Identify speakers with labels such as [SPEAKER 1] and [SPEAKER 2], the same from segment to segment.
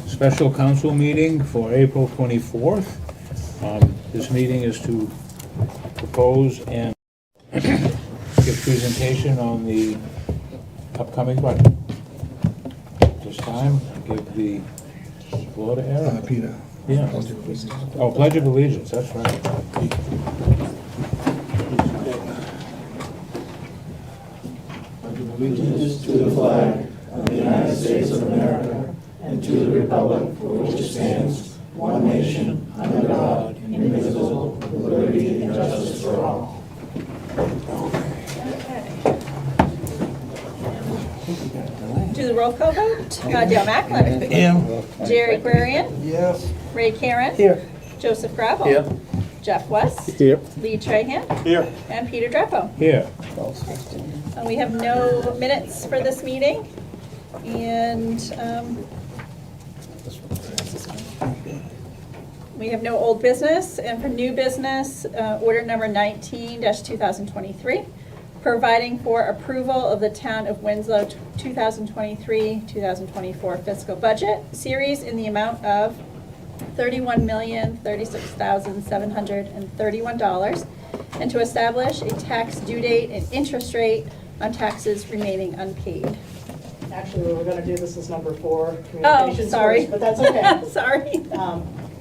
[SPEAKER 1] Special council meeting for April 24th. This meeting is to propose and give presentation on the upcoming budget. This time, I give the floor to Aaron.
[SPEAKER 2] Peter.
[SPEAKER 1] Yeah. Oh, Pledge of Allegiance, that's right.
[SPEAKER 3] Allegiance to the flag of the United States of America and to the republic for which it stands, one nation, under God, indivisible, with liberty and justice for all.
[SPEAKER 4] Do the roll call vote. Dale Macklin.
[SPEAKER 2] Here.
[SPEAKER 4] Jerry Aquarian.
[SPEAKER 2] Yes.
[SPEAKER 4] Ray Karen.
[SPEAKER 2] Here.
[SPEAKER 4] Joseph Gravel.
[SPEAKER 2] Here.
[SPEAKER 4] Jeff West.
[SPEAKER 2] Here.
[SPEAKER 4] Lee Trahan.
[SPEAKER 2] Here.
[SPEAKER 4] And Peter Drapo.
[SPEAKER 1] Here.
[SPEAKER 4] We have no minutes for this meeting. And we have no old business. And for new business, order number 19-2023, providing for approval of the Town of Winslow 2023-2024 fiscal budget series in the amount of $31,036,731, and to establish a tax due date and interest rate on taxes remaining unpaid.
[SPEAKER 5] Actually, we were going to do this as number 4,
[SPEAKER 4] Oh,
[SPEAKER 5] communications
[SPEAKER 4] sorry.
[SPEAKER 5] first, but that's okay.
[SPEAKER 4] Sorry.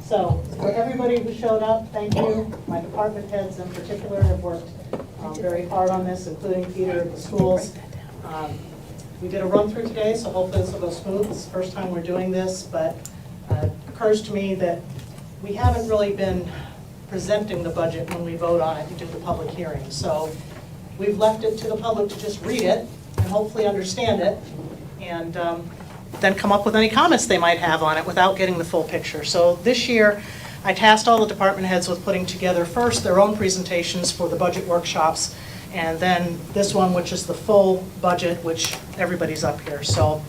[SPEAKER 5] So for everybody who showed up, thank you. My department heads in particular have worked very hard on this, including Peter at the schools. We did a run through today, so hopefully this will go smooth. It's the first time we're doing this, but it occurs to me that we haven't really been presenting the budget when we vote on it and do the public hearing. So we've left it to the public to just read it and hopefully understand it, and then come up with any comments they might have on it without getting the full picture. So this year, I tasked all the department heads with putting together first their own presentations for the budget workshops, and then this one, which is the full budget, which everybody's up here. So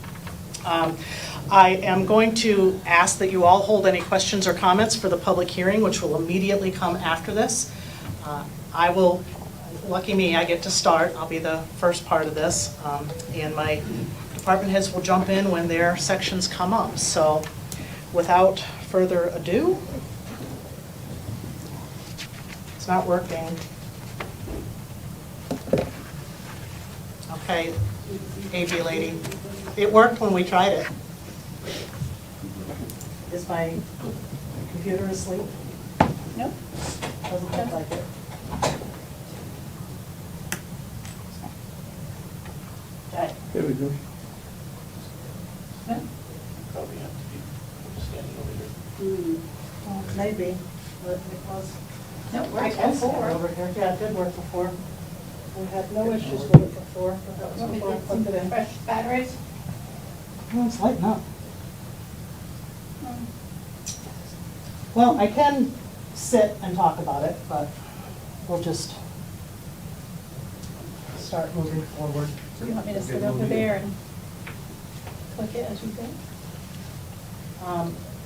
[SPEAKER 5] I am going to ask that you all hold any questions or comments for the public hearing, which will immediately come after this. I will, lucky me, I get to start. I'll be the first part of this, and my department heads will jump in when their sections come up. So without further ado, it's not working. Okay, AV lady, it worked when we tried it. Is my computer asleep?
[SPEAKER 4] Nope.
[SPEAKER 5] Doesn't look like it. Okay.
[SPEAKER 2] There we go.
[SPEAKER 3] Probably have to be standing over here.
[SPEAKER 5] Well, maybe, but it was.
[SPEAKER 4] Nope,
[SPEAKER 5] I
[SPEAKER 4] worked
[SPEAKER 5] can stand
[SPEAKER 4] before.
[SPEAKER 5] over here. Yeah, it did work before. We had no issues with it before, but that was before I plugged it in.
[SPEAKER 4] Fresh batteries?
[SPEAKER 5] Oh, it's lighting up. Well, I can sit and talk about it, but we'll just start moving forward.
[SPEAKER 4] Do you want me to sit over there and click it as you go?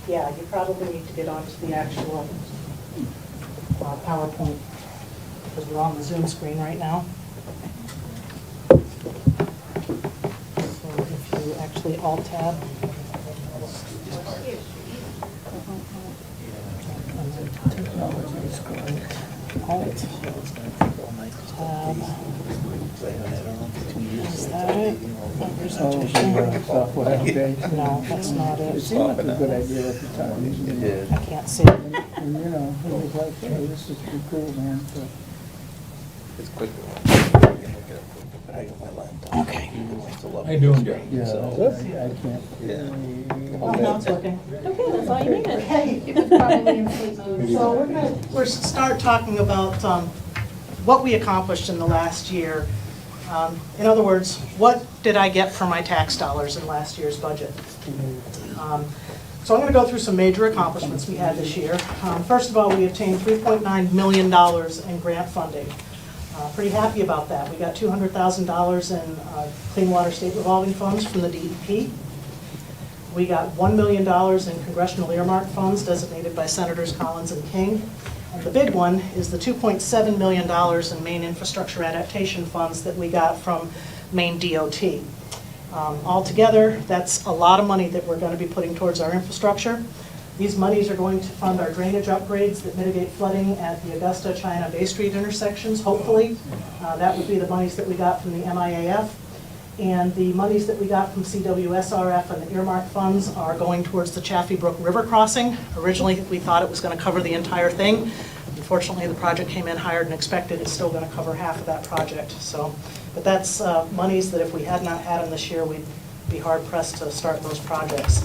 [SPEAKER 5] Yeah, you probably need to get onto the actual PowerPoint, because we're on the Zoom screen right now. So if you actually Alt-Tab. Alt-Tab. Is that it? Presentation?
[SPEAKER 2] Software, okay.
[SPEAKER 5] No, that's not
[SPEAKER 2] It
[SPEAKER 5] it.
[SPEAKER 2] seemed like a good idea at the time.
[SPEAKER 3] did.
[SPEAKER 5] I can't see.
[SPEAKER 2] And, you know, it was like, hey, this is pretty cool, man. So,
[SPEAKER 3] It's quick. But I got my laptop.
[SPEAKER 5] Okay.
[SPEAKER 3] It's a lot.
[SPEAKER 1] How you doing, Joe?
[SPEAKER 2] yeah,
[SPEAKER 3] So,
[SPEAKER 2] I can't.
[SPEAKER 5] Oh, now it's working.
[SPEAKER 4] Okay, that's all you needed.
[SPEAKER 5] Okay. So we're start talking about what we accomplished in the last year. In other words, what did I get for my tax dollars in last year's budget? So I'm going to go through some major accomplishments we had this year. First of all, we obtained $3.9 million in grant funding. Pretty happy about that. We got $200,000 in Clean Water State Revolving Funds from the DEP. We got $1 million in congressional earmark funds designated by Senators Collins and King. And the big one is the $2.7 million in Maine Infrastructure Adaptation Funds that we got from Maine DOT. Altogether, that's a lot of money that we're going to be putting towards our infrastructure. These monies are going to fund our drainage upgrades that mitigate flooding at the Augusta, China, Bay Street intersections, hopefully. That would be the monies that we got from the MIAF. And the monies that we got from CWSRF and the earmark funds are going towards the Chaffee Brook River crossing. Originally, we thought it was going to cover the entire thing. Unfortunately, the project came in higher than expected. It's still going to cover half of that project. So, but that's monies that if we had not had them this year, we'd be hard pressed to start those projects.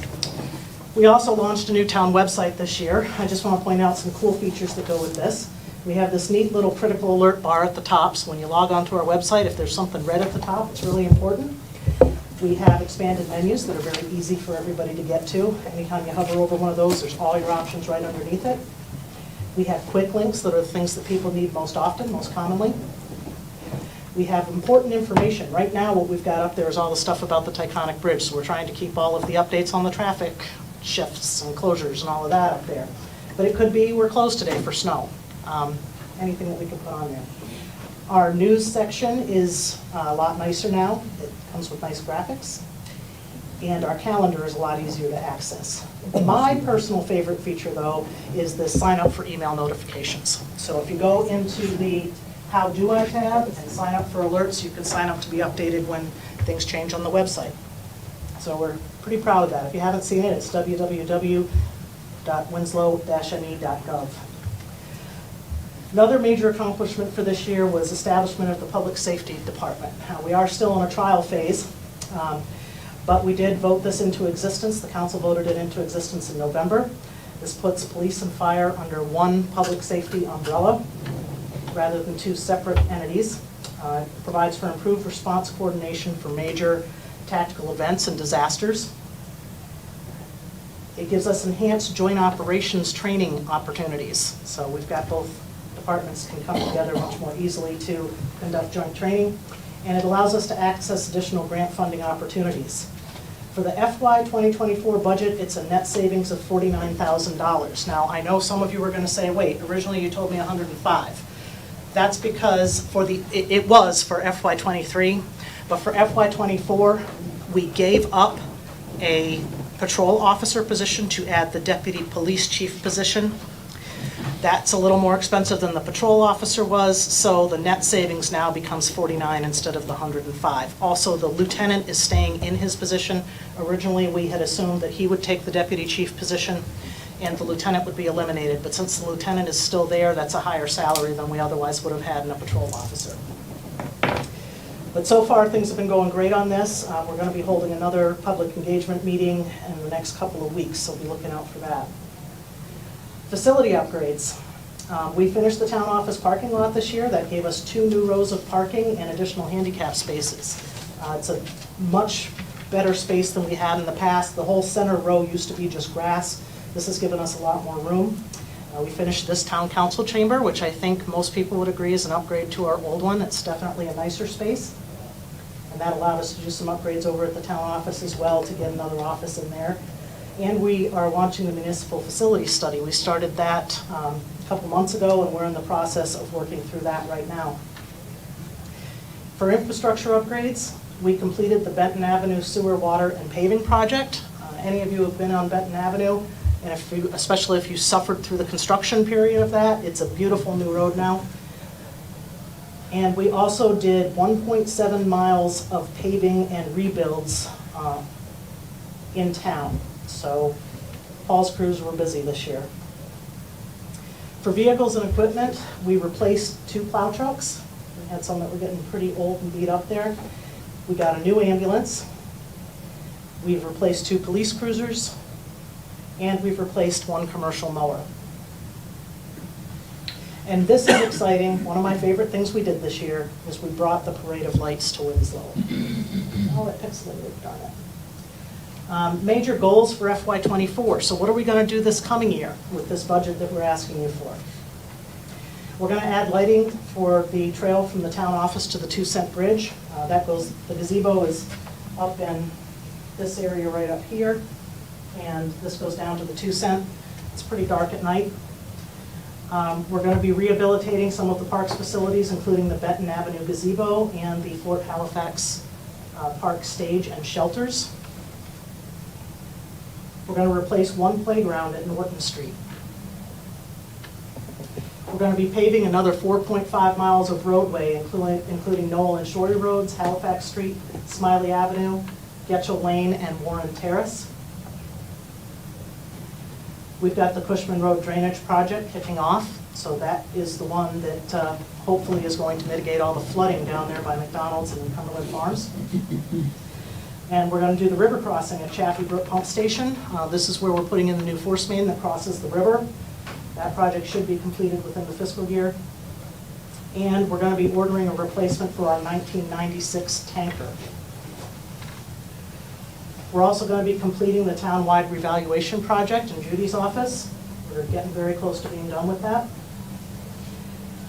[SPEAKER 5] We also launched a new town website this year. I just want to point out some cool features that go with this. We have this neat little critical alert bar at the top, so when you log onto our website, if there's something red at the top, it's really important. We have expanded menus that are very easy for everybody to get to. Anytime you hover over one of those, there's all your options right underneath it. We have quick links that are the things that people need most often, most commonly. We have important information. Right now, what we've got up there is all the stuff about the Taconic Bridge, so we're trying to keep all of the updates on the traffic shifts and closures and all of that up there. But it could be we're closed today for snow. Anything that we can put on there. Our news section is a lot nicer now. It comes with nice graphics. And our calendar is a lot easier to access. My personal favorite feature, though, is the sign up for email notifications. So if you go into the How Do I tab and sign up for alerts, you can sign up to be updated when things change on the website. So we're pretty proud of that. If you haven't seen it, it's www.winslow-me.gov. Another major accomplishment for this year was establishment of the Public Safety Department. We are still in a trial phase, but we did vote this into existence. The council voted it into existence in November. This puts police and fire under one public safety umbrella rather than two separate entities. It provides for improved response coordination for major tactical events and disasters. It gives us enhanced joint operations training opportunities. So we've got both departments can come together much more easily to conduct joint training, and it allows us to access additional grant funding opportunities. For the FY 2024 budget, it's a net savings of $49,000. Now, I know some of you were going to say, wait, originally you told me 105. That's because it was for FY 23, but for FY 24, we gave up a patrol officer position to add the deputy police chief position. That's a little more expensive than the patrol officer was, so the net savings now becomes 49 instead of the 105. Also, the lieutenant is staying in his position. Originally, we had assumed that he would take the deputy chief position and the lieutenant would be eliminated, but since the lieutenant is still there, that's a higher salary than we otherwise would have had in a patrol officer. But so far, things have been going great on this. We're going to be holding another public engagement meeting in the next couple of weeks, so be looking out for that. Facility upgrades. We finished the town office parking lot this year. That gave us 2 new rows of parking and additional handicap spaces. It's a much better space than we had in the past. The whole center row used to be just grass. This has given us a lot more room. We finished this town council chamber, which I think most people would agree is an upgrade to our old one. It's definitely a nicer space. And that allowed us to do some upgrades over at the town office as well to get another office in there. And we are launching the municipal facility study. We started that a couple months ago, and we're in the process of working through that right now. For infrastructure upgrades, we completed the Benton Avenue sewer, water, and paving project. Any of you have been on Benton Avenue, and especially if you suffered through the construction period of that, it's a beautiful new road now. And we also did 1.7 miles of paving and rebuilds in town. So Paul's crews were busy this year. For vehicles and equipment, we replaced 2 plow trucks. We had some that were getting pretty old and beat up there. We got a new ambulance. We've replaced 2 police cruisers. And we've replaced 1 commercial mower. And this is exciting. One of my favorite things we did this year is we brought the Parade of Lights to Winslow. Oh, that pixelated, darn it. Major goals for FY24. So what are we going to do this coming year with this budget that we're asking you for? We're going to add lighting for the trail from the town office to the 2-cent bridge. The gazebo is up in this area right up here, and this goes down to the 2-cent. It's pretty dark at night. We're going to be rehabilitating some of the park's facilities, including the Benton Avenue gazebo and the Fort Halifax park stage and shelters. We're going to replace one playground at Norton Street. We're going to be paving another 4.5 miles of roadway, including Knoll and Shorey Roads, Halifax Street, Smiley Avenue, Getchell Lane, and Warren Terrace. We've got the Cushman Road Drainage Project kicking off, so that is the one that hopefully is going to mitigate all the flooding down there by McDonald's and Cumberland Farms. And we're going to do the river crossing at Chaffee Brook Pump Station. This is where we're putting in the new force main that crosses the river. That project should be completed within the fiscal year. And we're going to be ordering a replacement for our 1996 tanker. We're also going to be completing the town-wide revaluation project in Judy's office. We're getting very close to being done with that.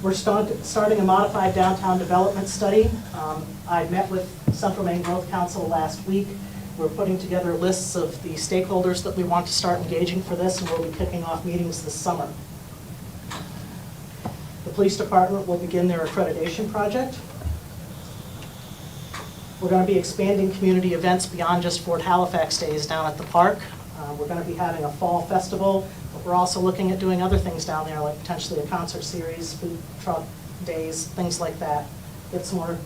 [SPEAKER 5] We're starting a modified downtown development study. I met with Central Maine Growth Council last week. We're putting together lists of the stakeholders that we want to start engaging for this, and we'll be kicking off meetings this summer. The police department will begin their accreditation project. We're going to be expanding community events beyond just Fort Halifax Days down at the park. We're going to be having a fall festival, but we're also looking at doing other things down there, like potentially a concert series, food truck days, things like that. Get some more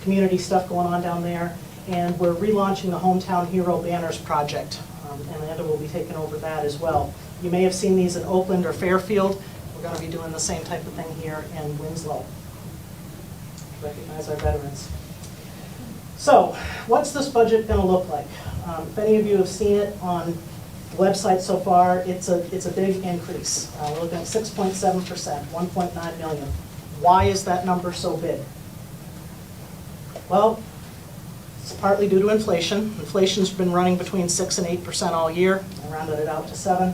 [SPEAKER 5] community stuff going on down there. And we're relaunching the Hometown Hero Banners project, and Amanda will be taking over that as well. You may have seen these in Oakland or Fairfield. We're going to be doing the same type of thing here in Winslow. Recognize our veterans. So, what's this budget going to look like? If any of you have seen it on the website so far, it's a big increase. We're looking at 6.7%, $1.9 million. Why is that number so big? Well, it's partly due to inflation. Inflation's been running between 6 and 8% all year. I rounded it out to 7.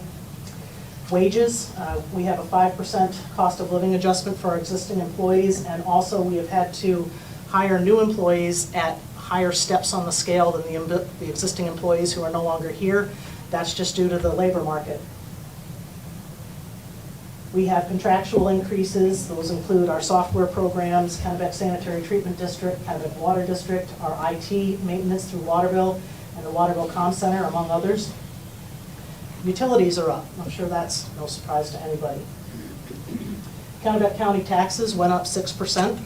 [SPEAKER 5] Wages, we have a 5% cost of living adjustment for our existing employees, and also we have had to hire new employees at higher steps on the scale than the existing employees who are no longer here. That's just due to the labor market. We have contractual increases. Those include our software programs, Kennebec Sanitary Treatment District, Kennebec Water District, our IT maintenance through Waterville, and the Waterville Comm Center, among others. Utilities are up. I'm sure that's no surprise to anybody. Kennebec County taxes went up 6%.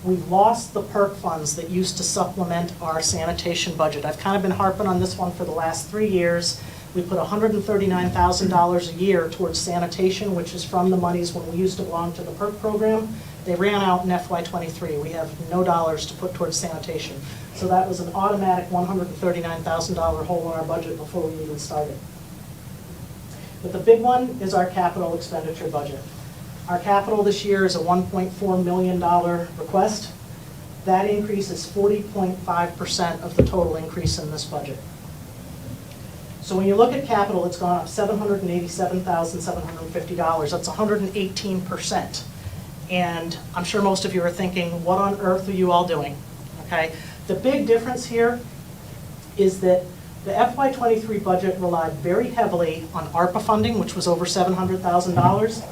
[SPEAKER 5] We've lost the PERC funds that used to supplement our sanitation budget. I've kind of been harping on this one for the last 3 years. We put $139,000 a year towards sanitation, which is from the monies when we used to belong to the PERC program. They ran out in FY23. We have no dollars to put towards sanitation. So that was an automatic $139,000 hole in our budget before we even started. But the big one is our capital expenditure budget. Our capital this year is a $1.4 million request. That increase is 40.5% of the total increase in this budget. So when you look at capital, it's gone up $787,750. That's 118%. And I'm sure most of you are thinking, what on earth are you all doing? Okay. The big difference here is that the FY23 budget relied very heavily on ARPA funding, which was over $700,000,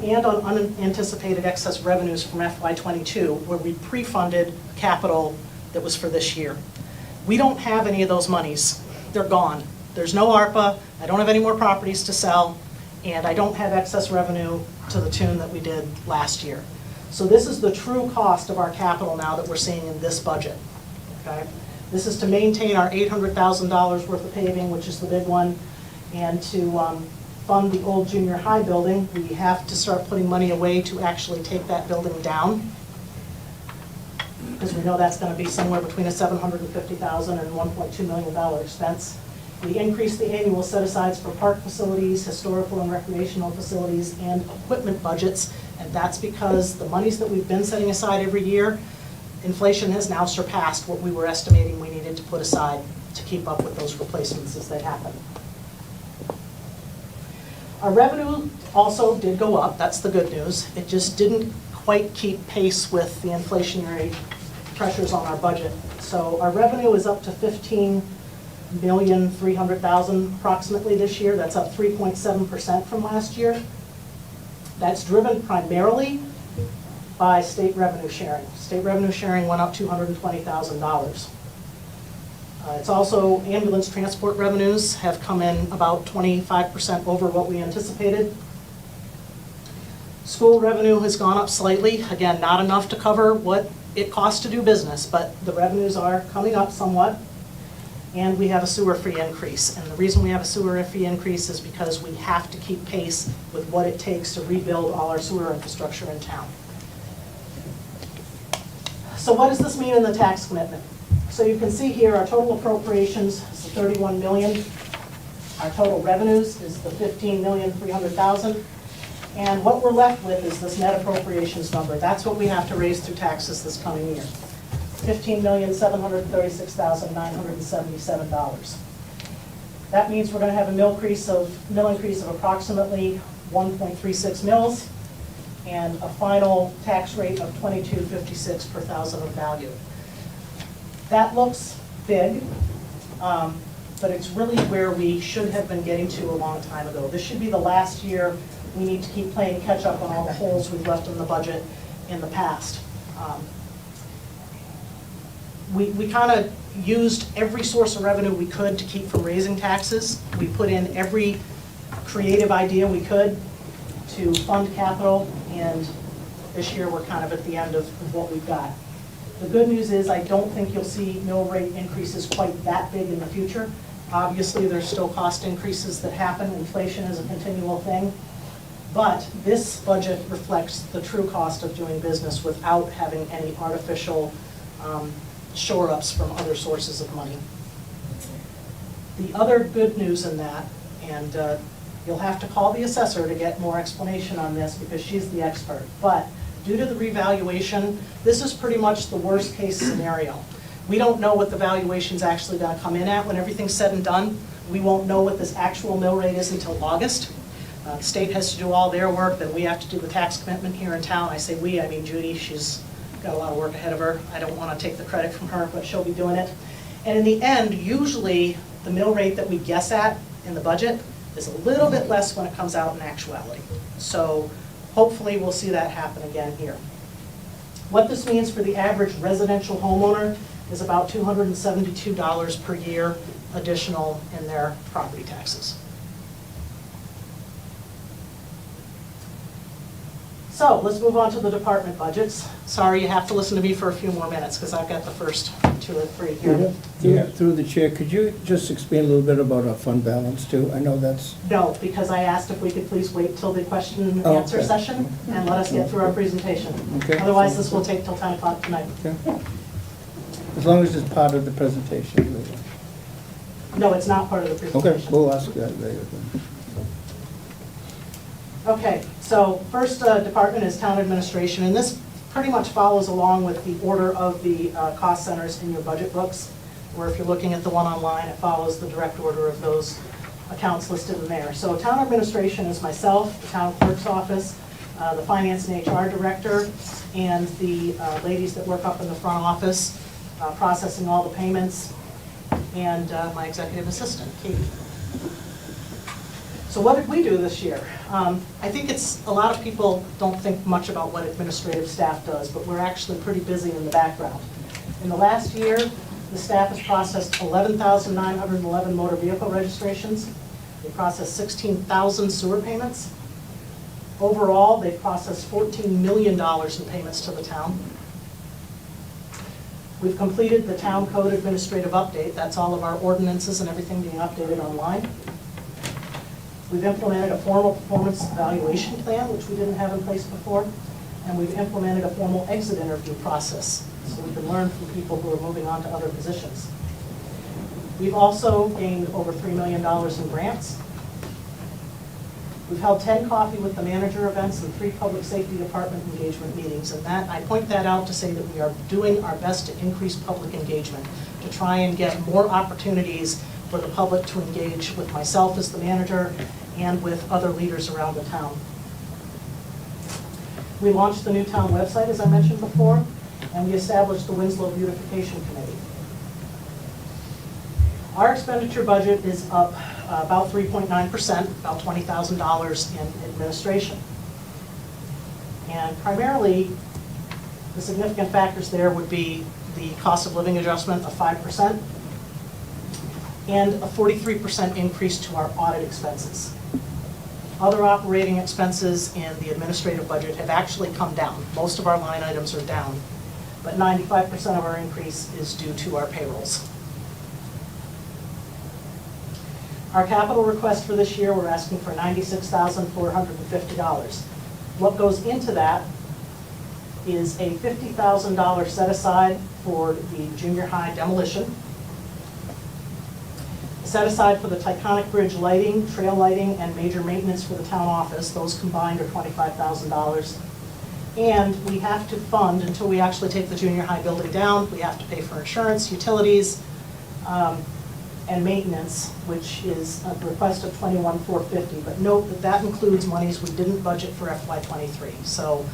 [SPEAKER 5] and on unanticipated excess revenues from FY22, where we pre-funded capital that was for this year. We don't have any of those monies. They're gone. There's no ARPA, I don't have any more properties to sell, and I don't have excess revenue to the tune that we did last year. So this is the true cost of our capital now that we're seeing in this budget. Okay? This is to maintain our $800,000 worth of paving, which is the big one, and to fund the old junior high building. We have to start putting money away to actually take that building down, because we know that's going to be somewhere between a $750,000 and $1.2 million expense. We increased the annual set-asides for park facilities, historical and recreational facilities, and equipment budgets, and that's because the monies that we've been setting aside every year, inflation has now surpassed what we were estimating we needed to put aside to keep up with those replacements as they happen. Our revenue also did go up, that's the good news. It just didn't quite keep pace with the inflationary pressures on our budget. So our revenue is up to $15,300,000 approximately this year. That's up 3.7% from last year. That's driven primarily by state revenue sharing. State revenue sharing went up $220,000. It's also ambulance transport revenues have come in about 25% over what we anticipated. School revenue has gone up slightly. Again, not enough to cover what it costs to do business, but the revenues are coming up somewhat. And we have a sewer fee increase. And the reason we have a sewer fee increase is because we have to keep pace with what it takes to rebuild all our sewer infrastructure in town. So what does this mean in the tax commitment? So you can see here our total appropriations is the 31 million. Our total revenues is the 15,300,000. And what we're left with is this net appropriations number. That's what we have to raise through taxes this coming year. $15,736,977. That means we're going to have a mill increase of approximately 1.36 mils and a final tax rate of 22.56 per thousand of value. That looks big, but it's really where we should have been getting to a long time ago. This should be the last year we need to keep playing catch up on all the holes we've left in the budget in the past. We kind of used every source of revenue we could to keep from raising taxes. We put in every creative idea we could to fund capital, and this year we're kind of at the end of what we've got. The good news is I don't think you'll see mill rate increases quite that big in the future. Obviously, there's still cost increases that happen. Inflation is a continual thing. But this budget reflects the true cost of doing business without having any artificial shore-ups from other sources of money. The other good news in that, and you'll have to call the assessor to get more explanation on this because she's the expert, but due to the revaluation, this is pretty much the worst case scenario. We don't know what the valuation's actually going to come in at when everything's said and done. We won't know what this actual mill rate is until August. The state has to do all their work, then we have to do the tax commitment here in town. I say we, I mean Judy, she's got a lot of work ahead of her. I don't want to take the credit from her, but she'll be doing it. And in the end, usually the mill rate that we guess at in the budget is a little bit less when it comes out in actuality. So hopefully we'll see that happen again here. What this means for the average residential homeowner is about $272 per year additional in their property taxes. So let's move on to the department budgets. Sorry, you have to listen to me for a few more minutes because I've got the first 2 or 3 here.
[SPEAKER 2] Through the chair, could you just explain a little bit about our fund balance too? I know that's,
[SPEAKER 5] No, because I asked if we could please wait till the question and
[SPEAKER 2] Oh,
[SPEAKER 5] answer
[SPEAKER 2] okay.
[SPEAKER 5] session and let us get through our presentation.
[SPEAKER 2] Okay.
[SPEAKER 5] Otherwise, this will take till 10 o'clock tonight.
[SPEAKER 2] okay. As long as it's part of the presentation.
[SPEAKER 5] No, it's not part of the
[SPEAKER 2] Okay,
[SPEAKER 5] presentation.
[SPEAKER 2] we'll ask that later then.
[SPEAKER 5] Okay, so first department is town administration, and this pretty much follows along with the order of the cost centers in your budget books, or if you're looking at the one online, it follows the direct order of those accounts listed in there. So town administration is myself, the town clerk's office, the finance and HR director, and the ladies that work up in the front office, processing all the payments, and my executive assistant, Katie. So what did we do this year? I think a lot of people don't think much about what administrative staff does, but we're actually pretty busy in the background. In the last year, the staff has processed 11,911 motor vehicle registrations. They processed 16,000 sewer payments. Overall, they've processed $14 million in payments to the town. We've completed the town code administrative update. That's all of our ordinances and everything being updated online. We've implemented a formal performance evaluation plan, which we didn't have in place before, and we've implemented a formal exit interview process, so we can learn from people who are moving on to other positions. We've also gained over $3 million in grants. We've held 10 coffee with the manager events and 3 public safety department engagement meetings, and that I point that out to say that we are doing our best to increase public engagement, to try and get more opportunities for the public to engage with myself as the manager and with other leaders around the town. We launched the new town website, as I mentioned before, and we established the Winslow Beautification Committee. Our expenditure budget is up about 3.9%, about $20,000 in administration. And primarily, The significant factors there would be the cost of living adjustment of 5% and a 43% increase to our audit expenses. Other operating expenses in the administrative budget have actually come down. Most of our line items are down, but 95% of our increase is due to our payrolls. Our capital request for this year, we're asking for $96,450. What goes into that is a $50,000 set aside for the junior high demolition, set aside for the Taconic Bridge lighting, trail lighting, and major maintenance for the town office. Those combined are $25,000. And we have to fund, until we actually take the junior high building down, we have to pay for insurance, utilities, and maintenance, which is a request of $21,450. But note that that includes monies we didn't budget for FY23. So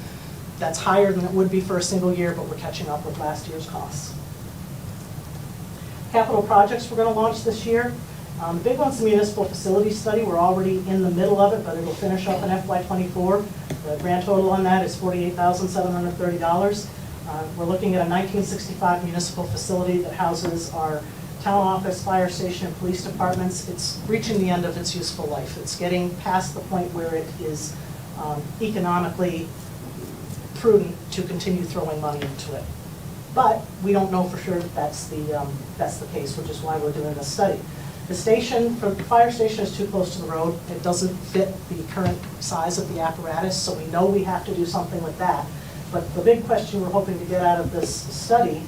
[SPEAKER 5] that's higher than it would be for a single year, but we're catching up with last year's costs. Capital projects we're going to launch this year. The big one's the municipal facility study. We're already in the middle of it, but it'll finish up in FY24. The grand total on that is $48,730. We're looking at a 1965 municipal facility that houses our town office, fire station, and police departments. It's reaching the end of its useful life. It's getting past the point where it is economically prudent to continue throwing money into it. But we don't know for sure that that's the case, which is why we're doing this study. The station, the fire station is too close to the road. It doesn't fit the current size of the apparatus, so we know we have to do something with that. But the big question we're hoping to get out of this study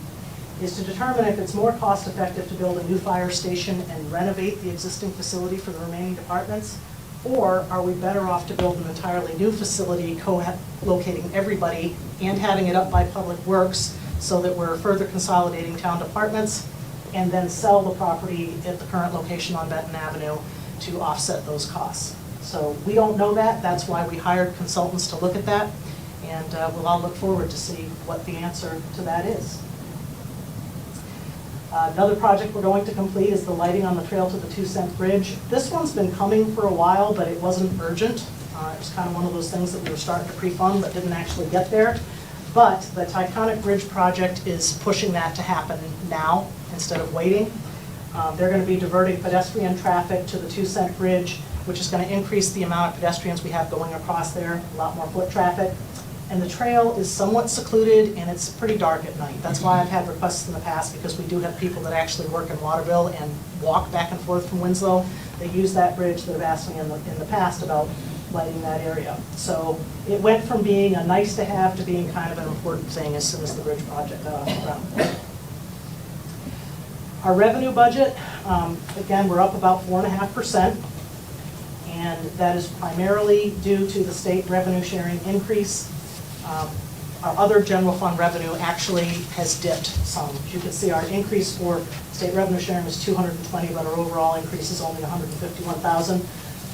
[SPEAKER 5] is to determine if it's more cost effective to build a new fire station and renovate the existing facility for the remaining departments, or are we better off to build an entirely new facility, co-locating everybody and having it up by Public Works so that we're further consolidating town departments, and then sell the property at the current location on Benton Avenue to offset those costs. So we don't know that. That's why we hired consultants to look at that, and we'll all look forward to see what the answer to that is. Another project we're going to complete is the lighting on the trail to the 2-cent bridge. This one's been coming for a while, but it wasn't urgent. It was kind of one of those things that we were starting to pre-fund but didn't actually get there. But the Taconic Bridge project is pushing that to happen now instead of waiting. They're going to be diverting pedestrian traffic to the 2-cent bridge, which is going to increase the amount of pedestrians we have going across there, a lot more foot traffic. And the trail is somewhat secluded and it's pretty dark at night. That's why I've had requests in the past, because we do have people that actually work in Waterville and walk back and forth from Winslow. They use that bridge. They've asked me in the past about lighting that area. So it went from being a nice to have to being kind of an important thing as soon as the bridge project got off the ground. Our revenue budget, again, we're up about 4.5%, and that is primarily due to the state revenue sharing increase. Our other general fund revenue actually has dipped some. As you can see, our increase for state revenue sharing was $220, but our overall increase is only $151,000.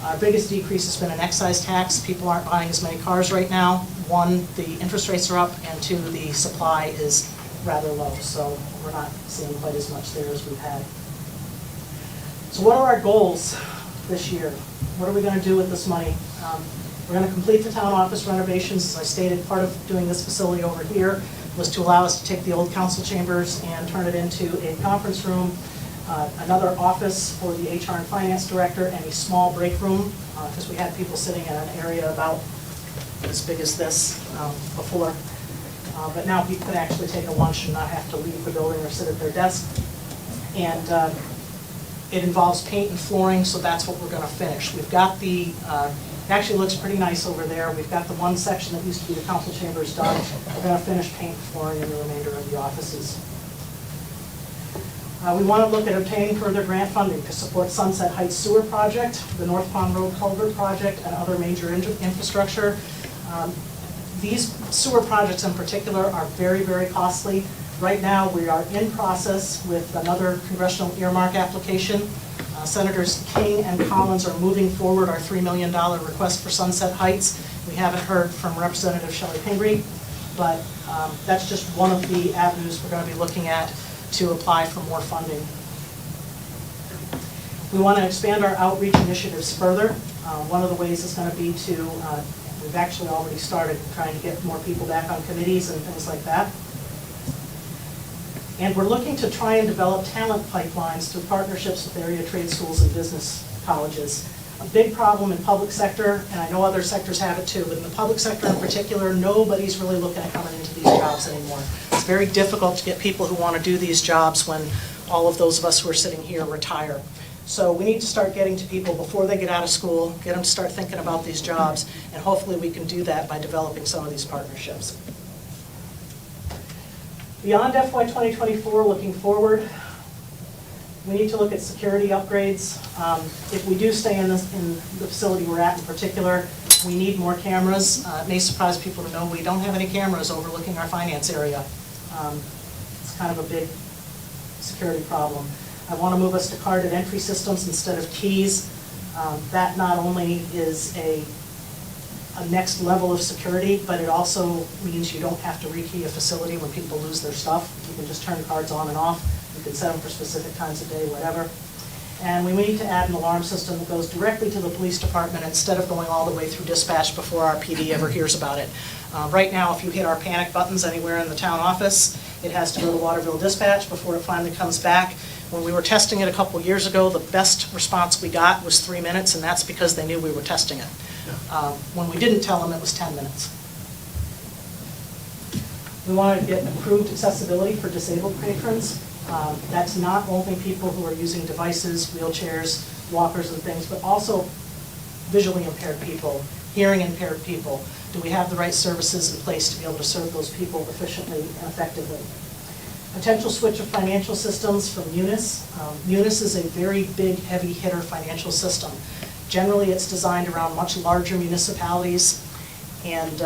[SPEAKER 5] Our biggest decrease has been in excise tax. People aren't buying as many cars right now. One, the interest rates are up, and two, the supply is rather low, so we're not seeing quite as much there as we've had. So what are our goals this year? What are we going to do with this money? We're going to complete the town office renovations. As I stated, part of doing this facility over here was to allow us to take the old council chambers and turn it into a conference room, another office for the HR and finance director, and a small break room, because we had people sitting in an area about as big as this before. But now people could actually take a lunch and not have to leave the building or sit at their desk. And it involves paint and flooring, so that's what we're going to finish. We've got the, it actually looks pretty nice over there. We've got the one section that used to be the council chambers done. We're going to finish paint and flooring in the remainder of the offices. We want to look at obtaining further grant funding to support Sunset Heights Sewer Project, the North Pond Road Culvert Project, and other major infrastructure. These sewer projects in particular are very, very costly. Right now, we are in process with another congressional earmark application. Senators King and Collins are moving forward our $3 million request for Sunset Heights. We haven't heard from Representative Shelley Pingree, but that's just one of the avenues we're going to be looking at to apply for more funding. We want to expand our outreach initiatives further. One of the ways is going to be to We've actually already started trying to get more people back on committees and things like that. And we're looking to try and develop talent pipelines through partnerships with area trade schools and business colleges. A big problem in public sector, and I know other sectors have it too, but in the public sector in particular, nobody's really looking at coming into these jobs anymore. It's very difficult to get people who want to do these jobs when all of those of us who are sitting here retire. So we need to start getting to people before they get out of school, get them to start thinking about these jobs, and hopefully we can do that by developing some of these partnerships. Beyond FY 2024, looking forward, we need to look at security upgrades. If we do stay in the facility we're at in particular, we need more cameras. It may surprise people to know we don't have any cameras overlooking our finance area. It's kind of a big security problem. I want to move us to carded entry systems instead of keys. That not only is a next level of security, but it also means you don't have to rekey a facility when people lose their stuff. You can just turn cards on and off. You can set them for specific times of day, whatever. And we need to add an alarm system that goes directly to the police department instead of going all the way through dispatch before our PD ever hears about it. Right now, if you hit our panic buttons anywhere in the town office, it has to go to Waterville Dispatch before it finally comes back. When we were testing it a couple years ago, the best response we got was 3 minutes, and that's because they knew we were testing it. When we didn't tell them, it was 10 minutes. We want to get improved accessibility for disabled patrons. That's not only people who are using devices, wheelchairs, walkers and things, but also visually impaired people, hearing impaired people. Do we have the right services in place to be able to serve those people efficiently and effectively? Potential switch of financial systems from Munis. Munis is a very big, heavy hitter financial system. Generally, it's designed around much larger municipalities, and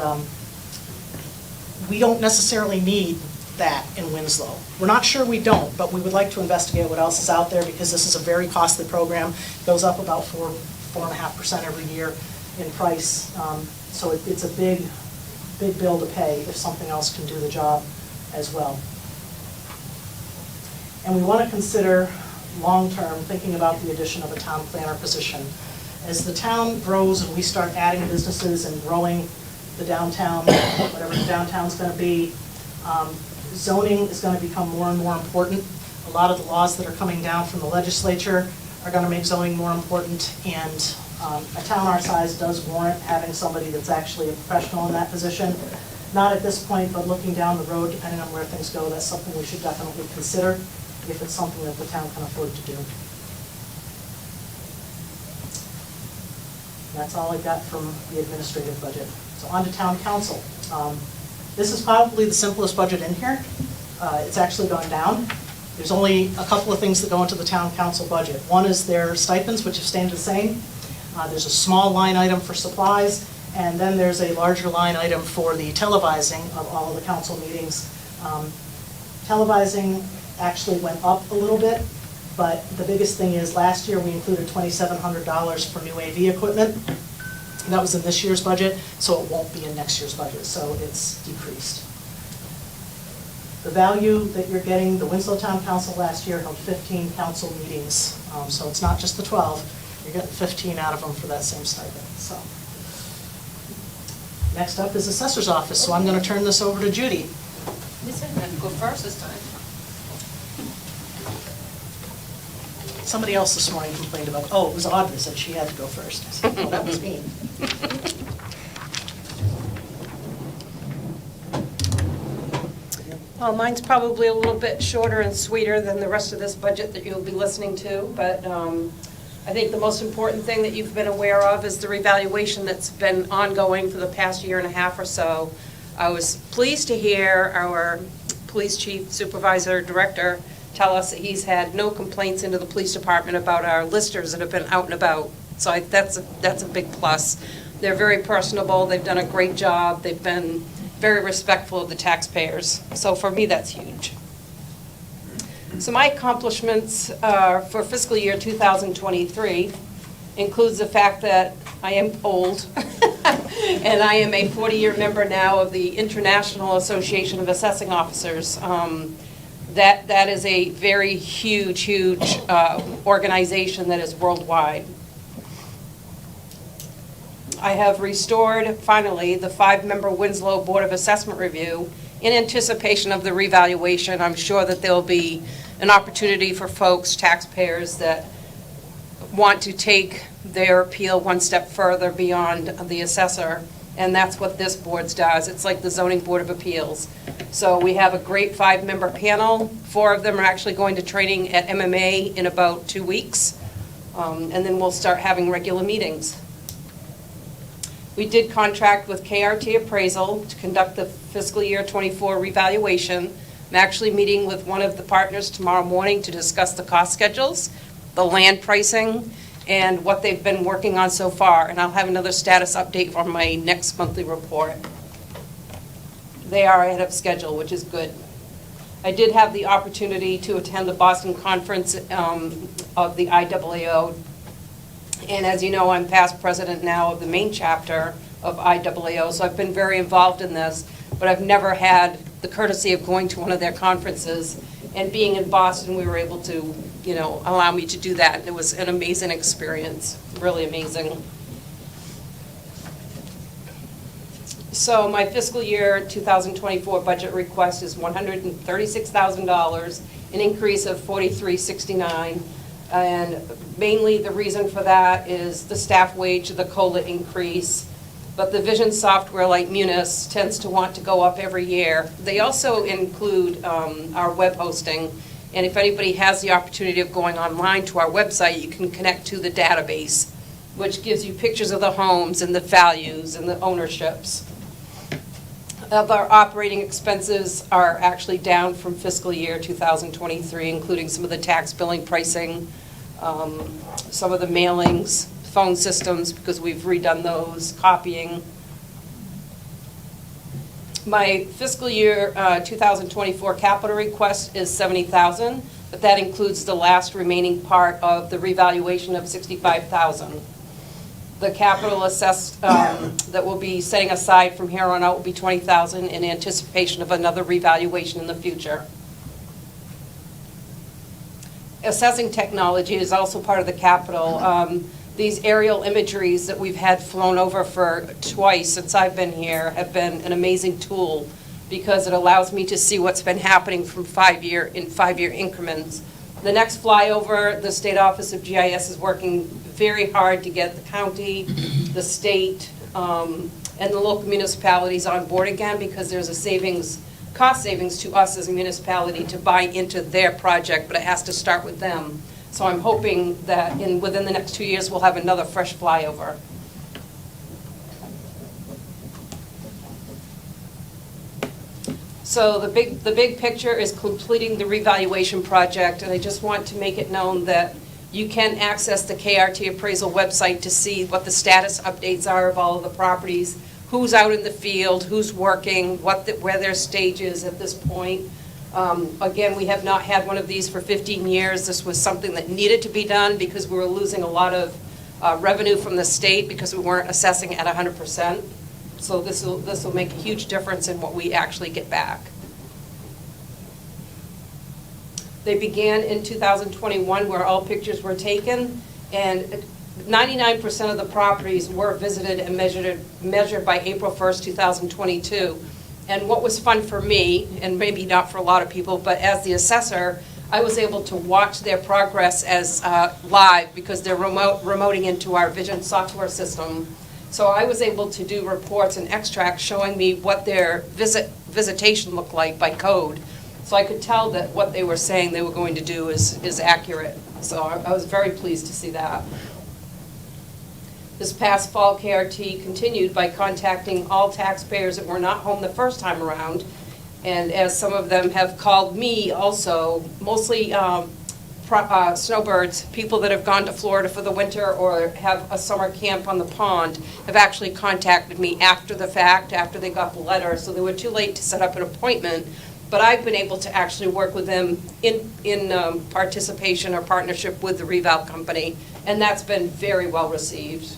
[SPEAKER 5] we don't necessarily need that in Winslow. We're not sure we don't, but we would like to investigate what else is out there because this is a very costly program. It goes up about 4.5% every year in price. So it's a big bill to pay if something else can do the job as well. And we want to consider long-term thinking about the addition of a town planner position. As the town grows and we start adding businesses and growing the downtown, whatever the downtown's going to be, zoning is going to become more and more important. A lot of the laws that are coming down from the legislature are going to make zoning more important, and a town our size does warrant having somebody that's actually a professional in that position. Not at this point, but looking down the road, depending on where things go, that's something we should definitely consider if it's something that the town can afford to do. That's all I got from the administrative budget. So on to town council. This is probably the simplest budget in here. It's actually gone down. There's only a couple of things that go into the town council budget. One is their stipends, which have stayed the same. There's a small line item for supplies, and then there's a larger line item for the televising of all of the council meetings. Televising actually went up a little bit, but the biggest thing is last year we included $2,700 for new AV equipment. And that was in this year's budget, so it won't be in next year's budget, so it's decreased. The value that you're getting, the Winslow Town Council last year held 15 council meetings, so it's not just the 12, you're getting 15 out of them for that same stipend. So next up is Assessor's Office, so I'm going to turn this over to Judy.
[SPEAKER 6] You said I'd go first this time.
[SPEAKER 5] Somebody else this morning complained about, oh, it was Audra said she had to go first. I said, oh, that was me.
[SPEAKER 6] Well, mine's probably a little bit shorter and sweeter than the rest of this budget that you'll be listening to, but I think the most important thing that you've been aware of is the revaluation that's been ongoing for the past year and a half or so. I was pleased to hear our police chief, supervisor, director tell us that he's had no complaints into the police department about our listers that have been out and about. So that's a big plus. They're very personable. They've done a great job. They've been very respectful of the taxpayers. So for me, that's huge. So my accomplishments for fiscal year 2023 includes the fact that I am old and I am a 40-year member now of the International Association of Assessing Officers. That is a very huge organization that is worldwide. I have restored, finally, the 5-member Winslow Board of Assessment Review in anticipation of the revaluation. I'm sure that there'll be an opportunity for folks, taxpayers, that want to take their appeal one step further beyond the assessor, and that's what this board does. It's like the Zoning Board of Appeals. So we have a great 5-member panel. 4 of them are actually going to training at MMA in about 2 weeks, and then we'll start having regular meetings. We did contract with KRT Appraisal to conduct the fiscal year 24 revaluation. I'm actually meeting with one of the partners tomorrow morning to discuss the cost schedules, the land pricing, and what they've been working on so far. And I'll have another status update on my next monthly report. They are ahead of schedule, which is good. I did have the opportunity to attend the Boston conference of the IAAO. And as you know, I'm past president now of the main chapter of IAAO, so I've been very involved in this, but I've never had the courtesy of going to one of their conferences. And being in Boston, we were able to, allow me to do that. And it was an amazing experience, really amazing. So my fiscal year 2024 budget request is $136,000, an increase of $43,669. And mainly the reason for that is the staff wage, the COLA increase. But the vision software like Munis tends to want to go up every year. They also include our web hosting. And if anybody has the opportunity of going online to our website, you can connect to the database, which gives you pictures of the homes and the values and the ownerships. Our operating expenses are actually down from fiscal year 2023, including some of the tax billing pricing, some of the mailings, phone systems, because we've redone those, copying. My fiscal year 2024 capital request is $70,000, but that includes the last remaining part of the revaluation of $65,000. The capital assessed that we'll be setting aside from here on out will be $20,000 in anticipation of another revaluation in the future. Assessing technology is also part of the capital. These aerial imageries that we've had flown over for twice since I've been here have been an amazing tool because it allows me to see what's been happening from 5-year increments. The next flyover, the State Office of GIS is working very hard to get the county, the state, and the local municipalities on board again because there's a cost savings to us as a municipality to buy into their project, but it has to start with them. So I'm hoping that within the next 2 years we'll have another fresh flyover. So the big picture is completing the revaluation project, and I just want to make it known that you can access the KRT Appraisal website to see what the status updates are of all of the properties, who's out in the field, who's working, where their stage is at this point. Again, we have not had one of these for 15 years. This was something that needed to be done because we were losing a lot of revenue from the state because we weren't assessing at 100%. So this will make a huge difference in what we actually get back. They began in 2021 where all pictures were taken, and 99% of the properties were visited and measured by April 1st, 2022. And what was fun for me, and maybe not for a lot of people, but as the assessor, I was able to watch their progress as live because they're remoting into our vision software system. So I was able to do reports and extracts showing me what their visitation looked like by code. So I could tell that what they were saying they were going to do is accurate. So I was very pleased to see that. This past fall, KRT continued by contacting all taxpayers that were not home the first time around. And as some of them have called me also, mostly snowbirds, people that have gone to Florida for the winter or have a summer camp on the pond, have actually contacted me after the fact, after they got the letter. So they were too late to set up an appointment. But I've been able to actually work with them in participation or partnership with the reval company, and that's been very well received.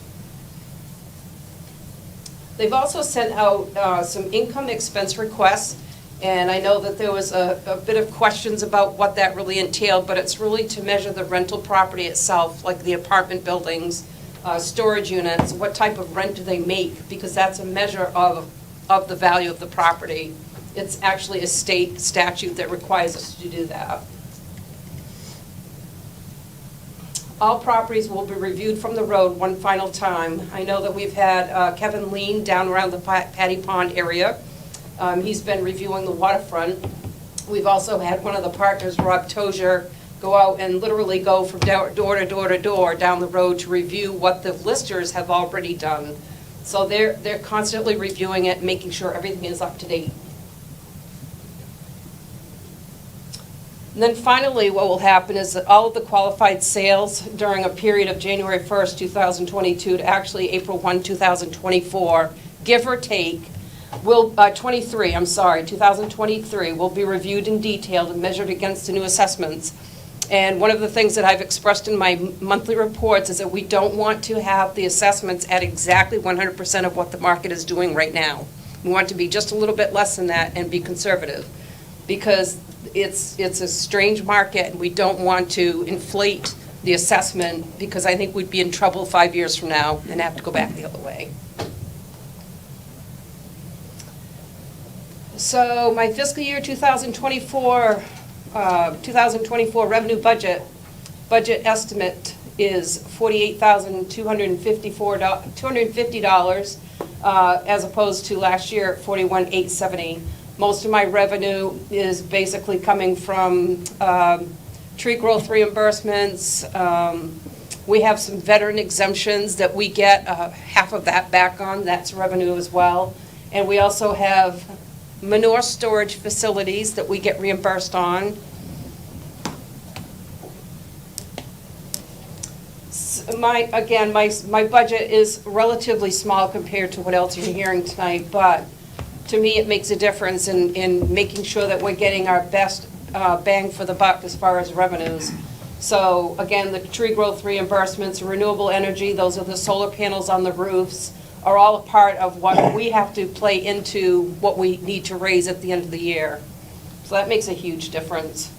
[SPEAKER 6] They've also sent out some income expense requests, and I know that there was a bit of questions about what that really entailed, but it's really to measure the rental property itself, like the apartment buildings, storage units, what type of rent do they make? Because that's a measure of the value of the property. It's actually a state statute that requires us to do that. All properties will be reviewed from the road one final time. I know that we've had Kevin Lean down around the Patty Pond area. He's been reviewing the waterfront. We've also had one of the partners, Rob Tozier, go out and literally go from door to door to door down the road to review what the listers have already done. So they're constantly reviewing it, making sure everything is up to date. And then finally, what will happen is that all of the qualified sales during a period of January 1st, 2022 to actually April 1, 2024, give or take, 2023 will be reviewed in detail and measured against the new assessments. And one of the things that I've expressed in my monthly reports is that we don't want to have the assessments at exactly 100% of what the market is doing right now. We want to be just a little bit less than that and be conservative, because it's a strange market, and we don't want to inflate the assessment, because I think we'd be in trouble 5 years from now and have to go back the other way. So my fiscal year 2024 revenue budget estimate is $48,250 as opposed to last year at $41,870. Most of my revenue is basically coming from tree growth reimbursements. We have some veteran exemptions that we get half of that back on. That's revenue as well. And we also have manure storage facilities that we get reimbursed on. My budget is relatively small compared to what else you're hearing tonight, but to me it makes a difference in making sure that we're getting our best bang for the buck as far as revenues. So again, the tree growth reimbursements, renewable energy, those are the solar panels on the roofs, are all a part of what we have to play into what we need to raise at the end of the year. So that makes a huge difference.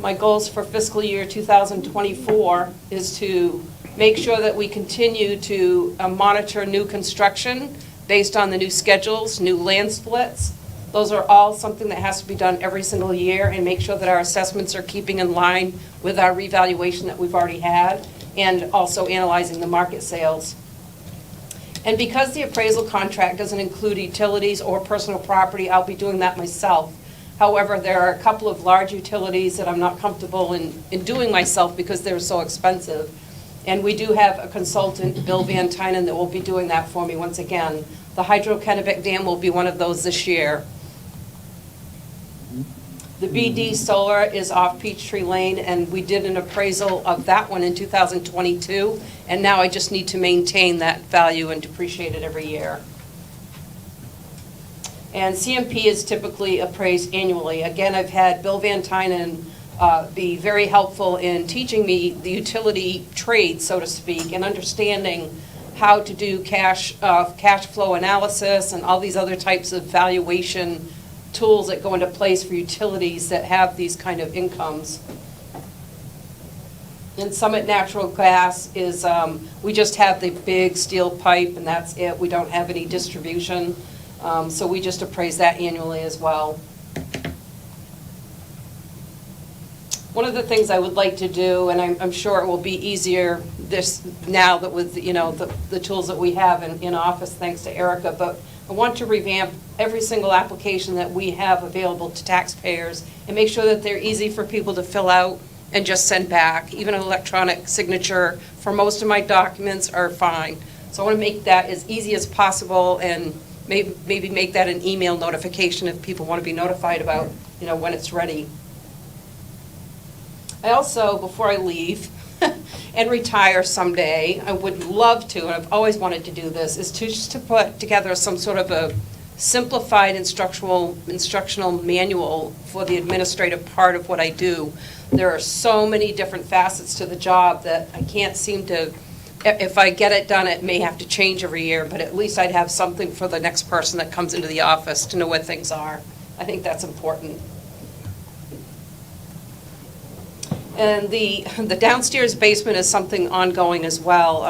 [SPEAKER 6] My goals for fiscal year 2024 is to make sure that we continue to monitor new construction based on the new schedules, new land splits. Those are all something that has to be done every single year, and make sure that our assessments are keeping in line with our revaluation that we've already had, and also analyzing the market sales. And because the appraisal contract doesn't include utilities or personal property, I'll be doing that myself. However, there are a couple of large utilities that I'm not comfortable in doing myself because they're so expensive. And we do have a consultant, Bill Van Tynen, that will be doing that for me once again. The Hydro-Kennebec Dam will be one of those this year. The BD Solar is off Peachtree Lane, and we did an appraisal of that one in 2022, and now I just need to maintain that value and depreciate it every year. And CMP is typically appraised annually. Again, I've had Bill Van Tynen be very helpful in teaching me the utility trade, so to speak, and understanding how to do cash flow analysis and all these other types of valuation tools that go into place for utilities that have these kind of incomes. And Summit Natural Gas is, we just have the big steel pipe, and that's it. We don't have any distribution. So we just appraise that annually as well. One of the things I would like to do, and I'm sure it will be easier now that with the tools that we have in office, thanks to Erica, but I want to revamp every single application that we have available to taxpayers and make sure that they're easy for people to fill out and just send back. Even an electronic signature for most of my documents are fine. So I want to make that as easy as possible, and maybe make that an email notification if people want to be notified about when it's ready. I also, before I leave and retire someday, I would love to, and I've always wanted to do this, is to put together some sort of a simplified instructional manual for the administrative part of what I do. There are so many different facets to the job that I can't seem to, if I get it done, it may have to change every year, but at least I'd have something for the next person that comes into the office to know what things are. I think that's important. And the downstairs basement is something ongoing as well.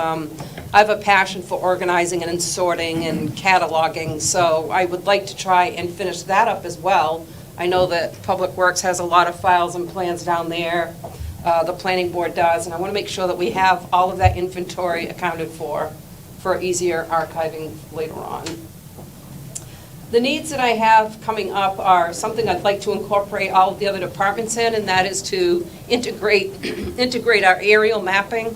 [SPEAKER 6] I have a passion for organizing and sorting and cataloging, so I would like to try and finish that up as well. I know that Public Works has a lot of files and plans down there. The planning board does, and I want to make sure that we have all of that inventory accounted for easier archiving later on. The needs that I have coming up are something I'd like to incorporate all of the other departments in, and that is to integrate our aerial mapping,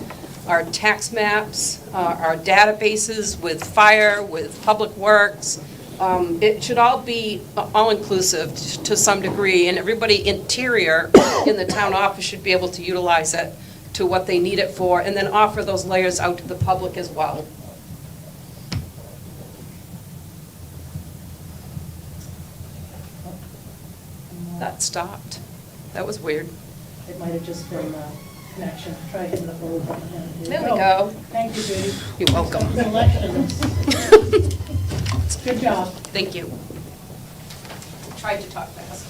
[SPEAKER 6] our tax maps, our databases with fire, with Public Works. It should all be all-inclusive to some degree, and everybody interior in the town office should be able to utilize it to what they need it for, and then offer those layers out to the public as well. That stopped. That was weird.
[SPEAKER 5] It might have just been a connection. Try hitting the hold button. Here
[SPEAKER 6] There we go.
[SPEAKER 5] Thank you, Judy.
[SPEAKER 6] You're welcome.
[SPEAKER 5] Good election. Good job.
[SPEAKER 6] Thank you. Tried to talk fast.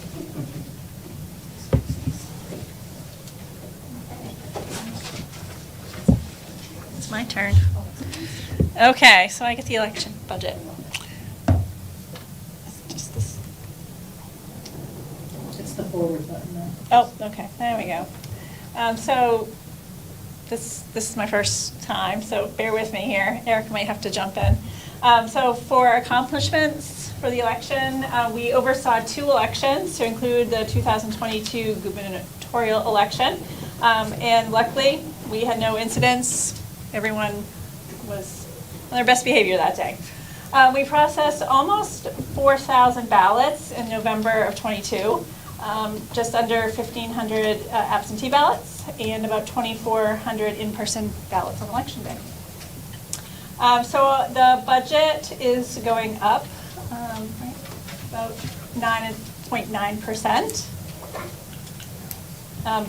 [SPEAKER 4] It's my turn. Okay, so I get the election budget. Just this.
[SPEAKER 5] It's the forward button now.
[SPEAKER 4] Oh, okay, there we go. So this is my first time, so bear with me here. Eric might have to jump in. So for accomplishments for the election, we oversaw 2 elections to include the 2022 gubernatorial election. And luckily, we had no incidents. Everyone was on their best behavior that day. We processed almost 4,000 ballots in November of '22. Just under 1,500 absentee ballots and about 2,400 in-person ballots on election day. So the budget is going up right, about 9.9%.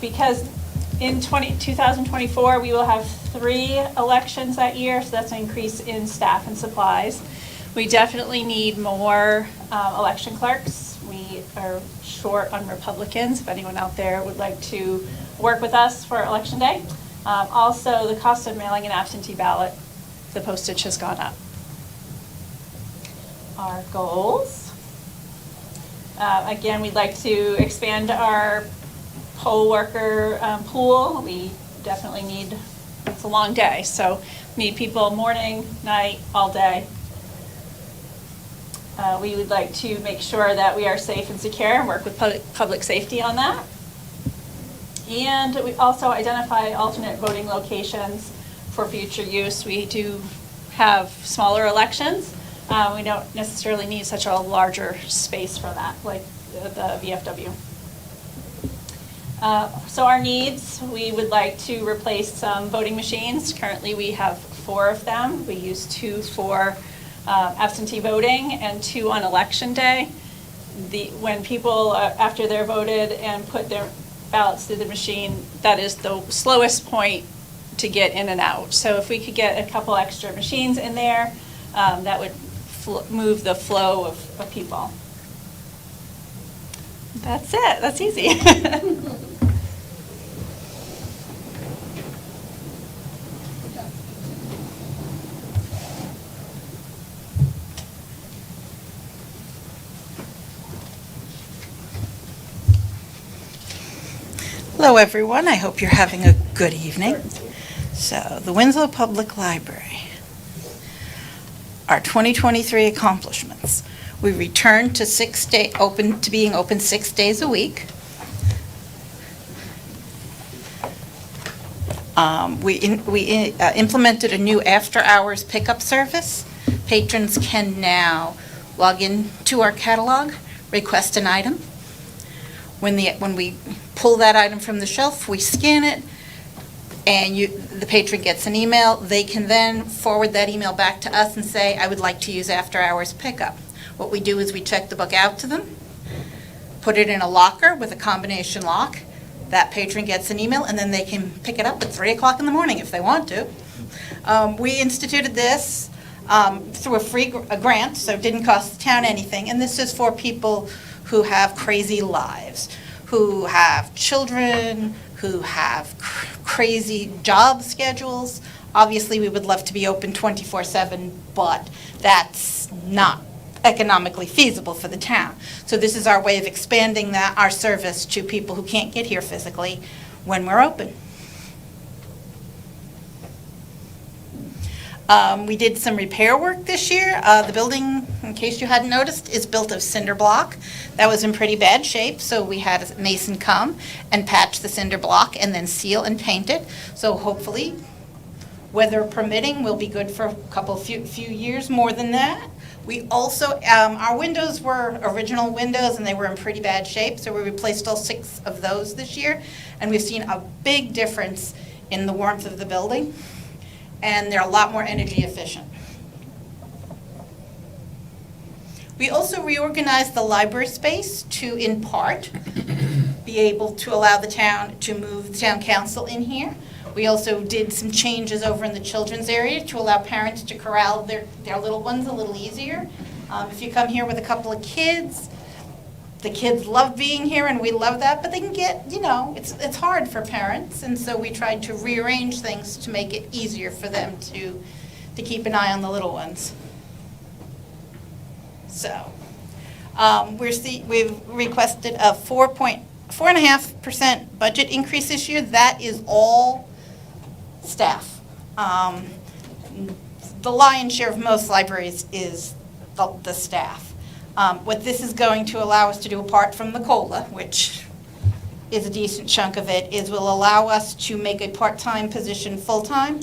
[SPEAKER 4] Because in 2024, we will have 3 elections that year, so that's an increase in staff and supplies. We definitely need more election clerks. We are short on Republicans, if anyone out there would like to work with us for Election Day. Also, the cost of mailing an absentee ballot, the postage has gone up. Our goals. Again, we'd like to expand our poll worker pool. We definitely need, it's a long day, so need people morning, night, all day. We would like to make sure that we are safe and secure and work with public safety on that. And we also identify alternate voting locations for future use. We do have smaller elections. We don't necessarily need such a larger space for that, like the VFW. So our needs, we would like to replace some voting machines. Currently we have 4 of them. We use 2 for absentee voting and 2 on election day. When people, after they're voted and put their ballots through the machine, that is the slowest point to get in and out. So if we could get a couple extra machines in there, that would move the flow of people. That's it. That's easy.
[SPEAKER 7] Hello, everyone. I hope you're having a good evening. So, the Winslow Public Library. Our 2023 accomplishments. We returned to being open 6 days a week. We implemented a new after-hours pickup service. Patrons can now log in to our catalog, request an item. When we pull that item from the shelf, we scan it, and the patron gets an email. They can then forward that email back to us and say, I would like to use after-hours pickup. What we do is we check the book out to them, put it in a locker with a combination lock. That patron gets an email, and then they can pick it up at 3 o'clock in the morning if they want to. We instituted this through a grant, so it didn't cost the town anything, and this is for people who have crazy lives, who have children, who have crazy job schedules. Obviously, we would love to be open 24/7, but that's not economically feasible for the town. So this is our way of expanding our service to people who can't get here physically when we're open. We did some repair work this year. The building, in case you hadn't noticed, is built of cinder block. That was in pretty bad shape, so we had a mason come and patch the cinder block and then seal and paint it. So hopefully, weather permitting, we'll be good for a few years more than that. We also, our windows were original windows and they were in pretty bad shape, so we replaced all 6 of those this year. And we've seen a big difference in the warmth of the building, and they're a lot more energy efficient. We also reorganized the library space to, in part, be able to allow the town to move the town council in here. We also did some changes over in the children's area to allow parents to corral their little ones a little easier. If you come here with a couple of kids, the kids love being here and we love that, but they can get, it's hard for parents, and so we tried to rearrange things to make it easier for them to keep an eye on the little ones. So, we've requested a 4.5% budget increase this year. That is all staff. The lion's share of most libraries is the staff. What this is going to allow us to do, apart from the COLA, which is a decent chunk of it, is will allow us to make a part-time position full-time,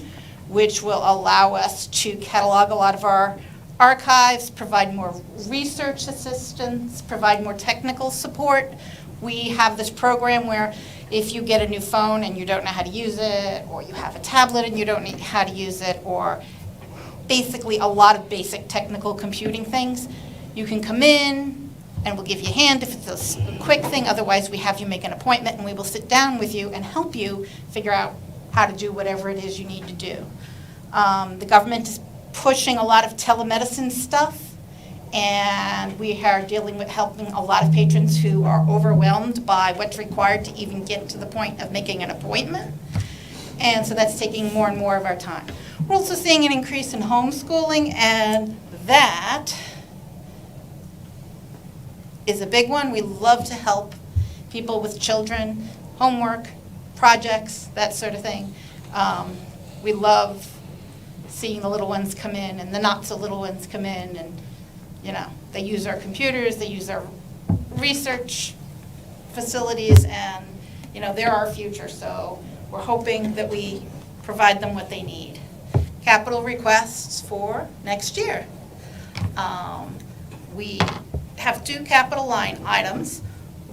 [SPEAKER 7] which will allow us to catalog a lot of our archives, provide more research assistance, provide more technical support. We have this program where if you get a new phone and you don't know how to use it, or you have a tablet and you don't know how to use it, or basically a lot of basic technical computing things, you can come in and we'll give you a hand if it's a quick thing. Otherwise, we have you make an appointment and we will sit down with you and help you figure out how to do whatever it is you need to do. The government is pushing a lot of telemedicine stuff, and we are dealing with helping a lot of patrons who are overwhelmed by what's required to even get to the point of making an appointment. And so that's taking more and more of our time. We're also seeing an increase in homeschooling, and that is a big one. We love to help people with children, homework, projects, that sort of thing. We love seeing the little ones come in and the not so little ones come in, and they use our computers, they use our research facilities, and they're our future, so we're hoping that we provide them what they need. Capital requests for next year. We have 2 capital line items.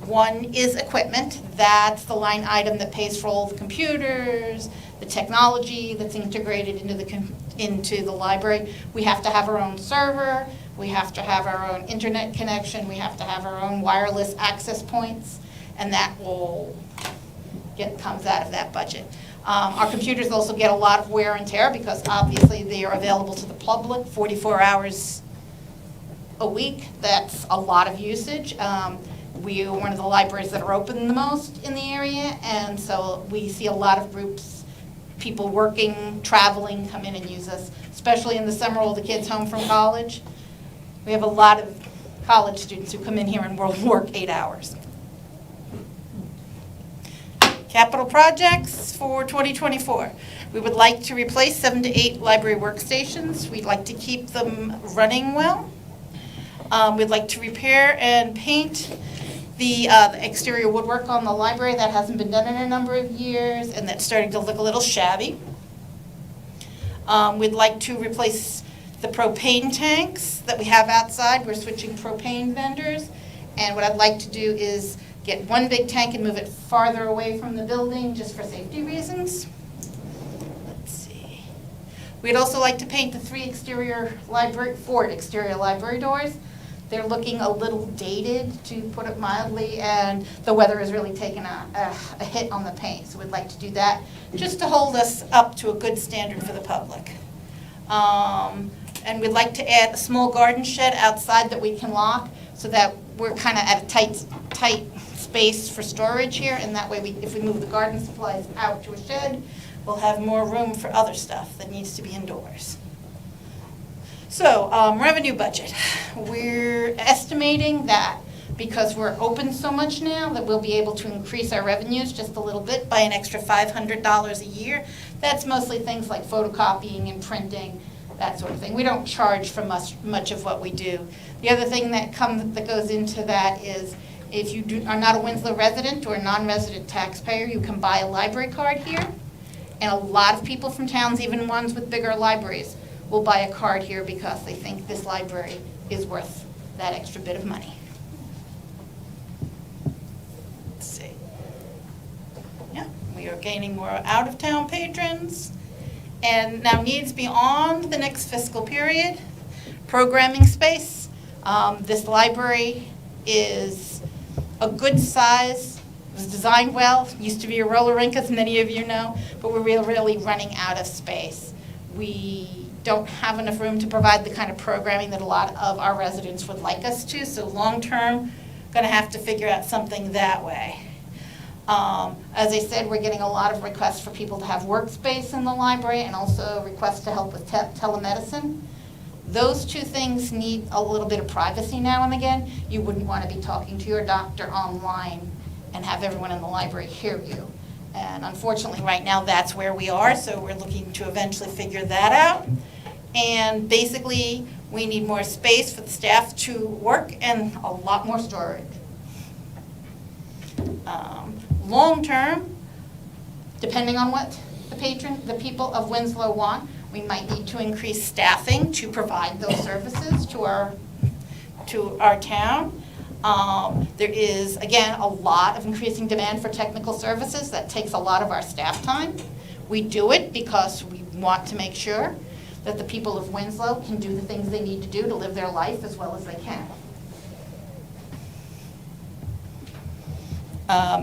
[SPEAKER 7] One is equipment. That's the line item that pays for all the computers, the technology that's integrated into the library. We have to have our own server. We have to have our own internet connection. We have to have our own wireless access points, and that comes out of that budget. Our computers also get a lot of wear and tear because obviously they are available to the public 44 hours a week. That's a lot of usage. We are one of the libraries that are open the most in the area, and so we see a lot of groups, people working, traveling, come in and use us, especially in the summer, all the kids home from college. We have a lot of college students who come in here and will work 8 hours. Capital projects for 2024. We would like to replace 7 to 8 library workstations. We'd like to keep them running well. We'd like to repair and paint the exterior woodwork on the library. That hasn't been done in a number of years, and that's starting to look a little shabby. We'd like to replace the propane tanks that we have outside. We're switching propane vendors, and what I'd like to do is get one big tank and move it farther away from the building just for safety reasons. Let's see. We'd also like to paint the 4 exterior library doors. They're looking a little dated, to put it mildly, and the weather has really taken a hit on the paint. So we'd like to do that just to hold us up to a good standard for the public. And we'd like to add a small garden shed outside that we can lock so that we're kind of at a tight space for storage here, and that way, if we move the garden supplies out to a shed, we'll have more room for other stuff that needs to be indoors. So, revenue budget. We're estimating that because we're open so much now, that we'll be able to increase our revenues just a little bit by an extra $500 a year. That's mostly things like photocopying and printing, that sort of thing. We don't charge for much of what we do. The other thing that goes into that is if you are not a Winslow resident or a non-resident taxpayer, you can buy a library card here. And a lot of people from towns, even ones with bigger libraries, will buy a card here because they think this library is worth that extra bit of money. Let's see. Yeah, we are gaining more out-of-town patrons. And now needs beyond the next fiscal period, programming space. This library is a good size. It was designed well, used to be a roller rink, as many of you know, but we're really running out of space. We don't have enough room to provide the kind of programming that a lot of our residents would like us to, so long-term, going to have to figure out something that way. As I said, we're getting a lot of requests for people to have workspace in the library and also requests to help with telemedicine. Those two things need a little bit of privacy now and again. You wouldn't want to be talking to your doctor online and have everyone in the library hear you. And unfortunately, right now, that's where we are, so we're looking to eventually figure that out. And basically, we need more space for the staff to work and a lot more storage. Long-term, depending on what the people of Winslow want, we might need to increase staffing to provide those services to our town. There is, again, a lot of increasing demand for technical services. That takes a lot of our staff time. We do it because we want to make sure that the people of Winslow can do the things they need to do to live their life as well as they can.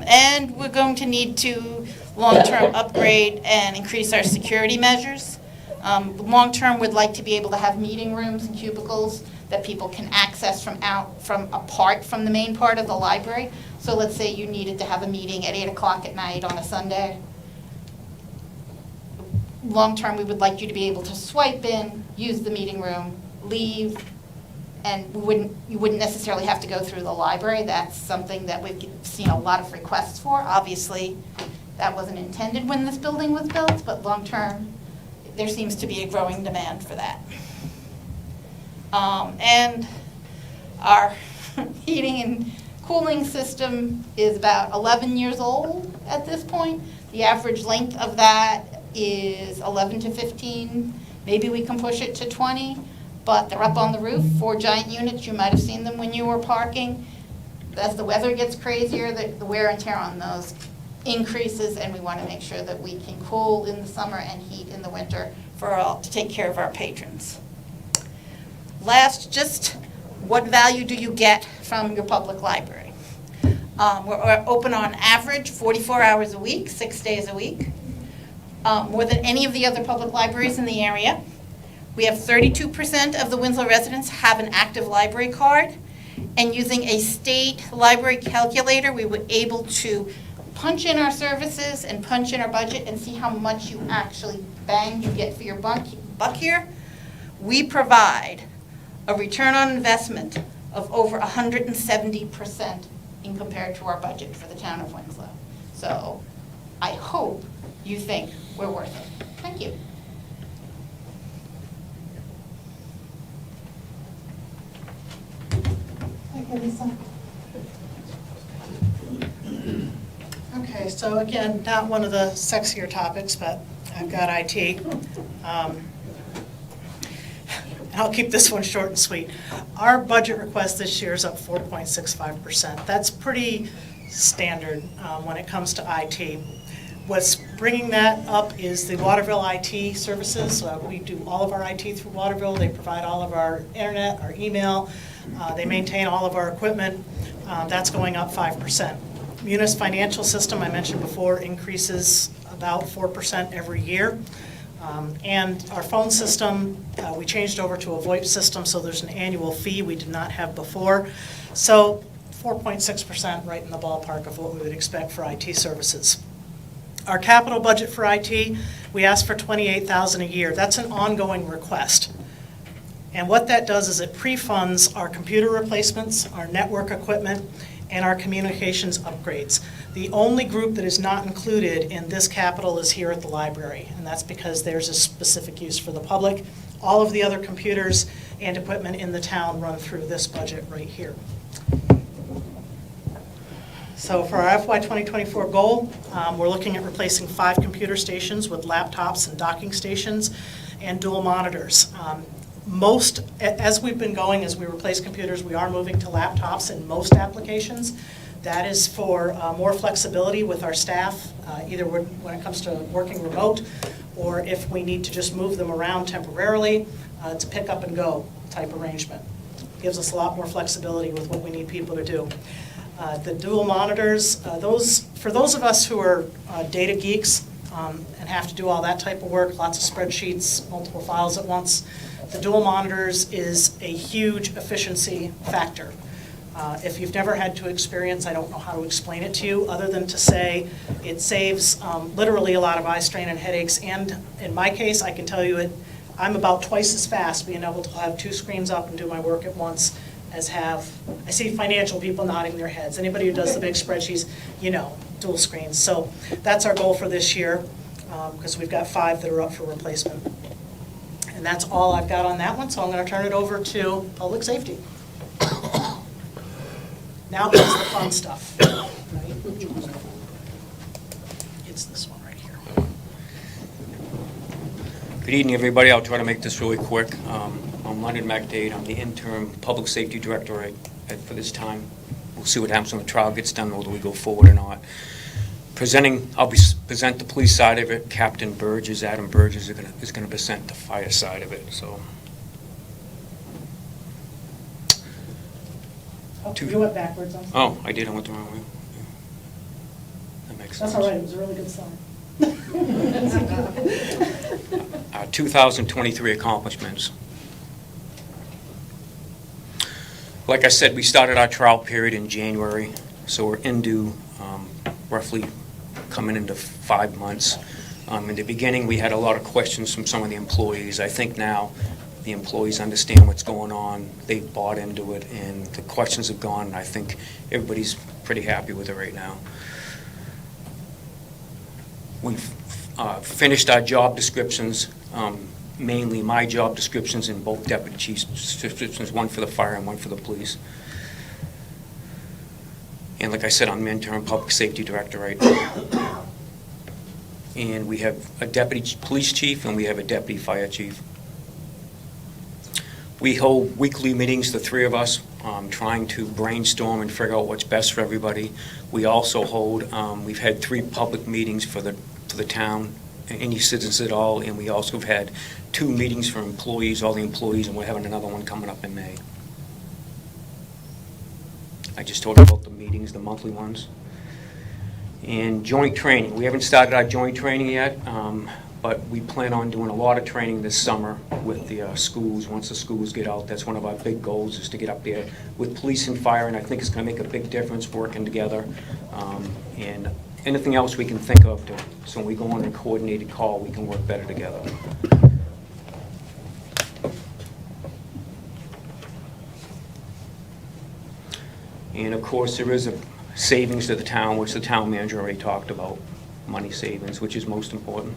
[SPEAKER 7] And we're going to need to long-term upgrade and increase our security measures. Long-term, we'd like to be able to have meeting rooms and cubicles that people can access from apart from the main part of the library. So let's say you needed to have a meeting at 8 o'clock at night on a Sunday. Long-term, we would like you to be able to swipe in, use the meeting room, leave, and you wouldn't necessarily have to go through the library. That's something that we've seen a lot of requests for. Obviously, that wasn't intended when this building was built, but long-term, there seems to be a growing demand for that. And our heating and cooling system is about 11 years old at this point. The average length of that is 11 to 15. Maybe we can push it to 20, but they're up on the roof, 4 giant units. You might have seen them when you were parking. As the weather gets crazier, the wear and tear on those increases, and we want to make sure that we can cool in the summer and heat in the winter to take care of our patrons. Last, just what value do you get from your public library? We're open on average 44 hours a week, 6 days a week, more than any of the other public libraries in the area. We have 32% of the Winslow residents have an active library card, and using a state library calculator, we were able to punch in our services and punch in our budget and see how much you actually bang you get for your buck here. We provide a return on investment of over 170% in compared to our budget for the town of Winslow. So I hope you think we're worth it. Thank you.
[SPEAKER 5] Okay, Lisa. Okay, so again, not one of the sexier topics, but I've got IT. I'll keep this one short and sweet. Our budget request this year is up 4.65%. That's pretty standard when it comes to IT. What's bringing that up is the Waterville IT services. We do all of our IT through Waterville. They provide all of our internet, our email. They maintain all of our equipment. That's going up 5%. Munis financial system, I mentioned before, increases about 4% every year. And our phone system, we changed over to a VoIP system, so there's an annual fee we did not have before. So 4.6%, right in the ballpark of what we would expect for IT services. Our capital budget for IT, we asked for $28,000 a year. That's an ongoing request. And what that does is it pre-funds our computer replacements, our network equipment, and our communications upgrades. The only group that is not included in this capital is here at the library, and that's because there's a specific use for the public. All of the other computers and equipment in the town run through this budget right here. So for our FY 2024 goal, we're looking at replacing 5 computer stations with laptops and docking stations and dual monitors. As we've been going, as we replace computers, we are moving to laptops in most applications. That is for more flexibility with our staff, either when it comes to working remote, or if we need to just move them around temporarily, it's a pick up and go type arrangement. Gives us a lot more flexibility with what we need people to do. The dual monitors, for those of us who are data geeks and have to do all that type of work, lots of spreadsheets, multiple files at once, the dual monitors is a huge efficiency factor. If you've never had to experience, I don't know how to explain it to you, other than to say it saves literally a lot of eye strain and headaches. And in my case, I can tell you I'm about twice as fast being able to have 2 screens up and do my work at once as I see financial people nodding their heads. Anybody who does the big spreadsheets, dual screens. So that's our goal for this year, because we've got 5 that are up for replacement. And that's all I've got on that one, so I'm going to turn it over to public safety. Now comes the fun stuff. Right? It's this one right here.
[SPEAKER 8] Good evening, everybody. I'll try to make this really quick. I'm Leonard McDade. I'm the interim public safety director for this time. We'll see what happens when the trial gets done, whether we go forward or not. I'll present the police side of it. Captain Burgess, Adam Burgess, is going to present the fire side of it. So.
[SPEAKER 5] You went backwards. I'm sorry.
[SPEAKER 8] Oh, I did. I went the wrong way. That makes
[SPEAKER 5] That's
[SPEAKER 8] sense.
[SPEAKER 5] all right. It was a really good sign.
[SPEAKER 8] 2023 accomplishments. Like I said, we started our trial period in January, so we're into roughly coming into 5 months. In the beginning, we had a lot of questions from some of the employees. I think now the employees understand what's going on. They've bought into it, and the questions have gone, and I think everybody's pretty happy with it right now. We've finished our job descriptions, mainly my job descriptions and both deputy chief's descriptions, one for the fire and one for the police. And like I said, I'm the interim public safety director right now. And we have a deputy police chief and we have a deputy fire chief. We hold weekly meetings, the 3 of us, trying to brainstorm and figure out what's best for everybody. We also hold, we've had 3 public meetings for the town, any citizens at all, and we also have had 2 meetings for employees, all the employees, and we're having another one coming up in May. I just told you about the meetings, the monthly ones. And joint training. We haven't started our joint training yet, but we plan on doing a lot of training this summer with the schools. Once the schools get out, that's one of our big goals, is to get up there with police and fire, and I think it's going to make a big difference working together. And anything else we can think of, so when we go on a coordinated call, we can work better together. And of course, there is a savings to the town, which the town manager already talked about, money savings, which is most important.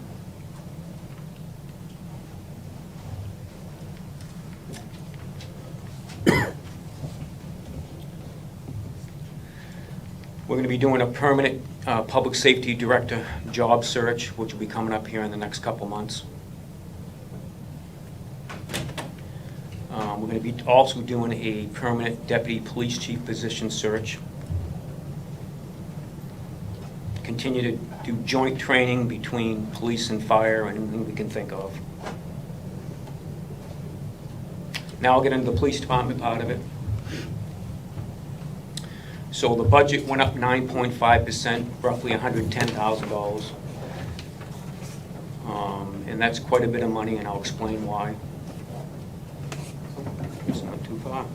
[SPEAKER 8] We're going to be doing a permanent public safety director job search, which will be coming up here in the next couple months. We're going to be also doing a permanent deputy police chief position search. Continue to do joint training between police and fire and anything we can think of. Now I'll get into the police department part of it. So the budget went up 9.5%, roughly $110,000. And that's quite a bit of money, and I'll explain why. It's not too far.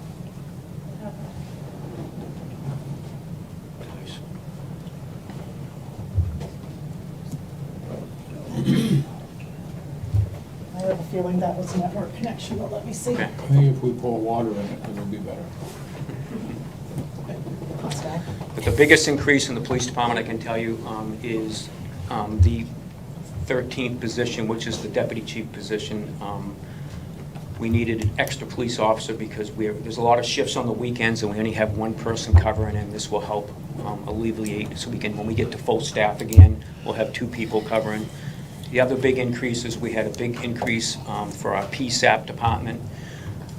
[SPEAKER 5] have a feeling that was a network connection, but let me see.
[SPEAKER 8] Okay.
[SPEAKER 1] I think if we pour water in it, it'll be better.
[SPEAKER 5] That's fine.
[SPEAKER 8] But the biggest increase in the police department, I can tell you, is the 13th position, which is the deputy chief position. We needed an extra police officer because there's a lot of shifts on the weekends, and we only have one person covering, and this will help alleviate, so when we get to full staff again, we'll have 2 people covering. The other big increase is we had a big increase for our PSAP department,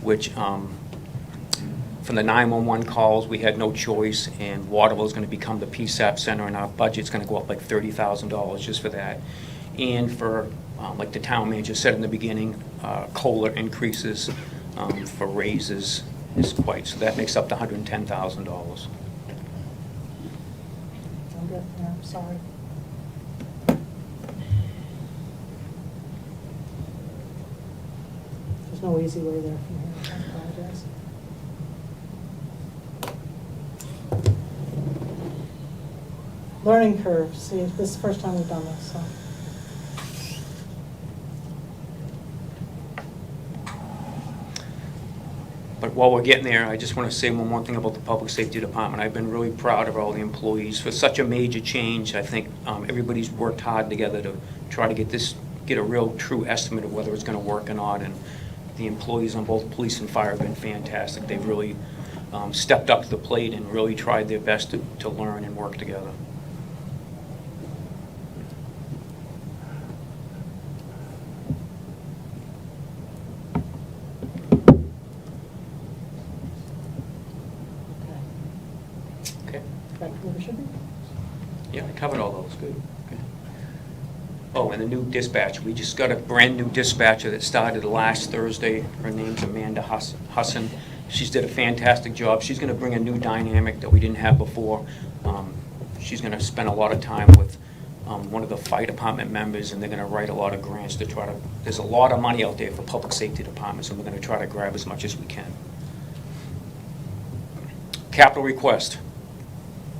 [SPEAKER 8] which from the 911 calls, we had no choice, and Waterville is going to become the PSAP center, and our budget's going to go up like $30,000 just for that. And for, like the town manager said in the beginning, COLA increases for raises is quite, so that makes up the $110,000.
[SPEAKER 5] I'm good, yeah, I'm sorry. There's no easy way there from here, I apologize. Learning curve, see, this is the first time we've done this, so.
[SPEAKER 8] But while we're getting there, I just want to say one more thing about the Public Safety Department. I've been really proud of all the employees. For such a major change, I think everybody's worked hard together to try to get a real true estimate of whether it's going to work or not. And the employees on both police and fire have been fantastic. They've really stepped up to the plate and really tried their best to learn and work together. Okay.
[SPEAKER 5] Back to where we should be?
[SPEAKER 8] Yeah, I covered all those, good. Okay. Oh, and the new dispatcher, we just got a brand-new dispatcher that started last Thursday. Her name's Amanda Husson. She's did a fantastic job. She's going to bring a new dynamic that we didn't have before. She's going to spend a lot of time with one of the fire department members, and they're going to write a lot of grants to try to, there's a lot of money out there for public safety departments, and we're going to try to grab as much as we can. Capital request.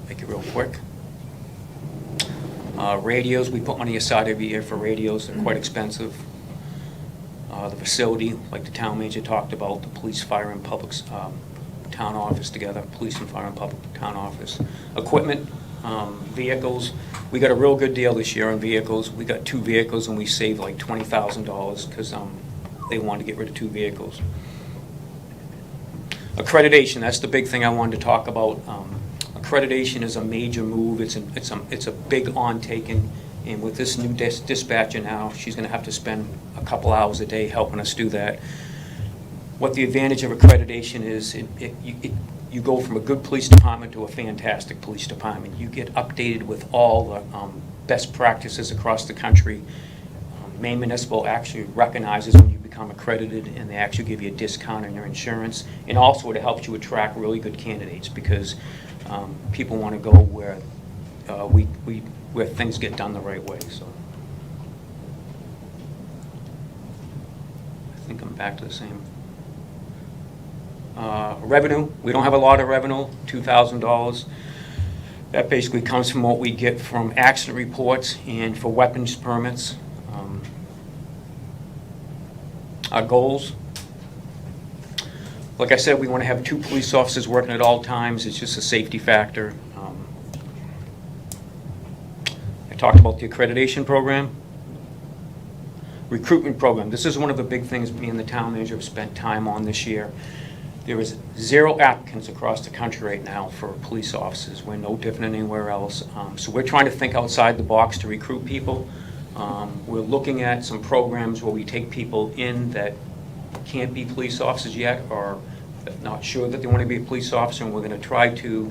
[SPEAKER 8] Make it real quick. Radios, we put money aside every year for radios. They're quite expensive. The facility, like the town manager talked about, the police, fire, and public town office together, police and fire and public town office. Equipment, vehicles, we got a real good deal this year on vehicles. We got 2 vehicles and we saved like $20,000 because they wanted to get rid of 2 vehicles. Accreditation, that's the big thing I wanted to talk about. Accreditation is a major move. It's a big on-taking, and with this new dispatcher now, she's going to have to spend a couple hours a day helping us do that. What the advantage of accreditation is, you go from a good police department to a fantastic police department. You get updated with all the best practices across the country. Maine Municipal actually recognizes when you become accredited, and they actually give you a discount on your insurance. And also it helps you attract really good candidates because people want to go where where things get done the right way. So I think I'm back to the same. Revenue, we don't have a lot of revenue, $2,000. That basically comes from what we get from accident reports and for weapons permits. Our goals, like I said, we want to have 2 police officers working at all times. It's just a safety factor. I talked about the accreditation program. Recruitment program. This is one of the big things me and the town manager have spent time on this year. There is 0 applicants across the country right now for police officers. We're no different than anywhere else. So we're trying to think outside the box to recruit people. We're looking at some programs where we take people in that can't be police officers yet, or not sure that they want to be a police officer, and we're going to try to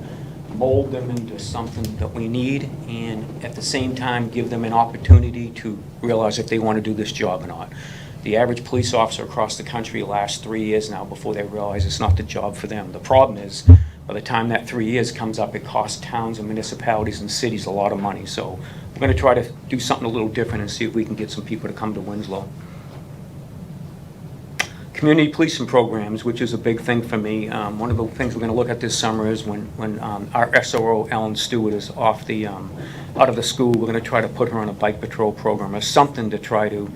[SPEAKER 8] mold them into something that we need, and at the same time give them an opportunity to realize if they want to do this job or not. The average police officer across the country lasts 3 years now before they realize it's not the job for them. The problem is, by the time that 3 years comes up, it costs towns and municipalities and cities a lot of money. So we're going to try to do something a little different and see if we can get some people to come to Winslow. Community policing programs, which is a big thing for me. One of the things we're going to look at this summer is when our SRO, Ellen Stewart, is off the out of the school, we're going to try to put her on a bike patrol program or something to try to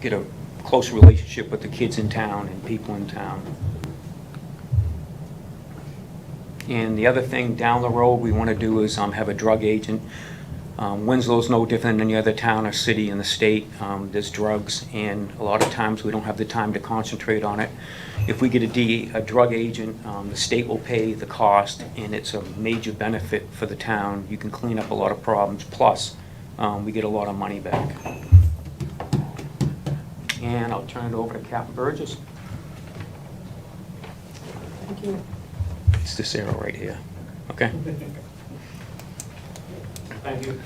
[SPEAKER 8] get a close relationship with the kids in town and people in town. And the other thing down the road we want to do is have a drug agent. Winslow's no different than any other town or city in the state. There's drugs, and a lot of times we don't have the time to concentrate on it. If we get a drug agent, the state will pay the cost, and it's a major benefit for the town. You can clean up a lot of problems, plus we get a lot of money back. And I'll turn it over to Captain Burgess.
[SPEAKER 5] Thank you.
[SPEAKER 8] It's this arrow right here. Okay? Thank you.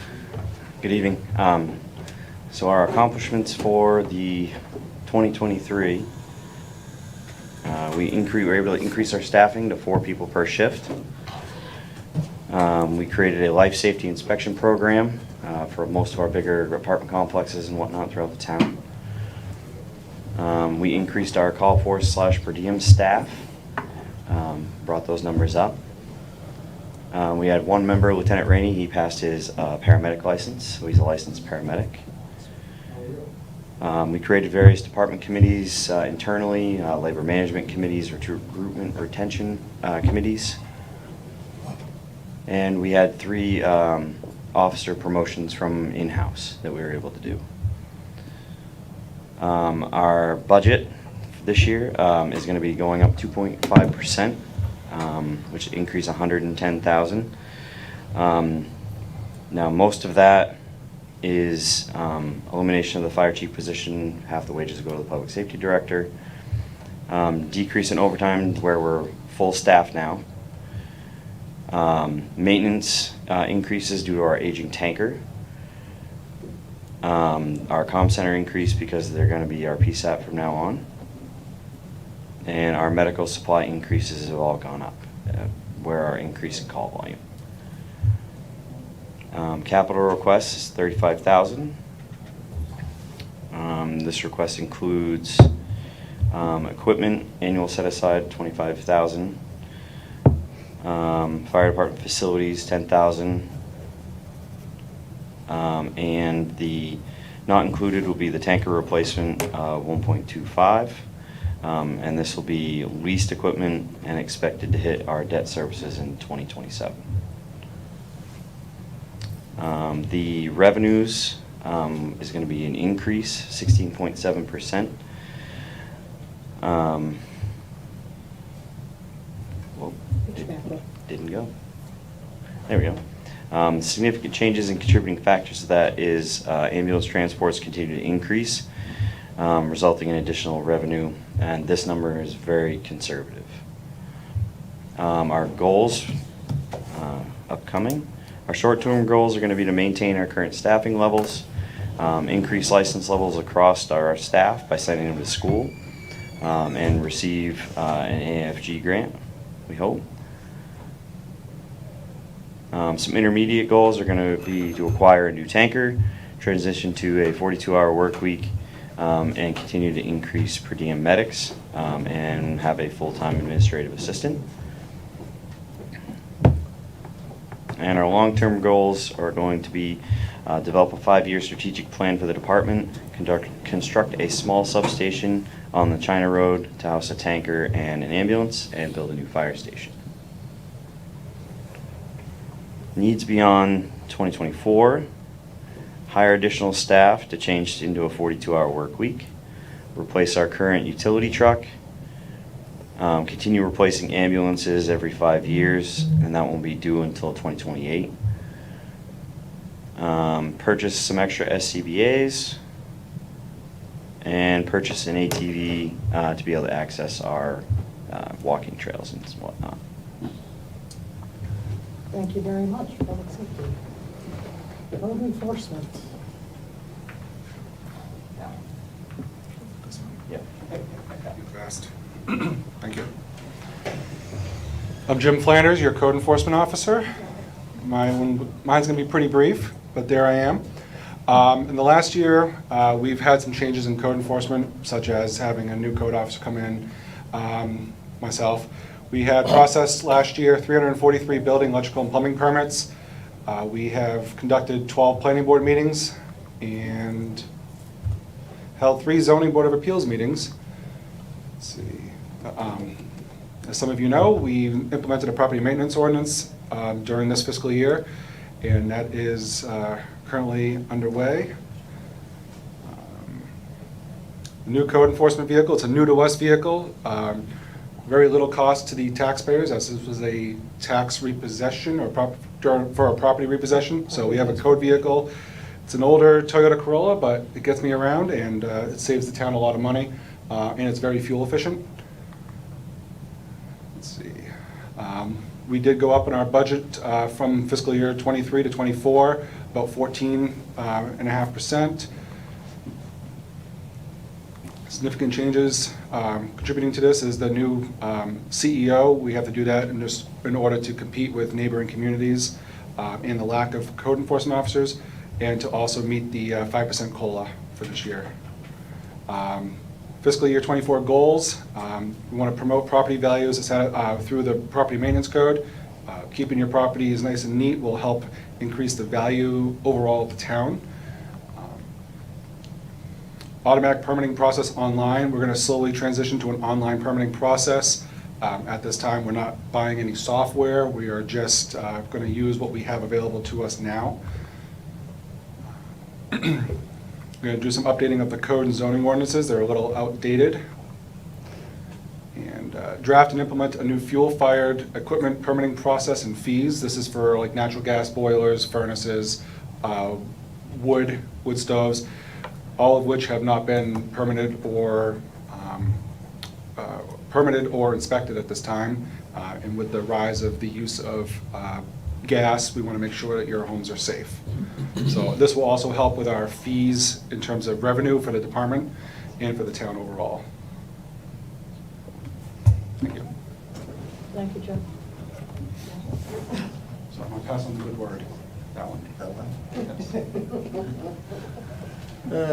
[SPEAKER 9] Good evening. So our accomplishments for the 2023, we were able to increase our staffing to 4 people per shift. We created a life safety inspection program for most of our bigger apartment complexes and whatnot throughout the town. We increased our call force / per diem staff, brought those numbers up. We had one member, Lieutenant Rainey. He passed his paramedic license, so he's a licensed paramedic. We created various department committees internally, labor management committees, recruitment, retention committees. And we had 3 officer promotions from in-house that we were able to do. Our budget this year is going to be going up 2.5%. Which increase $110,000. Now, most of that is elimination of the fire chief position. Half the wages go to the public safety director. Decrease in overtime where we're full staff now. Maintenance increases due to our aging tanker. Our comm center increase because they're going to be our PSAP from now on. And our medical supply increases have all gone up, where our increase in call volume. Capital request is $35,000. This request includes equipment, annual set aside $25,000. Fire department facilities $10,000. And the not included will be the tanker replacement $1.25. And this will be leased equipment and expected to hit our debt services in 2027. The revenues is going to be an increase, 16.7%. Didn't go. There we go. Significant changes and contributing factors to that is ambulance transports continue to increase, resulting in additional revenue, and this number is very conservative. Our goals upcoming, our short-term goals are going to be to maintain our current staffing levels, increase license levels across our staff by sending them to school, and receive an AFG grant, we hope. Some intermediate goals are going to be to acquire a new tanker, transition to a 42-hour work week, and continue to increase per diem medics, and have a full-time administrative assistant. And our long-term goals are going to be develop a 5-year strategic plan for the department, construct a small substation on the China Road to house a tanker and an ambulance, and build a new fire station. Needs beyond 2024. Hire additional staff to change into a 42-hour work week. Replace our current utility truck. Continue replacing ambulances every 5 years, and that won't be due until 2028. Purchase some extra SCBAs. And purchase an ATV to be able to access our walking trails and whatnot.
[SPEAKER 5] Thank you very much. Public safety. Code enforcement.
[SPEAKER 9] Yep.
[SPEAKER 10] Fast. Thank you. I'm Jim Flanders, your code enforcement officer. Mine's going to be pretty brief, but there I am. In the last year, we've had some changes in code enforcement, such as having a new code officer come in, myself. We had processed last year 343 building, electrical, and plumbing permits. We have conducted 12 planning board meetings and held 3 zoning board of appeals meetings. Let's see. As some of you know, we implemented a property maintenance ordinance during this fiscal year, and that is currently underway. The new code enforcement vehicle, it's a new-to-us vehicle. Very little cost to the taxpayers, as this was a tax repossession or for a property repossession. So we have a code vehicle. It's an older Toyota Corolla, but it gets me around, and it saves the town a lot of money, and it's very fuel efficient. Let's see. We did go up in our budget from fiscal year 23 to 24, about 14.5%. Significant changes contributing to this is the new CEO. We have to do that in order to compete with neighboring communities and the lack of code enforcement officers, and to also meet the 5% COLA for this year. Fiscal year 24 goals, we want to promote property values through the property maintenance code. Keeping your properties nice and neat will help increase the value overall of the town. Automatic permitting process online. We're going to slowly transition to an online permitting process. At this time, we're not buying any software. We are just going to use what we have available to us now. We're going to do some updating of the code and zoning ordinances. They're a little outdated. And draft and implement a new fuel-fired equipment permitting process and fees. This is for like natural gas boilers, furnaces, wood stoves, all of which have not been permitted or inspected at this time. And with the rise of the use of gas, we want to make sure that your homes are safe. So this will also help with our fees in terms of revenue for the department and for the town overall. Thank you.
[SPEAKER 5] Thank you, Jim.
[SPEAKER 10] So I'm going to pass on the good word. That one.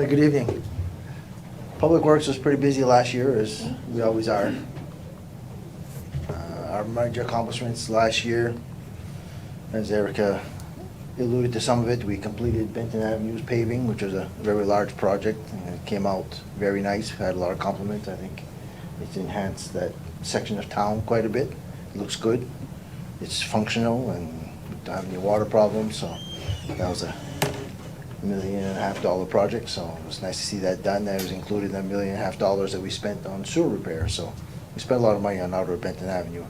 [SPEAKER 3] Good evening. Public Works was pretty busy last year, as we always are. Our major accomplishments last year, as Erica alluded to some of it, we completed Benton Avenue's paving, which was a very large project, and it came out very nice. Had a lot of compliments. I think it's enhanced that section of town quite a bit. It looks good. It's functional, and we don't have any water problems, so that was a $1.5 million project, so it was nice to see that done. That was included in the $1.5 million that we spent on sewer repair. So we spent a lot of money on Outer Benton Avenue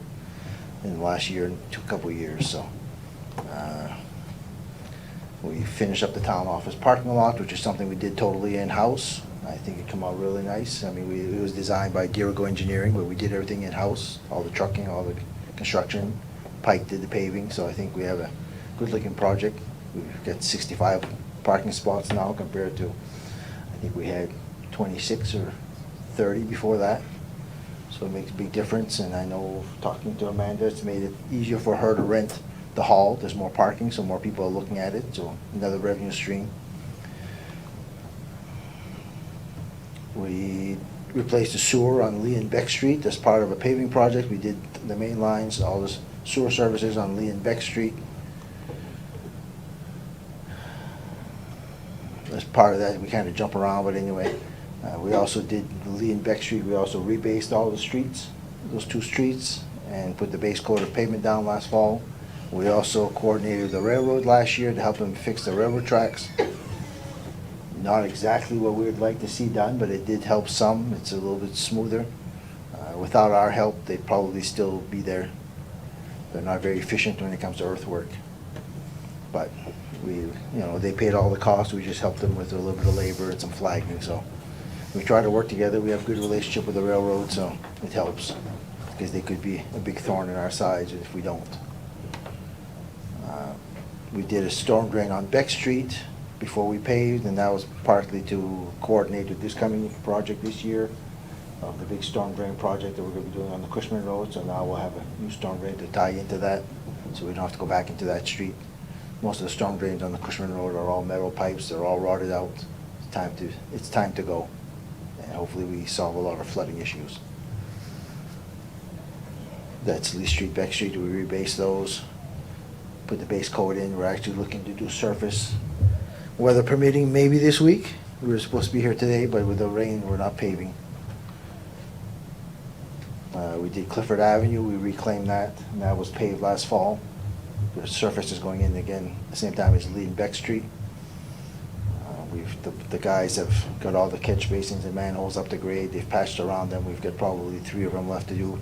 [SPEAKER 3] in the last year and couple of years. So we finished up the town office parking lot, which is something we did totally in-house. I think it came out really nice. I mean, it was designed by Dirigo Engineering, but we did everything in-house, all the trucking, all the construction. Pike did the paving, so I think we have a good-looking project. We've got 65 parking spots now compared to, I think we had 26 or 30 before that. So it makes a big difference, and I know talking to Amanda, it's made it easier for her to rent the hall. There's more parking, so more people are looking at it, so another revenue stream. We replaced the sewer on Lee and Beck Street as part of a paving project. We did the main lines, all the sewer services on Lee and Beck Street. As part of that, we kind of jump around, but anyway, we also did Lee and Beck Street. We also rebased all the streets, those 2 streets, and put the base coat of pavement down last fall. We also coordinated the railroad last year to help them fix the railroad tracks. Not exactly what we would like to see done, but it did help some. It's a little bit smoother. Without our help, they'd probably still be there. They're not very efficient when it comes to earthwork. But they paid all the costs. We just helped them with a little bit of labor and some flagging. So we try to work together. We have a good relationship with the railroad, so it helps, because they could be a big thorn in our sides if we don't. We did a storm drain on Beck Street before we paved, and that was partly to coordinate with this coming project this year, the big storm drain project that we're going to be doing on the Cushman Road. So now we'll have a new storm drain to tie into that, so we don't have to go back into that street. Most of the storm drains on the Cushman Road are all metal pipes. They're all rotted out. It's time to go, and hopefully we solve a lot of flooding issues. That's Lee Street, Beck Street. We rebased those, put the base coat in. We're actually looking to do surface, weather permitting, maybe this week. We were supposed to be here today, but with the rain, we're not paving. We did Clifford Avenue, we reclaimed that, and that was paved last fall. The surface is going in again, at the same time as Lee and Beck Street. The guys have got all the catch basins and manholes up to grade, they've patched around them, we've got probably 3 of them left to do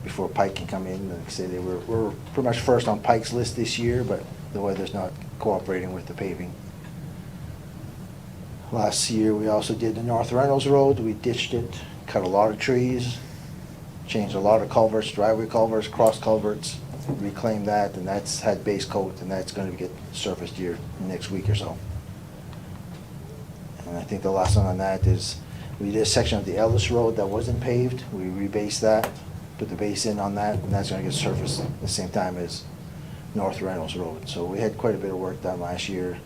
[SPEAKER 3] before Pike can come in. Like I say, we're pretty much first on Pike's list this year, but the weather's not cooperating with the paving. Last year, we also did the North Reynolds Road, we ditched it, cut a lot of trees, changed a lot of culverts, driveway culverts, cross culverts, reclaimed that, and that's had base coat, and that's gonna get surfaced here next week or so. And I think the last one on that is, we did a section of the Ellis Road that wasn't paved, we rebased that, put the base in on that, and that's gonna get surfaced at the same time as North Reynolds Road. So we had quite a bit of work done last year.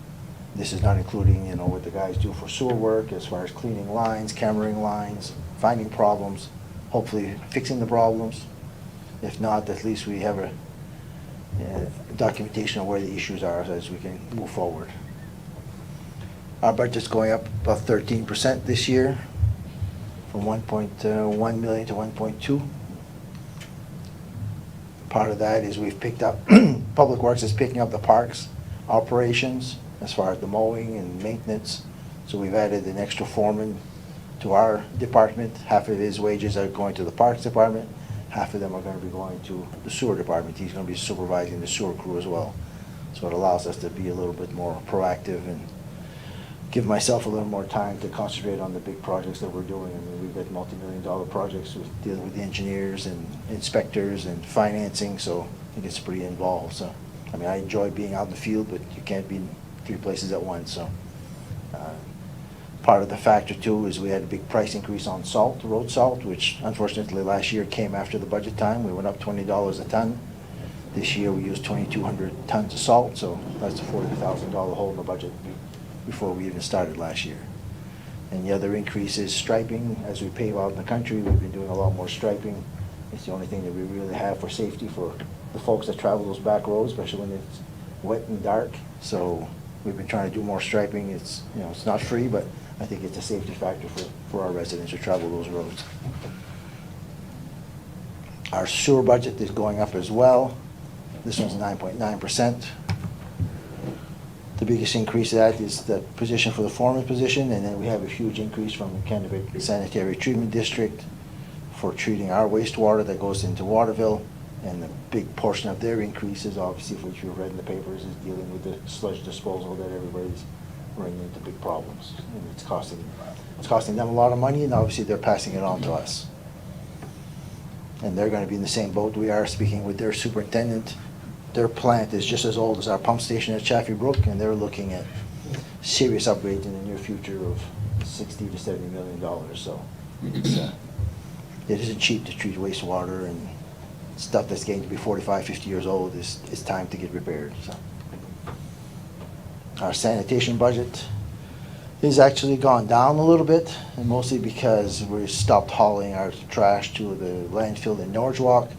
[SPEAKER 3] This is not including, you know, what the guys do for sewer work, as far as cleaning lines, cameraing lines, finding problems, hopefully fixing the problems. If not, at least we have a documentation of where the issues are as we can move forward. Our budget's going up about 13% this year, from 1.1 million to 1.2. Part of that is we've picked up, Public Works is picking up the parks operations as far as the mowing and maintenance. So we've added an extra foreman to our department. Half of his wages are going to the Parks Department. Half of them are going to be going to the Sewer Department. He's going to be supervising the sewer crew as well. So it allows us to be a little bit more proactive and give myself a little more time to concentrate on the big projects that we're doing. I mean, we've got multi-million-dollar projects with dealing with engineers and inspectors and financing, so it gets pretty involved. So, I mean, I enjoy being out in the field, but you can't be in 3 places at once. So, part of the factor too is we had a big price increase on salt, road salt, which unfortunately last year came after the budget time. We went up $20 a ton. This year we used 2,200 tons of salt, so that's a $40,000 hole in the budget before we even started last year. And the other increase is striping. As we pave out in the country, we've been doing a lot more striping. It's the only thing that we really have for safety for the folks that travel those back roads, especially when it's wet and dark. So we've been trying to do more striping. It's, you know, it's not free, but I think it's a safety factor for our residents who travel those roads. Our sewer budget is going up as well. This one's 9.9%. The biggest increase of that is the position for the foreman position, and then we have a huge increase from the Kennebec Sanitary Treatment District for treating our wastewater that goes into Waterville. And the big portion of their increase is obviously, which you've read in the papers, is dealing with the sludge disposal that everybody's running into big problems. And it's costing them a lot of money, and obviously they're passing it on to us. And they're going to be in the same boat we are, speaking with their superintendent. Their plant is just as old as our pump station at Chaffee Brook, and they're looking at serious upgrades in the near future of $60 to $70 million. So it isn't cheap to treat wastewater, and stuff that's getting to be 45, 50 years old is time to get repaired. So our sanitation budget has actually gone down a little bit, and mostly because we stopped hauling our trash to the landfill in Norwalk.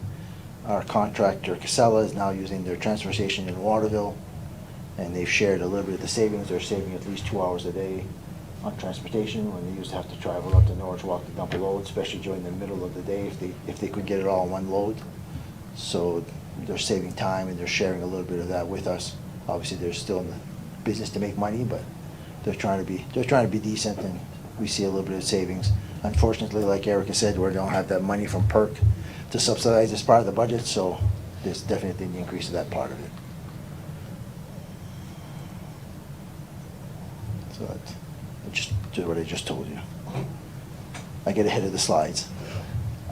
[SPEAKER 3] Our contractor, Casella, is now using their transfer station in Waterville, and they've shared a little bit of the savings. They're saving at least 2 hours a day on transportation when they used to have to travel up to Norwalk to dump a load, especially during the middle of the day if they could get it all in one load. So they're saving time, and they're sharing a little bit of that with us. Obviously, they're still in the business to make money, but they're trying to be decent, and we see a little bit of savings. Unfortunately, like Erica said, we don't have that money from PERC to subsidize this part of the budget, so there's definitely an increase of that part of it. So that's just what I just told you. I get ahead of the slides.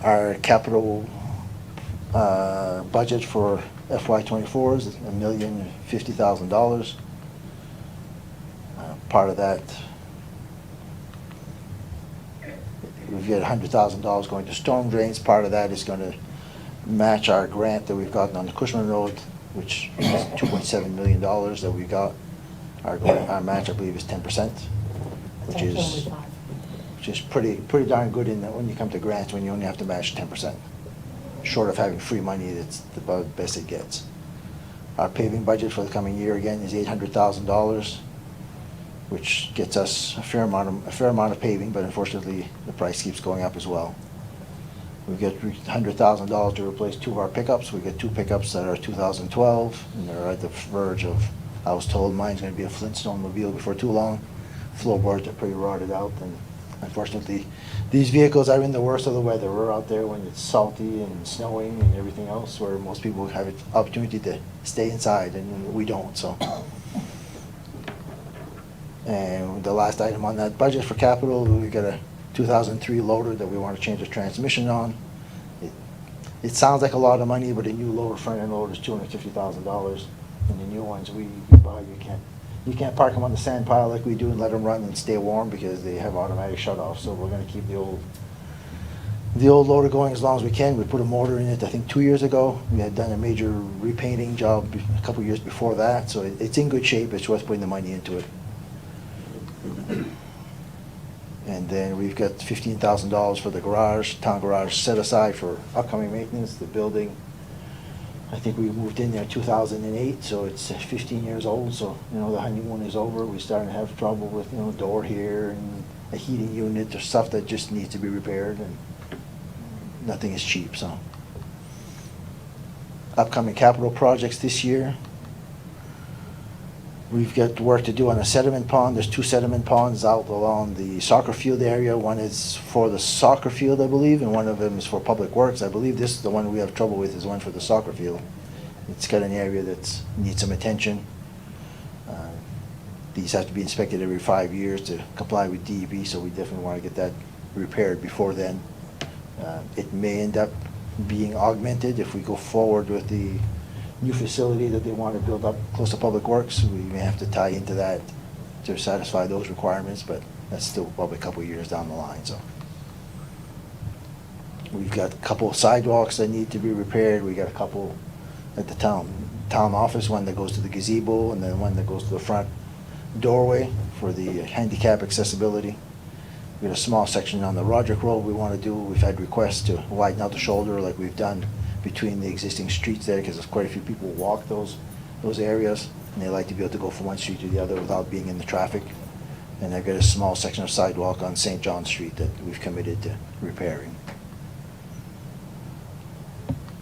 [SPEAKER 3] Our capital budget for FY24 is $1,050,000. Part of that, we've got $100,000 going to storm drains. Part of that is going to match our grant that we've gotten on the Cushman Road, which is $2.7 million that we got. Our match, I believe, is 10%, which is pretty darn good in that when you come to grants, when you only have to match 10%. Short of having free money, that's about the best it gets. Our paving budget for the coming year, again, is $800,000. which gets us a fair amount of paving, but unfortunately, the price keeps going up as well. We get $100,000 to replace 2 of our pickups. We get 2 pickups that are 2012, and they're at the verge of, I was told mine's gonna be a Flintstone mobile before too long. Floorboards are pretty rotted out, and unfortunately, these vehicles are in the worst of the weather. We're out there when it's salty and snowing and everything else, where most people have an opportunity to stay inside, and we don't, so. And the last item on that budget for capital, we got a 2003 loader that we want to change the transmission on. It sounds like a lot of money, but a new loader, front end loader, is $250,000. And the new ones we buy, you can't park them on the sand pile like we do and let them run and stay warm because they have automatic shut-off. So we're going to keep the old loader going as long as we can. We put a motor in it, I think 2 years ago. We had done a major repainting job a couple years before that, so it's in good shape. It's worth putting the money into it. And then we've got $15,000 for the garage, town garage, set aside for upcoming maintenance. The building, I think we moved in there 2008, so it's 15 years old. So, you know, the honeymoon is over. We're starting to have trouble with, you know, a door here and a heating unit or stuff that just needs to be repaired, and nothing is cheap, so. Upcoming capital projects this year. We've got work to do on a sediment pond. There's 2 sediment ponds out along the soccer field area. One is for the soccer field, I believe, and one of them is for public works. I believe this is the one we have trouble with, is one for the soccer field. It's got an area that needs some attention. These have to be inspected every 5 years to comply with DEP, so we definitely want to get that repaired before then. It may end up being augmented if we go forward with the new facility that they want to build up close to Public Works. We may have to tie into that to satisfy those requirements, but that's still probably a couple of years down the line, so. We've got a couple of sidewalks that need to be repaired. We got a couple at the town office, one that goes to the gazebo, and then one that goes to the front doorway for the handicap accessibility. We got a small section on the Roderick Road we want to do. We've had requests to widen out the shoulder like we've done between the existing streets there, because there's quite a few people who walk those areas, and they like to be able to go from one street to the other without being in the traffic. And I've got a small section of sidewalk on St. John Street that we've committed to repairing.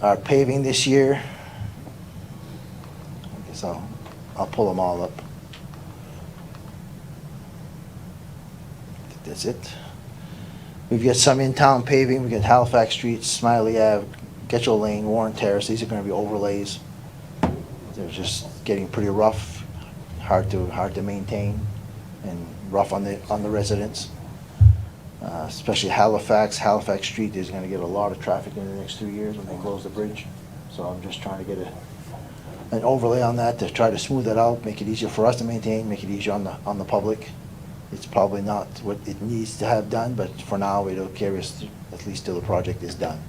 [SPEAKER 3] Our paving this year, I guess I'll pull them all up. I think that's it. We've got some in-town paving. We've got Halifax Street, Smiley Ave, Getchell Lane, Warren Terrace. These are going to be overlays. They're just getting pretty rough, hard to maintain, and rough on the residents. Especially Halifax Street is going to get a lot of traffic in the next 3 years when they close the bridge. So I'm just trying to get an overlay on that to try to smooth it out, make it easier for us to maintain, make it easier on the public. It's probably not what it needs to have done, but for now it'll carry us at least till the project is done.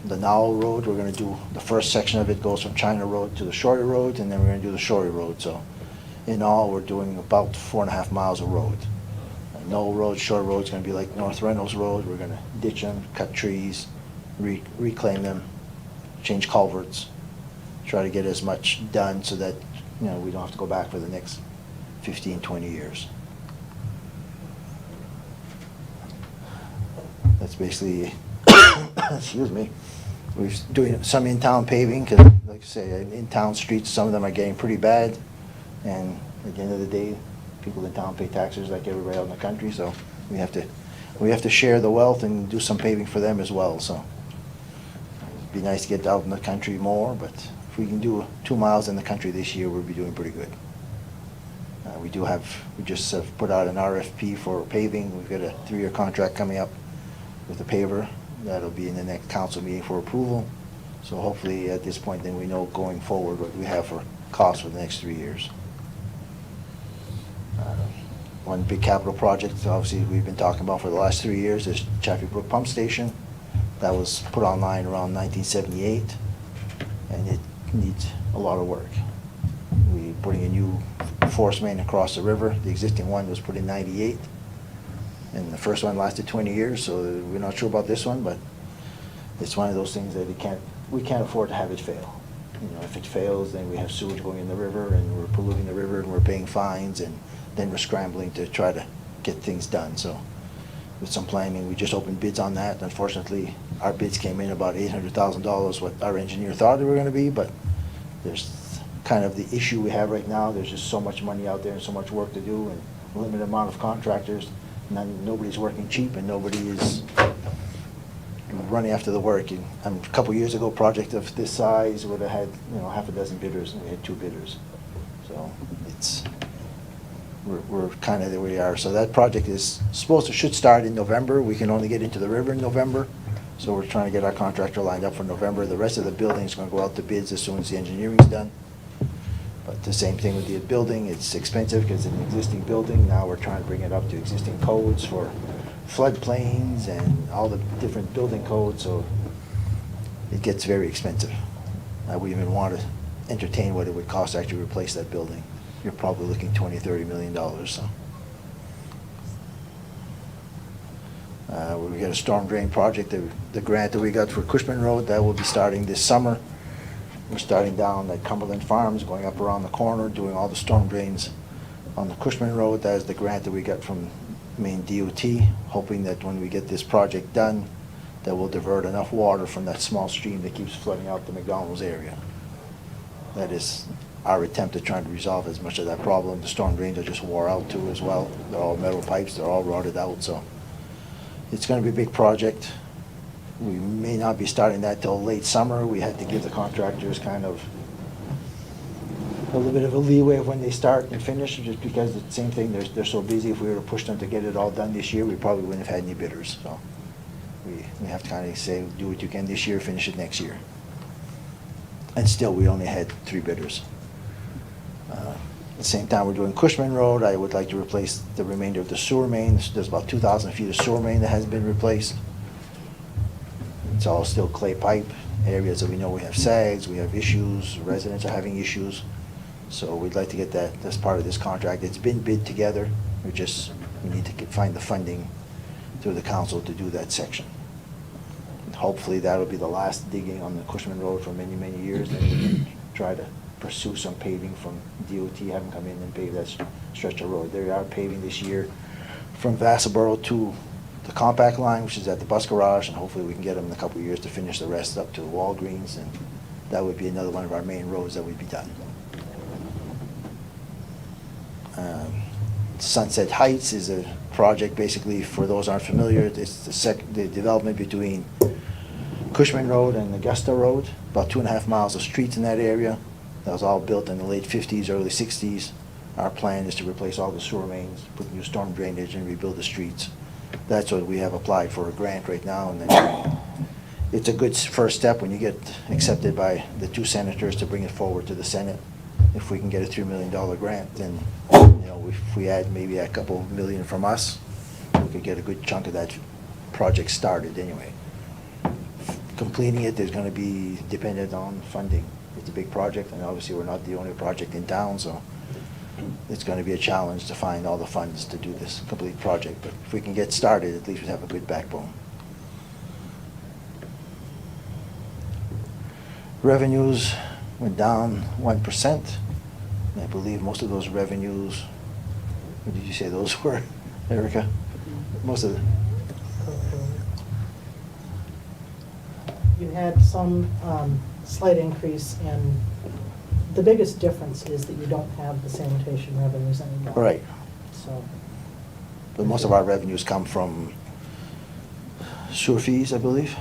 [SPEAKER 3] The Nowell Road, we're going to do, the first section of it goes from China Road to the Shorey Road, and then we're going to do the Shorey Road. So in all, we're doing about 4.5 miles of road. Nowell Road, Shorey Road is going to be like North Reynolds Road. We're going to ditch them, cut trees, reclaim them, change culverts, try to get as much done so that, you know, we don't have to go back for the next 15, 20 years. That's basically, excuse me, we're doing some in-town paving, because like I say, in-town streets, some of them are getting pretty bad, and at the end of the day, people in town pay taxes like everybody out in the country, so we have to share the wealth and do some paving for them as well. So it'd be nice to get out in the country more, but if we can do 2 miles in the country this year, we'll be doing pretty good. We just have put out an RFP for paving. We've got a 3-year contract coming up with the paver. That'll be in the next council meeting for approval. So hopefully at this point then we know going forward what we have for costs for the next 3 years. One big capital project, obviously, we've been talking about for the last 3 years is Chaffee Brook Pump Station. That was put online around 1978, and it needs a lot of work. We're putting a new force main across the river. The existing one was put in 98, and the first one lasted 20 years, so we're not sure about this one, but it's one of those things that we can't afford to have it fail. if it fails, then we have sewage going in the river, and we're polluting the river, and we're paying fines, and then we're scrambling to try to get things done. So with some planning, we just opened bids on that. Unfortunately, our bids came in about $800,000, what our engineer thought they were gonna be, but there's kind of the issue we have right now. There's just so much money out there and so much work to do, and a limited amount of contractors. Nobody's working cheap, and nobody is running after the work. And a couple years ago, a project of this size would have had, half a dozen bidders, and we had 2 bidders. So we're kind of the way we are. So that project is should start in November. We can only get into the river in November. So we're trying to get our contractor lined up for November. The rest of the building is going to go out to bids as soon as the engineering's done. But the same thing with the building. It's expensive because it's an existing building. Now we're trying to bring it up to existing codes for floodplains and all the different building codes. So it gets very expensive. I wouldn't even want to entertain what it would cost to actually replace that building. You're probably looking $20–30 million. So we got a storm drain project. The grant that we got for Cushman Road, that will be starting this summer. We're starting down at Cumberland Farms, going up around the corner, doing all the storm drains on the Cushman Road. That is the grant that we got from Maine DOT, hoping that when we get this project done, that will divert enough water from that small stream that keeps flooding out the McDonald's area. That is our attempt at trying to resolve as much of that problem. The storm drains are just wore out too as well. They're all metal pipes, they're all rotted out, so it's going to be a big project. We may not be starting that till late summer. We had to give the contractors kind of a little bit of a leeway of when they start and finish, just because it's the same thing, they're so busy. If we were to push them to get it all done this year, we probably wouldn't have had any bidders. So we have to kind of say, do what you can this year, finish it next year. And still, we only had 3 bidders. At the same time, we're doing Cushman Road. I would like to replace the remainder of the sewer main. There's about 2,000 feet of sewer main that hasn't been replaced. It's all still clay pipe. Areas that we know we have sags, we have issues, residents are having issues. So we'd like to get that as part of this contract. It's been bid together. We need to find the funding through the council to do that section. And hopefully that'll be the last digging on the Cushman Road for many, many years. Then we can try to pursue some paving from DOT, have them come in and pave that stretch of road. They are paving this year from Vassaboro to the compact line, which is at the bus garage, and hopefully we can get them in a couple of years to finish the rest up to Walgreens, and that would be another one of our main roads that would be done. Sunset Heights is a project, basically, for those who aren't familiar, it's the development between Cushman Road and Augusta Road, about 2.5 miles of streets in that area. That was all built in the late 50s, early 60s. Our plan is to replace all the sewer mains, put new storm drainage, and rebuild the streets. That's what we have applied for a grant right now, and then it's a good first step when you get accepted by the 2 senators to bring it forward to the Senate. If we can get a $3 million grant, then if we add maybe a couple of million from us, we could get a good chunk of that project started anyway. Completing it is going to be dependent on funding. It's a big project, and obviously we're not the only project in town, so it's going to be a challenge to find all the funds to do this complete project. But if we can get started, at least we have a good backbone. Revenues went down 1%. And I believe most of those revenues, what did you say those were, Erica? Most of the...
[SPEAKER 5] You had some slight increase in, the biggest difference is that you don't have the sanitation revenues anymore.
[SPEAKER 3] Right.
[SPEAKER 5] So,
[SPEAKER 3] But most of our revenues come from sewer fees, I believe.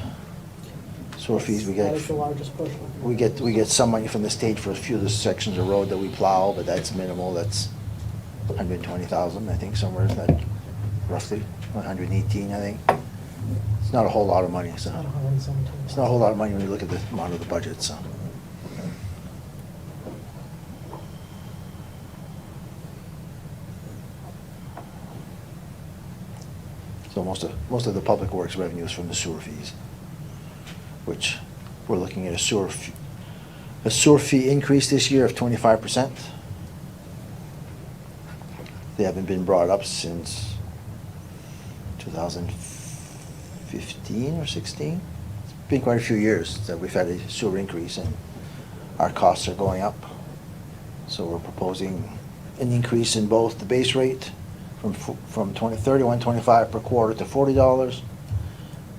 [SPEAKER 3] Sewer fees we get.
[SPEAKER 5] that is the largest portion.
[SPEAKER 3] We get some money from the state for a few of the sections of road that we plow, but that's minimal. That's 120,000, I think, somewhere in that, roughly 118, I think. It's not a whole lot of money. So
[SPEAKER 5] Not 117.
[SPEAKER 3] it's not a whole lot of money when you look at the amount of the budget. So. So most of the public works revenue is from the sewer fees, which we're looking at a sewer fee increase this year of 25%. They haven't been brought up since 2015 or 16. It's been quite a few years that we've had a sewer increase, and our costs are going up. So we're proposing an increase in both the base rate from $31.25 per quarter to $40,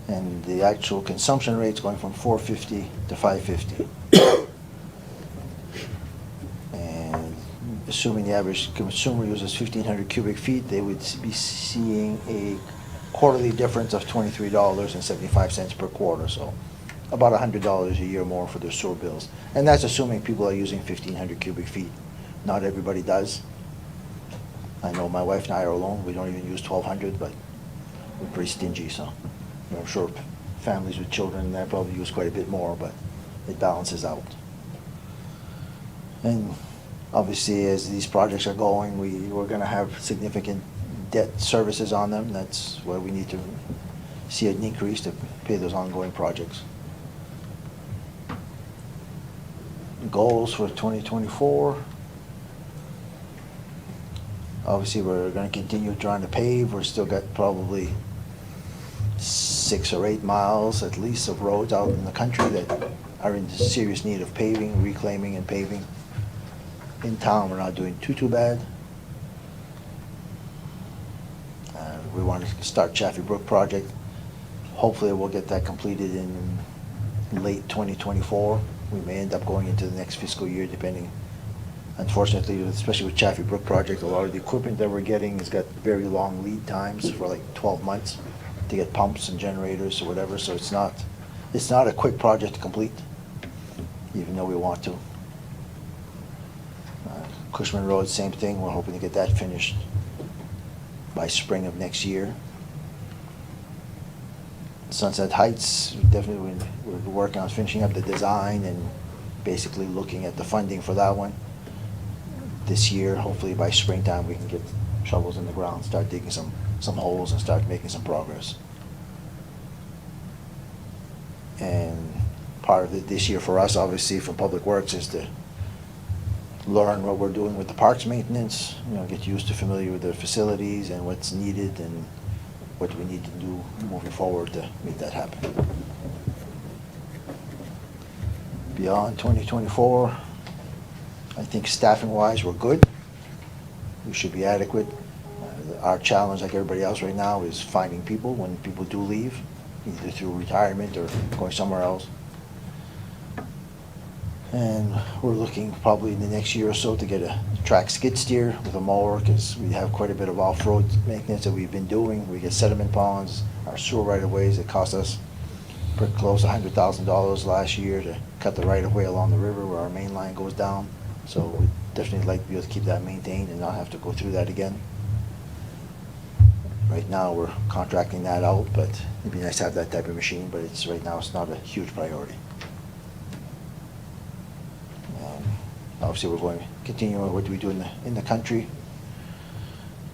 [SPEAKER 3] and the actual consumption rate's going from $4.50 to $5.50. And assuming the average consumer uses 1,500 cubic feet, they would be seeing a quarterly difference of $23.75 per quarter, so about $100 a year more for their sewer bills. And that's assuming people are using 1,500 cubic feet. Not everybody does. I know my wife and I are alone, we don't even use 1,200, but we're pretty stingy, so I'm sure families with children, they probably use quite a bit more, but it balances out. And obviously, as these projects are going, we're gonna have significant debt services on them. That's where we need to see an increase to pay those ongoing projects. Goals for 2024. Obviously, we're gonna continue trying to pave. We're still got probably 6 or 8 miles at least of roads out in the country that are in serious need of paving, reclaiming and paving. In town, we're not doing too bad. We want to start Chaffee Brook project. Hopefully we'll get that completed in late 2024. We may end up going into the next fiscal year depending. Unfortunately, especially with Chaffee Brook project, a lot of the equipment that we're getting has got very long lead times for like 12 months to get pumps and generators or whatever, so it's not a quick project to complete, even though we want to. Cushman Road, same thing, we're hoping to get that finished by spring of next year. Sunset Heights, definitely we're working on finishing up the design and basically looking at the funding for that one this year. Hopefully by springtime we can get shovels in the ground, start digging some holes and start making some progress. And part of it this year for us, obviously, from Public Works is to learn what we're doing with the parks maintenance, get used to familiar with the facilities and what's needed and what we need to do moving forward to make that happen. Beyond 2024, I think staffing-wise, we're good. We should be adequate. Our challenge, like everybody else right now, is finding people when people do leave, either through retirement or going somewhere else. And we're looking probably in the next year or so to get a track skid steer with a mower, because we have quite a bit of off-road maintenance that we've been doing. We get sediment ponds, our sewer right-of-ways. It cost us pretty close to $100,000 last year to cut the right-of-way along the river where our main line goes down. So we'd definitely like to be able to keep that maintained and not have to go through that again. Right now, we're contracting that out, but it'd be nice to have that type of machine, but right now it's not a huge priority. Obviously, we're going to continue what we do in the country,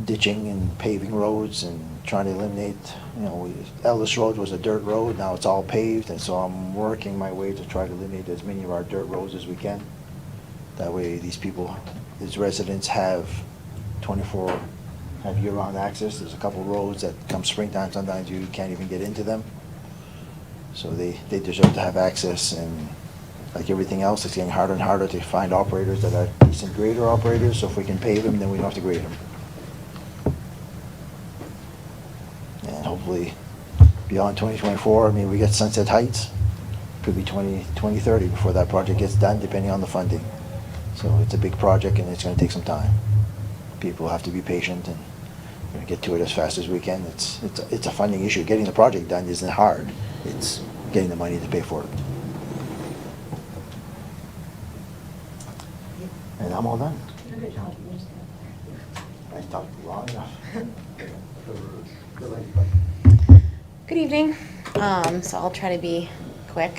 [SPEAKER 3] ditching and paving roads and trying to eliminate, Ellis Road was a dirt road, now it's all paved, and so I'm working my way to try to eliminate as many of our dirt roads as we can. That way these residents have year-round access. There's a couple roads that come springtime, sometimes you can't even get into them. So they deserve to have access, and like everything else, it's getting harder and harder to find operators that are decent grader operators, so if we can pave them, then we don't have to grade them. And hopefully, beyond 2024, we get Sunset Heights, could be 2030 before that project gets done, depending on the funding. So it's a big project and it's gonna take some time. People have to be patient and we're gonna get to it as fast as we can. It's a funding issue. Getting the project done isn't hard. It's getting the money to pay for it. And I'm all done. I talked long enough.
[SPEAKER 11] Good evening. So I'll try to be quick.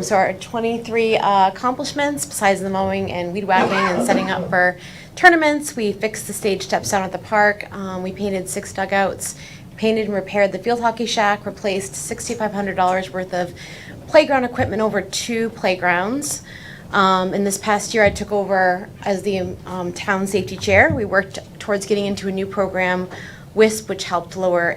[SPEAKER 11] So our 23 accomplishments, besides the mowing and weed whacking and setting up for tournaments, we fixed the stage steps down at the park. We painted 6 dugouts, painted and repaired the field hockey shack, replaced $6,500 worth of playground equipment over 2 playgrounds. In this past year, I took over as the town safety chair. We worked towards getting into a new program WISP, which helped lower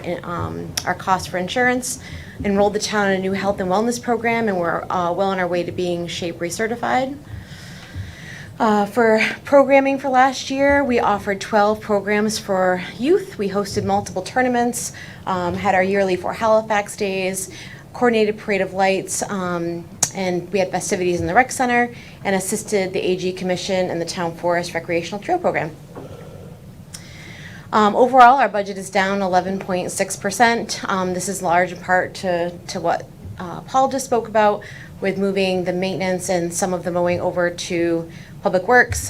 [SPEAKER 11] our cost for insurance, enrolled the town in a new health and wellness program, and we're well on our way to being SHAPE recertified. For programming for last year, we offered 12 programs for youth. We hosted multiple tournaments, had our yearly Fort Halifax days, coordinated parade of lights, and we had festivities in the rec center, and assisted the AG Commission and the Town Forest Recreational Trail Program. Overall, our budget is down 11.6%. This is large in part to what Paul just spoke about, with moving the maintenance and some of the mowing over to Public Works.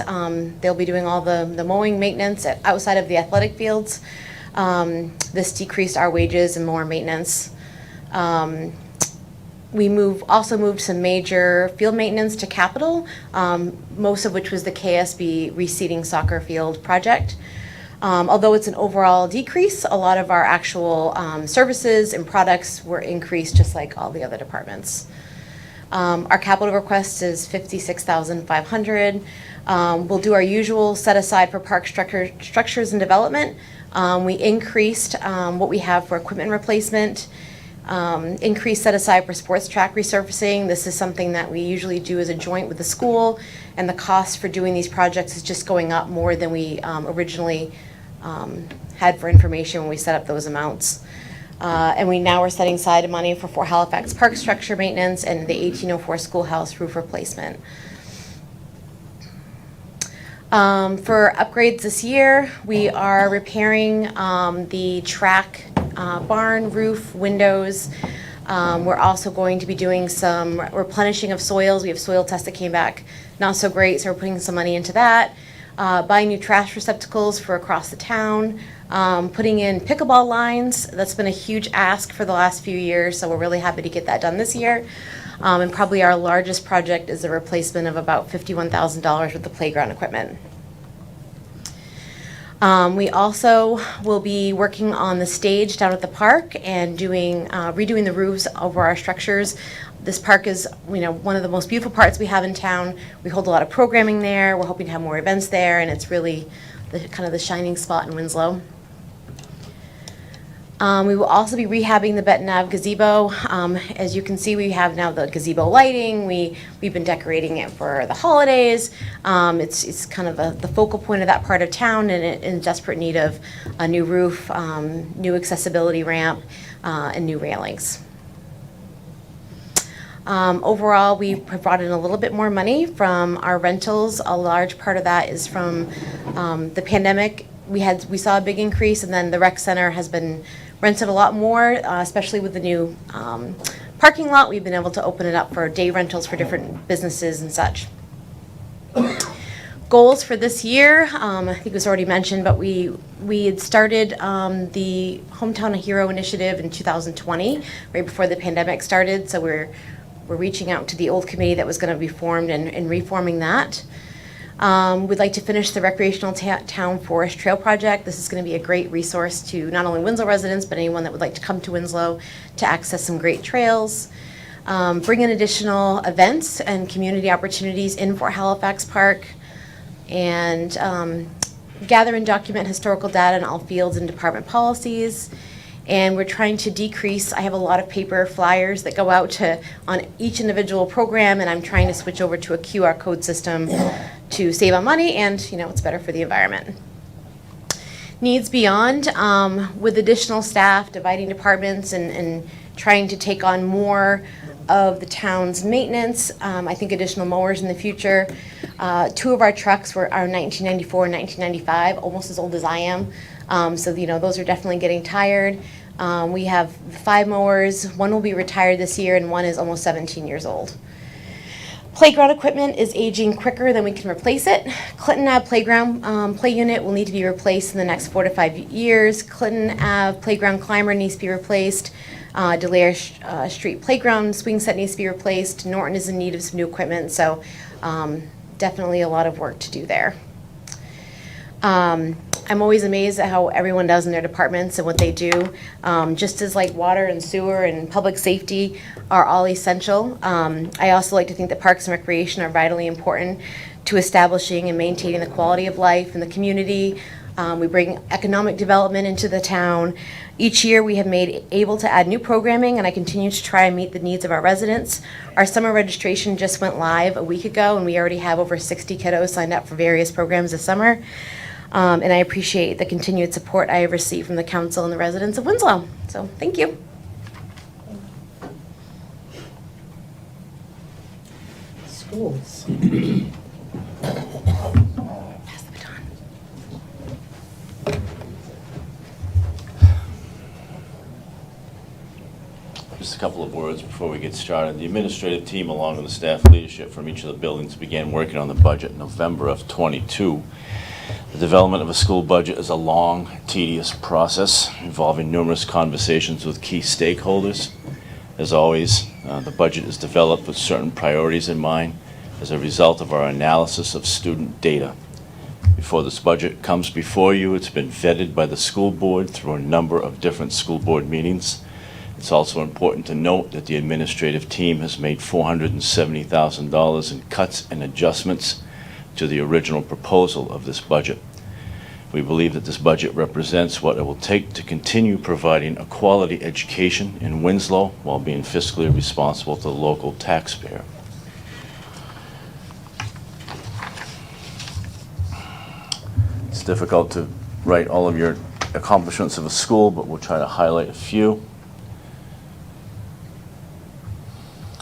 [SPEAKER 11] They'll be doing all the mowing maintenance outside of the athletic fields. This decreased our wages and more maintenance. We also moved some major field maintenance to capital, most of which was the KSB reseeding soccer field project. Although it's an overall decrease, a lot of our actual services and products were increased just like all the other departments. Our capital request is $56,500. We'll do our usual set aside for park structures and development. We increased what we have for equipment replacement, increased set aside for sports track resurfacing. This is something that we usually do as a joint with the school, and the cost for doing these projects is just going up more than we originally had for information when we set up those amounts. And we now are setting aside money for Fort Halifax Park structure maintenance and the 1804 schoolhouse roof replacement. For upgrades this year, we are repairing the track barn roof windows. We're also going to be doing some replenishing of soils. We have soil tests that came back not so great, so we're putting some money into that. Buying new trash receptacles for across the town. Putting in pickleball lines. That's been a huge ask for the last few years, so we're really happy to get that done this year. And probably our largest project is the replacement of about $51,000 with the playground equipment. We also will be working on the stage down at the park and redoing the roofs over our structures. This park is, one of the most beautiful parts we have in town. We hold a lot of programming there. We're hoping to have more events there, and it's really kind of the shining spot in Winslow. We will also be rehabbing the Benton Ave gazebo. As you can see, we have now the gazebo lighting. We've been decorating it for the holidays. It's kind of the focal point of that part of town, and in desperate need of a new roof, new accessibility ramp, and new railings. Overall, we brought in a little bit more money from our rentals. A large part of that is from the pandemic. We saw a big increase, and then the rec center has been rented a lot more, especially with the new parking lot. We've been able to open it up for day rentals for different businesses and such. Goals for this year, I think it was already mentioned, but we had started the Hometown Hero Initiative in 2020, right before the pandemic started, so we're reaching out to the old committee that was going to be formed and reforming that. We'd like to finish the recreational town forest trail project. This is going to be a great resource to not only Winslow residents, but anyone that would like to come to Winslow to access some great trails. Bring in additional events and community opportunities in Fort Halifax Park, and gather and document historical data in all fields and department policies. And we're trying to decrease, I have a lot of paper flyers that go out on each individual program, and I'm trying to switch over to a QR code system to save on money, and it's better for the environment. Needs beyond, with additional staff, dividing departments, and trying to take on more of the town's maintenance. I think additional mowers in the future. 2 of our trucks are 1994 and 1995, almost as old as I am. So those are definitely getting tired. We have 5 mowers. 1 will be retired this year, and 1 is almost 17 years old. Playground equipment is aging quicker than we can replace it. Clinton Ave playground play unit will need to be replaced in the next 4 to 5 years. Clinton Ave playground climber needs to be replaced. Delaire Street playground swing set needs to be replaced. Norton is in need of some new equipment, so definitely a lot of work to do there. I'm always amazed at how everyone does in their departments and what they do. Just as like water and sewer and public safety are all essential, I also like to think that parks and recreation are vitally important to establishing and maintaining the quality of life in the community. We bring economic development into the town. Each year, we have made able to add new programming, and I continue to try and meet the needs of our residents. Our summer registration just went live a week ago, and we already have over 60 kiddos signed up for various programs this summer. And I appreciate the continued support I have received from the council and the residents of Winslow. So, thank you.
[SPEAKER 5] Schools.
[SPEAKER 11] Pass the baton.
[SPEAKER 12] Just a couple of words before we get started. The administrative team, along with the staff leadership from each of the buildings, began working on the budget in November of ¡22. The development of a school budget is a long, tedious process involving numerous conversations with key stakeholders. As always, the budget is developed with certain priorities in mind as a result of our analysis of student data. Before this budget comes before you, it's been vetted by the school board through a number of different school board meetings. It's also important to note that the administrative team has made $470,000 in cuts and adjustments to the original proposal of this budget. We believe that this budget represents what it will take to continue providing a quality education in Winslow while being fiscally responsible to the local taxpayer. It's difficult to write all of your accomplishments of a school, but we'll try to highlight a few.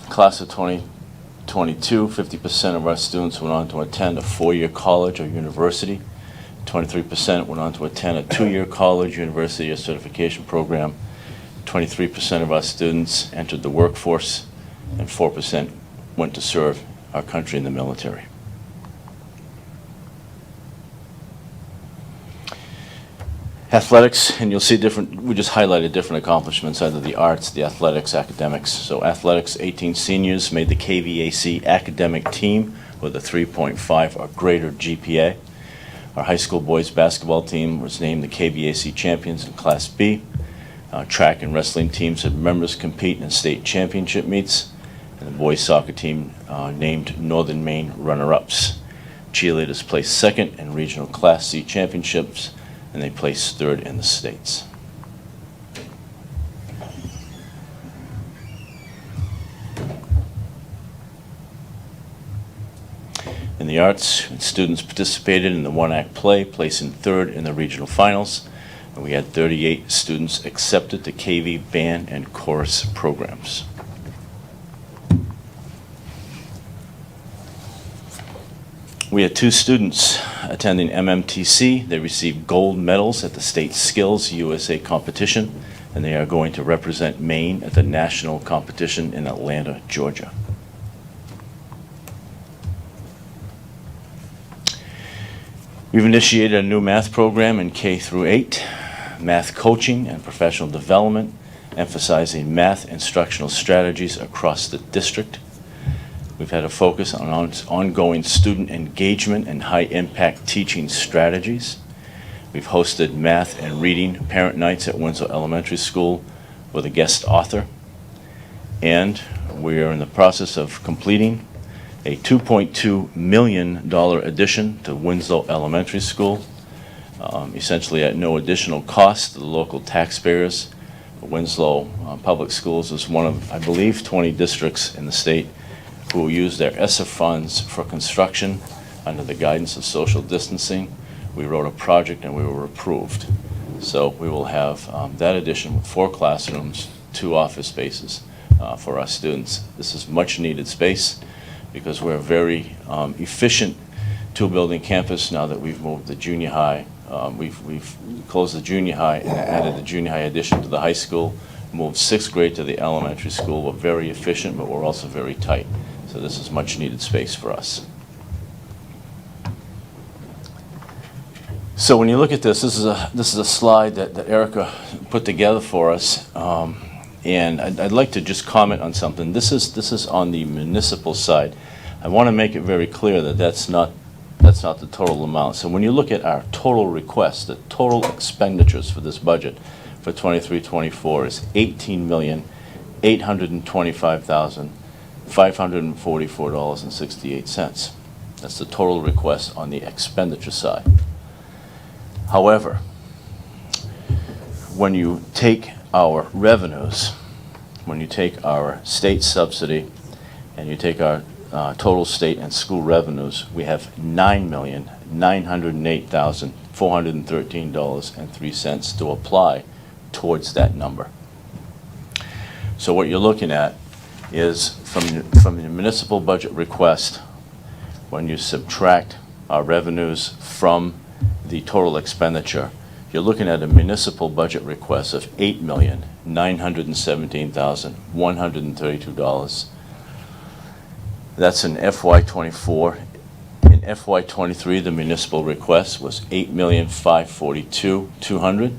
[SPEAKER 12] Class of 2022, 50% of our students went on to attend a four-year college or university. 23% went on to attend a two-year college, university, or certification program. 23% of our students entered the workforce, and 4% went to serve our country in the military. Athletics, and you'll see we just highlighted different accomplishments, either the arts, the athletics, academics. So athletics, 18 seniors made the KVAC academic team with a 3.5 or greater GPA. Our high school boys basketball team was named the KVAC champions in Class B. Track and wrestling teams had members compete in state championship meets. And the boys soccer team named Northern Maine runner-ups. Cheerleaders placed second in regional Class C championships, and they placed third in the states. In the arts, students participated in the one-act play, placing third in the regional finals, and we had 38 students accepted to KV band and chorus programs. We had 2 students attending MMTC. They received gold medals at the State Skills USA competition, and they are going to represent Maine at the national competition in Atlanta, Georgia. We've initiated a new math program in K through 8, math coaching and professional development, emphasizing math instructional strategies across the district. We've had a focus on ongoing student engagement and high-impact teaching strategies. We've hosted math and reading parent nights at Winslow Elementary School with a guest author. And we are in the process of completing a $2.2 million addition to Winslow Elementary School, essentially at no additional cost to the local taxpayers. Winslow Public Schools is one of, I believe, 20 districts in the state who will use their ESSA funds for construction under the guidance of social distancing. We wrote a project and we were approved. So we will have that addition with 4 classrooms, 2 office spaces for our students. This is much needed space because we're a very efficient 2-building campus now that we've moved the junior high. We've closed the junior high and added the junior high addition to the high school, moved 6th grade to the elementary school. We're very efficient, but we're also very tight. So this is much needed space for us. So when you look at this is a slide that Erica put together for us, and I'd like to just comment on something. This is on the municipal side. I want to make it very clear that that's not the total amount. So when you look at our total request, the total expenditures for this budget for 23-24 is $18,825,544.68. That's the total request on the expenditure side. However, when you take our revenues, when you take our state subsidy, and you take our total state and school revenues, we have $9,908,413.03 to apply towards that number. So what you're looking at is from the municipal budget request, when you subtract our revenues from the total expenditure, you're looking at a municipal budget request of $8,917,132. That's in FY24. In FY23, the municipal request was $8,542,200.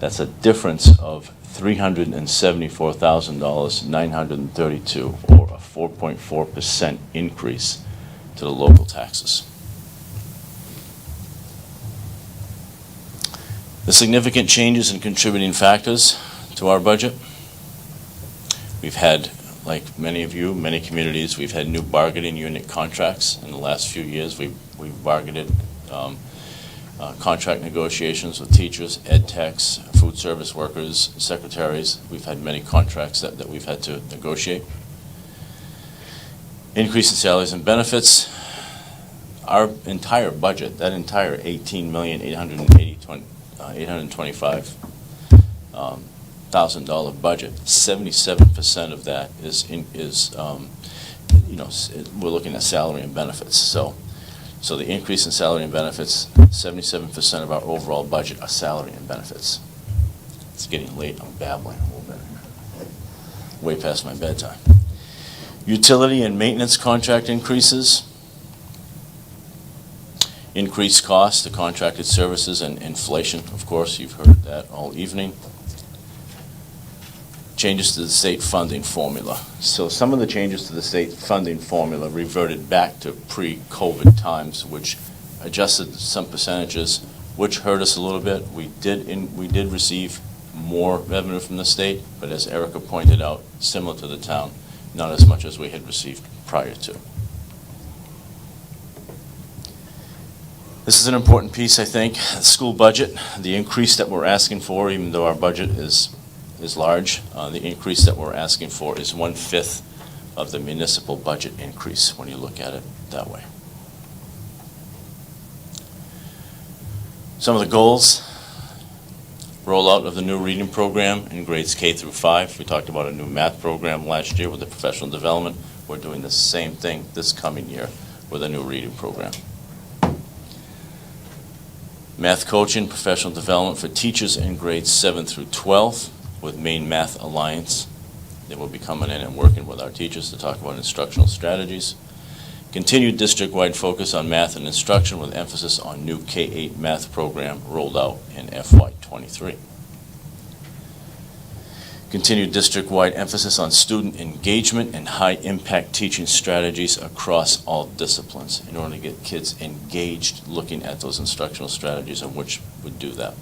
[SPEAKER 12] That's a difference of $374,932, or a 4.4% increase to the local taxes. The significant changes and contributing factors to our budget. We've had, like many of you, many communities, we've had new bargaining unit contracts in the last few years. We've bargained contract negotiations with teachers, ed techs, food service workers, secretaries. We've had many contracts that we've had to negotiate. Increase in salaries and benefits. Our entire budget, that entire $18,825,000 budget, 77% of that we're looking at salary and benefits. So the increase in salary and benefits, 77% of our overall budget are salary and benefits. It's getting late, I'm babbling a little bit. Way past my bedtime. Utility and maintenance contract increases. Increased costs to contracted services and inflation, of course, you've heard that all evening. Changes to the state funding formula. So some of the changes to the state funding formula reverted back to pre-COVID times, which adjusted some percentages, which hurt us a little bit. We did receive more revenue from the state, but as Erica pointed out, similar to the town, not as much as we had received prior to. This is an important piece, I think. The school budget, the increase that we're asking for, even though our budget is large, the increase that we're asking for is 1/5 of the municipal budget increase when you look at it that way. Some of the goals: rollout of the new reading program in grades K through 5. We talked about a new math program last year with the professional development. We're doing the same thing this coming year with a new reading program. Math coaching, professional development for teachers in grades 7 through 12 with Maine Math Alliance. They will be coming in and working with our teachers to talk about instructional strategies. Continued district-wide focus on math and instruction with emphasis on new K-8 math program rolled out in FY23. Continued district-wide emphasis on student engagement and high-impact teaching strategies across all disciplines in order to get kids engaged looking at those instructional strategies and which would do that.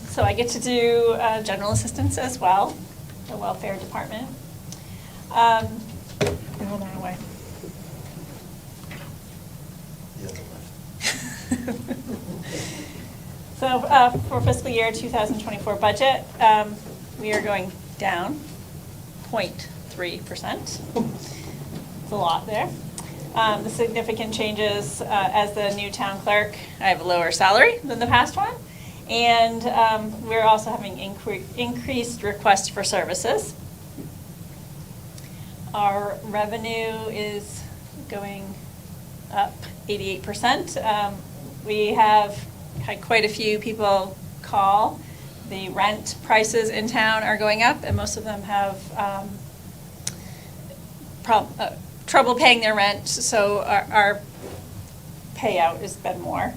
[SPEAKER 4] So I get to do general assistance as well, the welfare department. Hold on away. So for fiscal year 2024 budget, we are going down 0.3%. It's a lot there. The significant changes, as the new town clerk, I have a lower salary than the past one. And we're also having increased requests for services. Our revenue is going up 88%. We have had quite a few people call. The rent prices in town are going up, and most of them have trouble paying their rent, so our payout has been more.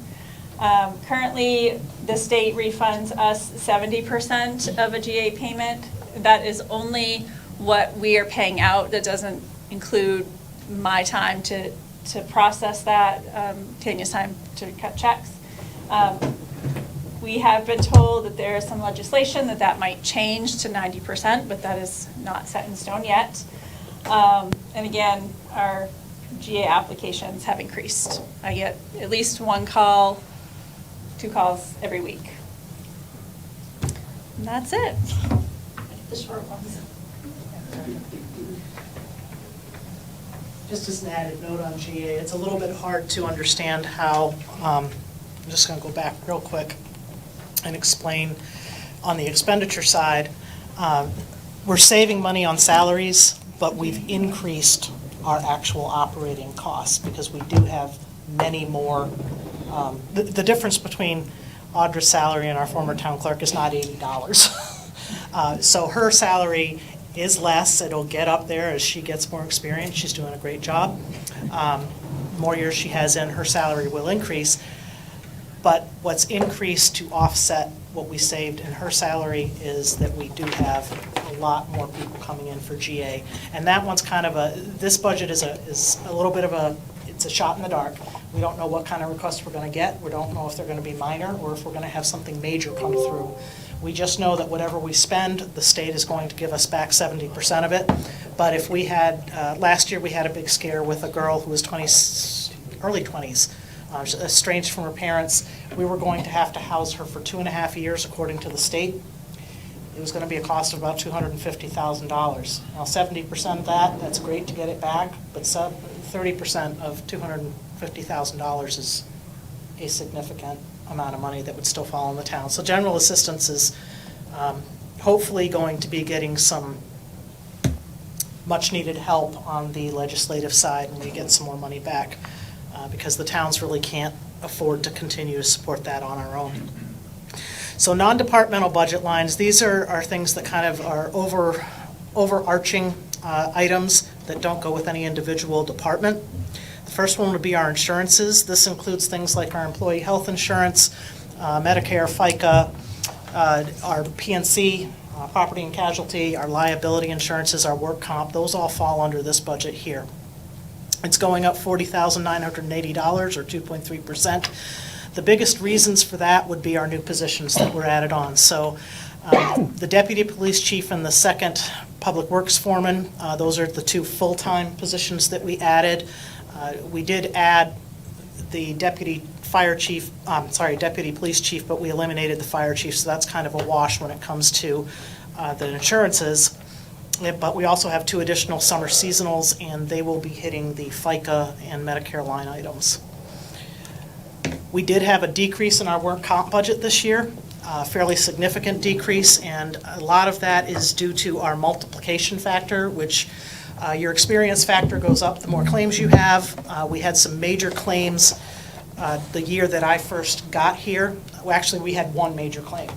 [SPEAKER 4] Currently, the state refunds us 70% of a GA payment. That is only what we are paying out. That doesn't include my time to to process that, taking his time to cut checks. We have been told that there is some legislation that might change to 90%, but that is not set in stone yet. And again, our GA applications have increased. I get at least 1 call, 2 calls every week. And that's it. The short ones.
[SPEAKER 5] Just as an added note on GA, it's a little bit hard to understand how, I'm just going to go back real quick and explain on the expenditure side. We're saving money on salaries, but we've increased our actual operating costs because we do have many more. The difference between Audra's salary and our former town clerk is not $80. So her salary is less. It'll get up there as she gets more experience. She's doing a great job. More years she has in, her salary will increase. But what's increased to offset what we saved in her salary is that we do have a lot more people coming in for GA. And that one's kind of this budget is a little bit of it's a shot in the dark. We don't know what kind of requests we're going to get. We don't know if they're going to be minor or if we're going to have something major come through. We just know that whatever we spend, the state is going to give us back 70% of it. But if we had, last year we had a big scare with a girl who was early 20s, estranged from her parents. We were going to have to house her for 2.5 years according to the state. It was going to be a cost of about $250,000. Now 70% of that's great to get it back, but 30% of $250,000 is a significant amount of money that would still fall on the town. So general assistance is hopefully going to be getting some much needed help on the legislative side when we get some more money back because the towns really can't afford to continue to support that on our own. So non-departmental budget lines, these are things that kind of are overarching items that don't go with any individual department. The first one would be our insurances. This includes things like our employee health insurance, Medicare, FICA, our PNC, property and casualty, our liability insurances, our work comp. Those all fall under this budget here. It's going up $40,980 or 2.3%. The biggest reasons for that would be our new positions that were added on. So the deputy police chief and the second public works foreman, those are the 2 full-time positions that we added. We did add the deputy police chief, but we eliminated the fire chief, so that's kind of a wash when it comes to the insurances. But we also have 2 additional summer seasonals, and they will be hitting the FICA and Medicare line items. We did have a decrease in our work comp budget this year, a fairly significant decrease, and a lot of that is due to our multiplication factor, which your experience factor goes up the more claims you have. We had some major claims the year that I first got here. Well, actually, we had 1 major claim.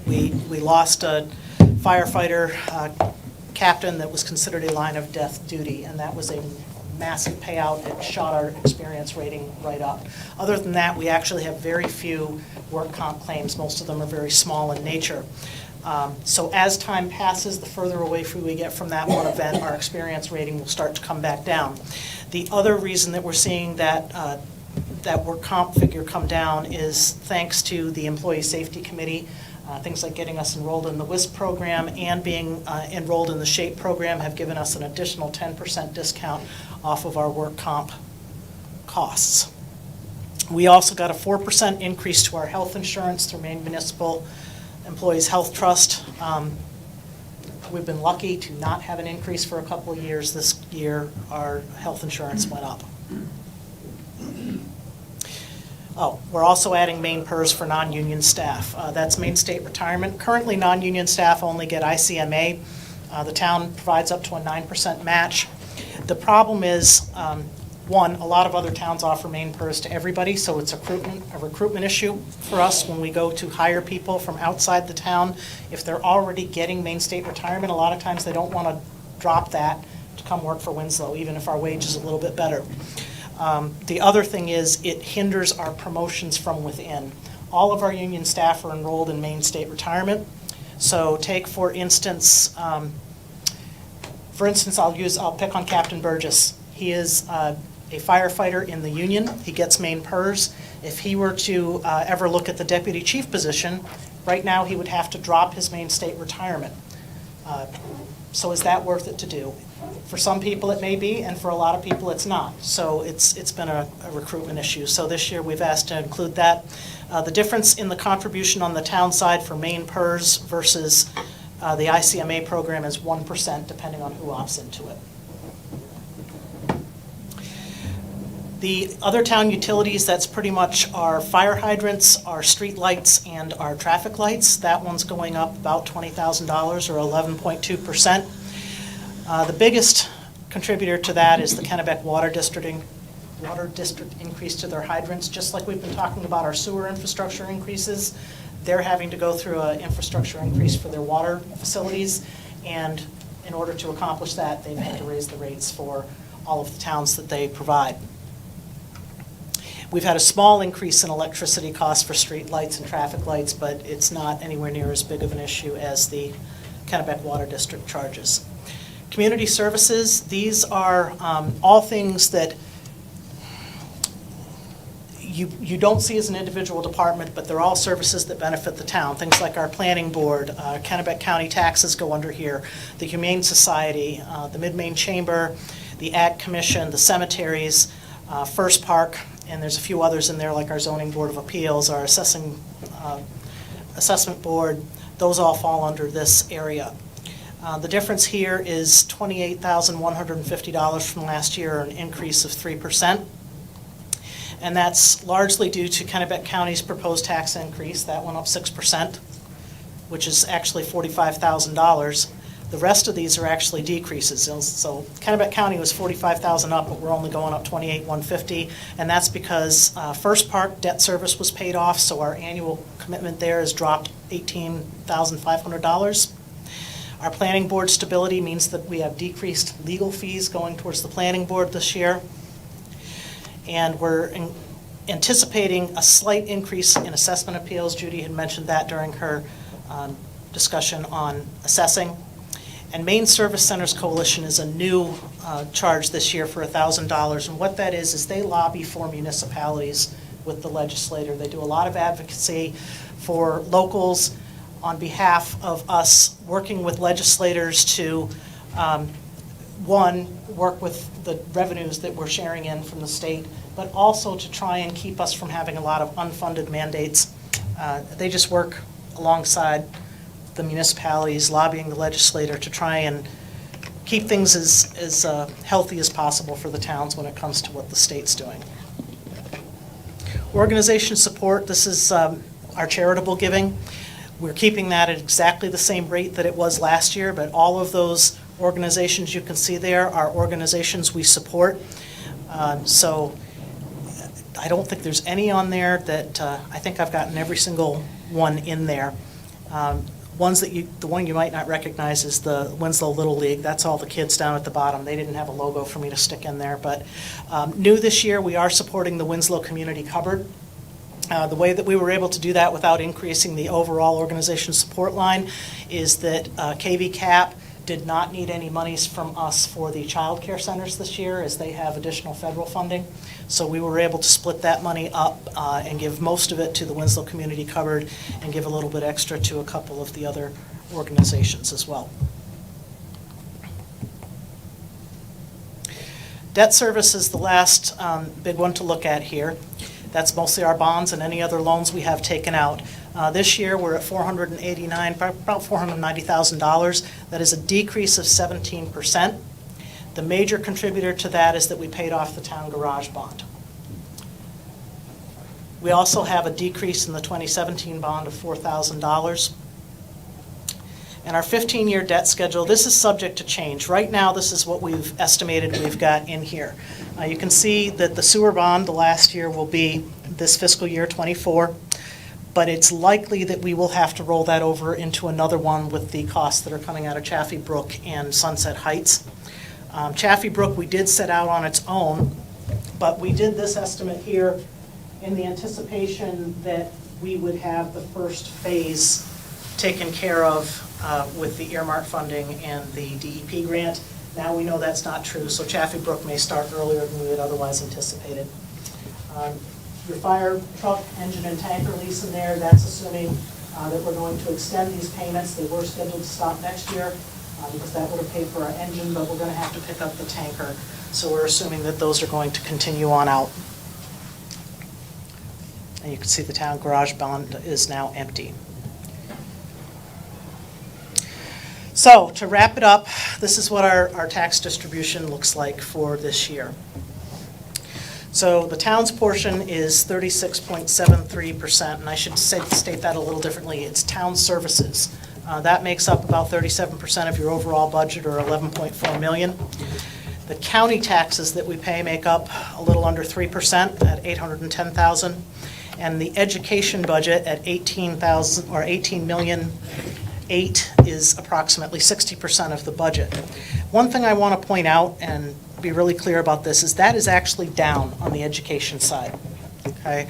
[SPEAKER 5] We lost a firefighter captain that was considered a line of death duty, and that was a massive payout. It shot our experience rating right up. Other than that, we actually have very few work comp claims. Most of them are very small in nature. So as time passes, the further away we get from that one event, our experience rating will start to come back down. The other reason that we're seeing that work comp figure come down is thanks to the Employee Safety Committee. Things like getting us enrolled in the WISP program and being enrolled in the SHAPE program have given us an additional 10% discount off of our work comp costs. We also got a 4% increase to our health insurance through Maine Municipal Employees Health Trust. We've been lucky to not have an increase for a couple of years. This year, our health insurance went up. Oh, we're also adding Maine PERS for non-union staff. That's Maine State Retirement. Currently, non-union staff only get ICMA. The town provides up to a 9% match. The problem is, one, a lot of other towns offer Maine PERS to everybody, so it's a recruitment issue for us when we go to hire people from outside the town. If they're already getting Maine State Retirement, a lot of times they don't want to drop that to come work for Winslow, even if our wage is a little bit better. The other thing is it hinders our promotions from within. All of our union staff are enrolled in Maine State Retirement. So take, for instance, I'll pick on Captain Burgess.
[SPEAKER 13] He is a firefighter in the union. He gets main PERS. If he were to ever look at the deputy chief position, right now he would have to drop his Maine state retirement. So is that worth it to do? For some people it may be, and for a lot of people it's not. So it's been a recruitment issue. So this year we've asked to include that. The difference in the contribution on the town side for Maine PERS versus the ICMA program is 1%, depending on who opts into it. The other town utilities, that's pretty much our fire hydrants, our street lights, and our traffic lights. That one's going up about $20,000 or 11.2%. The biggest contributor to that is the Kennebec Water District increase to their hydrants. Just like we've been talking about our sewer infrastructure increases, they're having to go through an infrastructure increase for their water facilities, and in order to accomplish that, they've had to raise the rates for all of the towns that they provide. We've had a small increase in electricity costs for street lights and traffic lights, but it's not anywhere near as big of an issue as the Kennebec Water District charges. Community services, these are all things that you don't see as an individual department, but they're all services that benefit the town. Things like our planning board, Kennebec County taxes go under here, the Humane Society, the Mid-Maine Chamber, the Ag Commission, the cemeteries, First Park, and there's a few others in there like our Zoning Board of Appeals, our Assessment Board. Those all fall under this area. The difference here is $28,150 from last year, an increase of 3%. And that's largely due to Kennebec County's proposed tax increase. That went up 6%, which is actually $45,000. The rest of these are actually decreases. So Kennebec County was $45,000 up, but we're only going up $28,150, and that's because First Park debt service was paid off, so our annual commitment there has dropped $18,500. Our planning board stability means that we have decreased legal fees going towards the planning board this year, and we're anticipating a slight increase in assessment appeals. Judy had mentioned that during her discussion on assessing. And Maine Service Centers Coalition is a new charge this year for $1,000. And what that is they lobby for municipalities with the legislator. They do a lot of advocacy for locals on behalf of us, working with legislators to, one, work with the revenues that we're sharing in from the state, but also to try and keep us from having a lot of unfunded mandates. They just work alongside the municipalities, lobbying the legislator to try and keep things as healthy as possible for the towns when it comes to what the state's doing. Organization support, this is our charitable giving. We're keeping that at exactly the same rate that it was last year, but all of those organizations you can see there are organizations we support. So I don't think there's any on there that, I think I've gotten every single one in there. The one you might not recognize is the Winslow Little League. That's all the kids down at the bottom. They didn't have a logo for me to stick in there. But new this year, we are supporting the Winslow Community Cupboard. The way that we were able to do that without increasing the overall organization support line is that KV CAP did not need any monies from us for the child care centers this year, as they have additional federal funding. So we were able to split that money up and give most of it to the Winslow Community Cupboard and give a little bit extra to a couple of the other organizations as well. Debt service is the last big one to look at here. That's mostly our bonds and any other loans we have taken out. This year, we're at about $490,000. That is a decrease of 17%. The major contributor to that is that we paid off the town garage bond. We also have a decrease in the 2017 bond of $4,000. And our 15-year debt schedule, this is subject to change. Right now, this is what we've estimated we've got in here. You can see that the sewer bond, the last year, will be this fiscal year 24, but it's likely that we will have to roll that over into another one with the costs that are coming out of Chaffee Brook and Sunset Heights. Chaffee Brook we did set out on its own, but we did this estimate here in the anticipation that we would have the first phase taken care of with the earmark funding and the DEP grant. Now we know that's not true, so Chaffee Brook may start earlier than we had otherwise anticipated. Your fire truck, engine, and tanker lease in there, that's assuming that we're going to extend these payments. They were scheduled to stop next year because that would have paid for our engine, but we're going to have to pick up the tanker. So we're assuming that those are going to continue on out. And you can see the town garage bond is now empty. So to wrap it up, this is what our tax distribution looks like for this year. So the town's portion is 36.73%, and I should state that a little differently. It's town services. That makes up about 37% of your overall budget, or 11.4 million. The county taxes that we pay make up a little under 3% at 810,000, and the education budget at 18,000 or 18,000,008 is approximately 60% of the budget. One thing I want to point out and be really clear about this is that is actually down on the education side. Okay,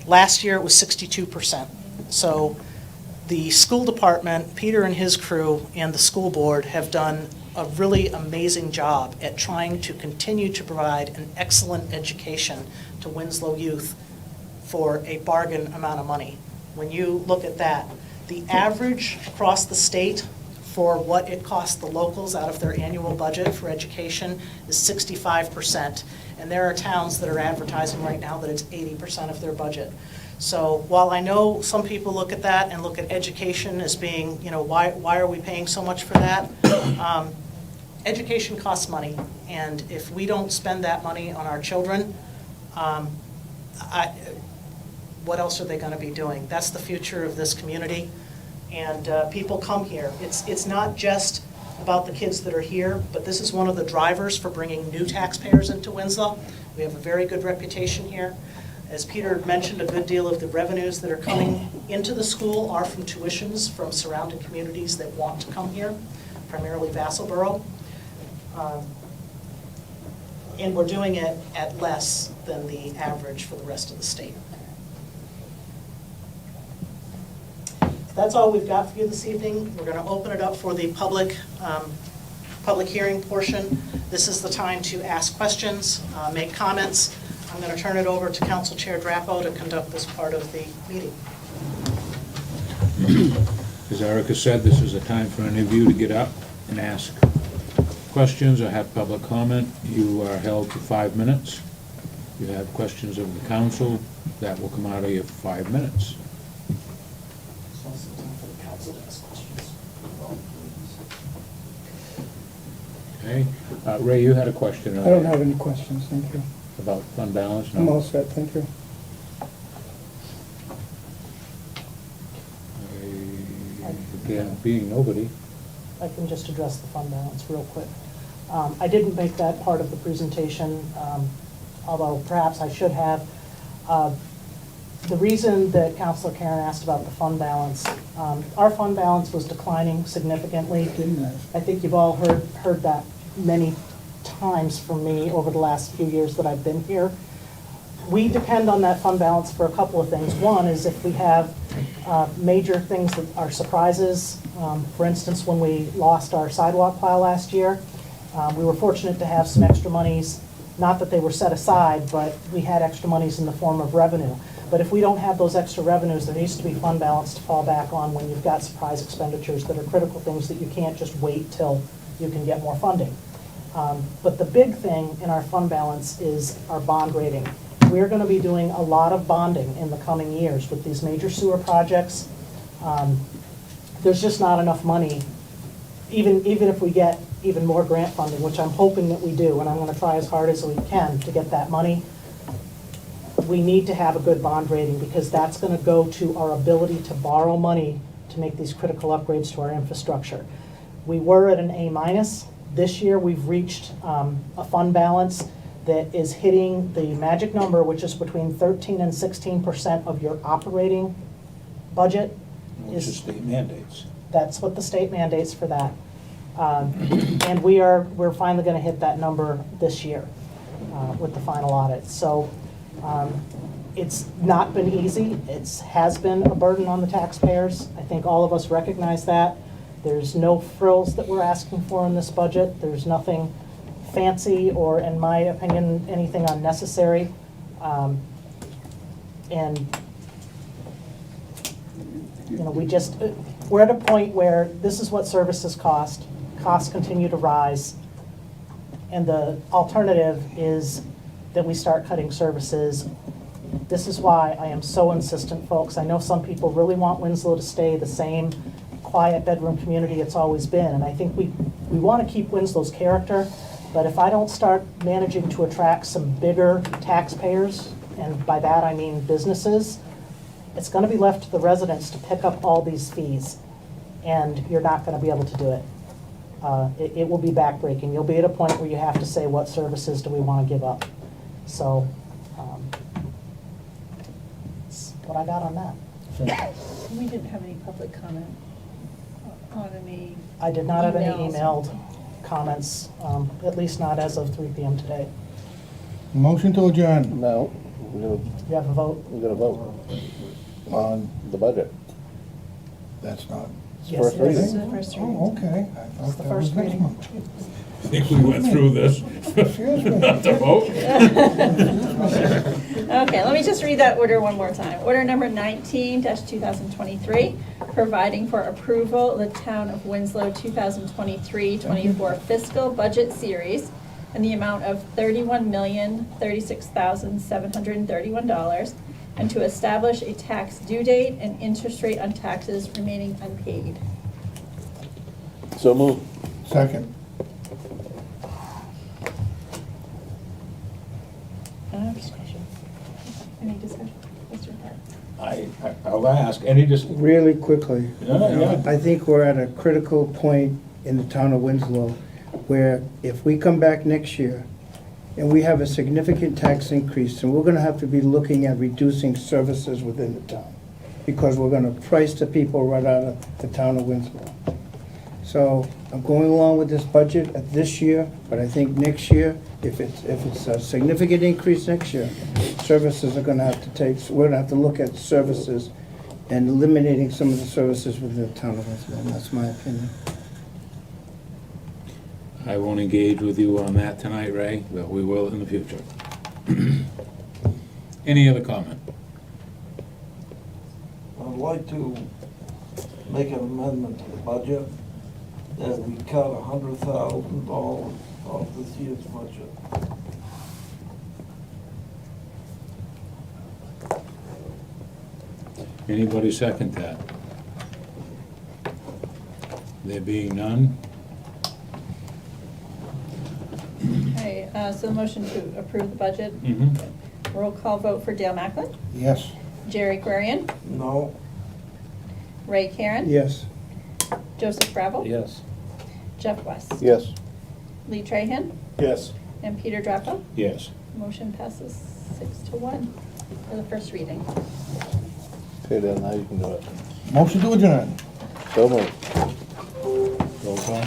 [SPEAKER 13] last year it was 62%. So the school department, Peter and his crew, and the school board have done a really amazing job at trying to continue to provide an excellent education to Winslow youth for a bargain amount of money. When you look at that, the average across the state for what it costs the locals out of their annual budget for education is 65%. And there are towns that are advertising right now that it's 80% of their budget. So while I know some people look at that and look at education as being, you know, why are we paying so much for that? Education costs money, and if we don't spend that money on our children, what else are they going to be doing? That's the future of this community, and people come here. It's not just about the kids that are here, but this is one of the drivers for bringing new taxpayers into Winslow. We have a very good reputation here. As Peter mentioned, a good deal of the revenues that are coming into the school are from tuitions from surrounding communities that want to come here, primarily Vassalboro. And we're doing it at less than the average for the rest of the state. That's all we've got for you this evening. We're going to open it up for the public hearing portion. This is the time to ask questions, make comments. I'm going to turn it over to Council Chair Drapo to conduct this part of the meeting.
[SPEAKER 1] As Erica said, this is a time for any of you to get up and ask questions or have public comment. You are held to 5 minutes. If you have questions of the council, that will come out of your 5 minutes.
[SPEAKER 13] So it's time for the council to ask questions.
[SPEAKER 1] Okay. Ray, you had a question.
[SPEAKER 2] I don't have any questions, thank you.
[SPEAKER 1] About fund balance? No?
[SPEAKER 2] I'm all set, thank you.
[SPEAKER 1] Again, being nobody.
[SPEAKER 13] I can just address the fund balance real quick. I didn't make that part of the presentation, although perhaps I should have. The reason that Councilor Karen asked about the fund balance, our fund balance was declining significantly.
[SPEAKER 2] Didn't I?
[SPEAKER 13] I think you've all heard that many times from me over the last few years that I've been here. We depend on that fund balance for a couple of things. One is if we have major things that are surprises. For instance, when we lost our sidewalk pile last year, we were fortunate to have some extra monies, not that they were set aside, but we had extra monies in the form of revenue. But if we don't have those extra revenues, there needs to be fund balance to fall back on when you've got surprise expenditures that are critical things that you can't just wait till you can get more funding. But the big thing in our fund balance is our bond rating. We're going to be doing a lot of bonding in the coming years with these major sewer projects. There's just not enough money, even if we get even more grant funding, which I'm hoping that we do, and I'm going to try as hard as we can to get that money. We need to have a good bond rating because that's going to go to our ability to borrow money to make these critical upgrades to our infrastructure. We were at an A-. This year we've reached a fund balance that is hitting the magic number, which is between 13% and 16% of your operating budget.
[SPEAKER 1] Which is state mandates.
[SPEAKER 13] That's what the state mandates for that. And we're finally going to hit that number this year with the final audit. So it's not been easy. It has been a burden on the taxpayers. I think all of us recognize that.
[SPEAKER 5] There's no frills that we're asking for in this budget. There's nothing fancy or, in my opinion, anything unnecessary. And, we're at a point where this is what services cost. Costs continue to rise. And the alternative is that we start cutting services. This is why I am so insistent, folks. I know some people really want Winslow to stay the same quiet bedroom community it's always been. And I think we want to keep Winslow's character. But if I don't start managing to attract some bigger taxpayers, and by that I mean businesses, it's going to be left to the residents to pick up all these fees. And you're not going to be able to do it. It will be backbreaking. You'll be at a point where you have to say, what services do we want to give up? So, that's what I got on that.
[SPEAKER 4] We didn't have any public comment on any.
[SPEAKER 5] I did not have any
[SPEAKER 4] emails.
[SPEAKER 5] emailed comments, at least not as of 3 p.m. today.
[SPEAKER 3] Motion to adjourn.
[SPEAKER 2] No,
[SPEAKER 5] You have a vote?
[SPEAKER 2] we're gonna vote on the budget.
[SPEAKER 3] That's not.
[SPEAKER 5] Yes,
[SPEAKER 2] First
[SPEAKER 5] it is.
[SPEAKER 2] reading.
[SPEAKER 4] The first
[SPEAKER 3] Oh,
[SPEAKER 4] reading.
[SPEAKER 3] okay. I
[SPEAKER 5] It's
[SPEAKER 3] thought
[SPEAKER 5] the
[SPEAKER 3] that was
[SPEAKER 5] first
[SPEAKER 3] next
[SPEAKER 5] reading.
[SPEAKER 3] month.
[SPEAKER 1] I think we went through this.
[SPEAKER 3] Excuse me.
[SPEAKER 1] To vote?
[SPEAKER 4] Okay, let me just read that order one more time. Order number 19-2023, providing for approval of the Town of Winslow 2023-24 fiscal budget series in the amount of $31,036,731, and to establish a tax due date and interest rate on taxes remaining unpaid.
[SPEAKER 2] So move.
[SPEAKER 3] Second.
[SPEAKER 4] Any discussion? Mr. Hart?
[SPEAKER 1] I'll ask, any just,
[SPEAKER 2] Really quickly,
[SPEAKER 1] yeah,
[SPEAKER 2] I think we're at a critical point in the town of Winslow where if we come back next year and we have a significant tax increase, and we're gonna have to be looking at reducing services within the town because we're gonna price the people right out of the town of Winslow. So I'm going along with this budget at this year, but I think next year, if it's a significant increase next year, services are gonna have to we're gonna have to look at services and eliminating some of the services within the town of Winslow, and that's my opinion.
[SPEAKER 1] I won't engage with you on that tonight, Ray, but we will in the future. Any other comment?
[SPEAKER 14] I'd like to make an amendment to the budget that we cut $100,000 off this year's budget.
[SPEAKER 1] Anybody second that? There being none?
[SPEAKER 4] Okay, so the motion to approve the budget.
[SPEAKER 1] Mm-hmm.
[SPEAKER 4] Roll call vote for Dale Macklin,
[SPEAKER 3] Yes.
[SPEAKER 4] Jerry Aquarian,
[SPEAKER 14] No,
[SPEAKER 4] Ray Karen.
[SPEAKER 2] Yes.
[SPEAKER 4] Joseph Gravel.
[SPEAKER 2] Yes.
[SPEAKER 4] Jeff West.
[SPEAKER 2] Yes.
[SPEAKER 4] Lee Trahan
[SPEAKER 2] Yes.
[SPEAKER 4] and Peter Drappo.
[SPEAKER 1] Yes.
[SPEAKER 4] Motion passes 6-1 for the first reading.
[SPEAKER 2] Okay, then now you can do it.
[SPEAKER 3] Motion to adjourn.
[SPEAKER 2] So moved.
[SPEAKER 1] Roll call?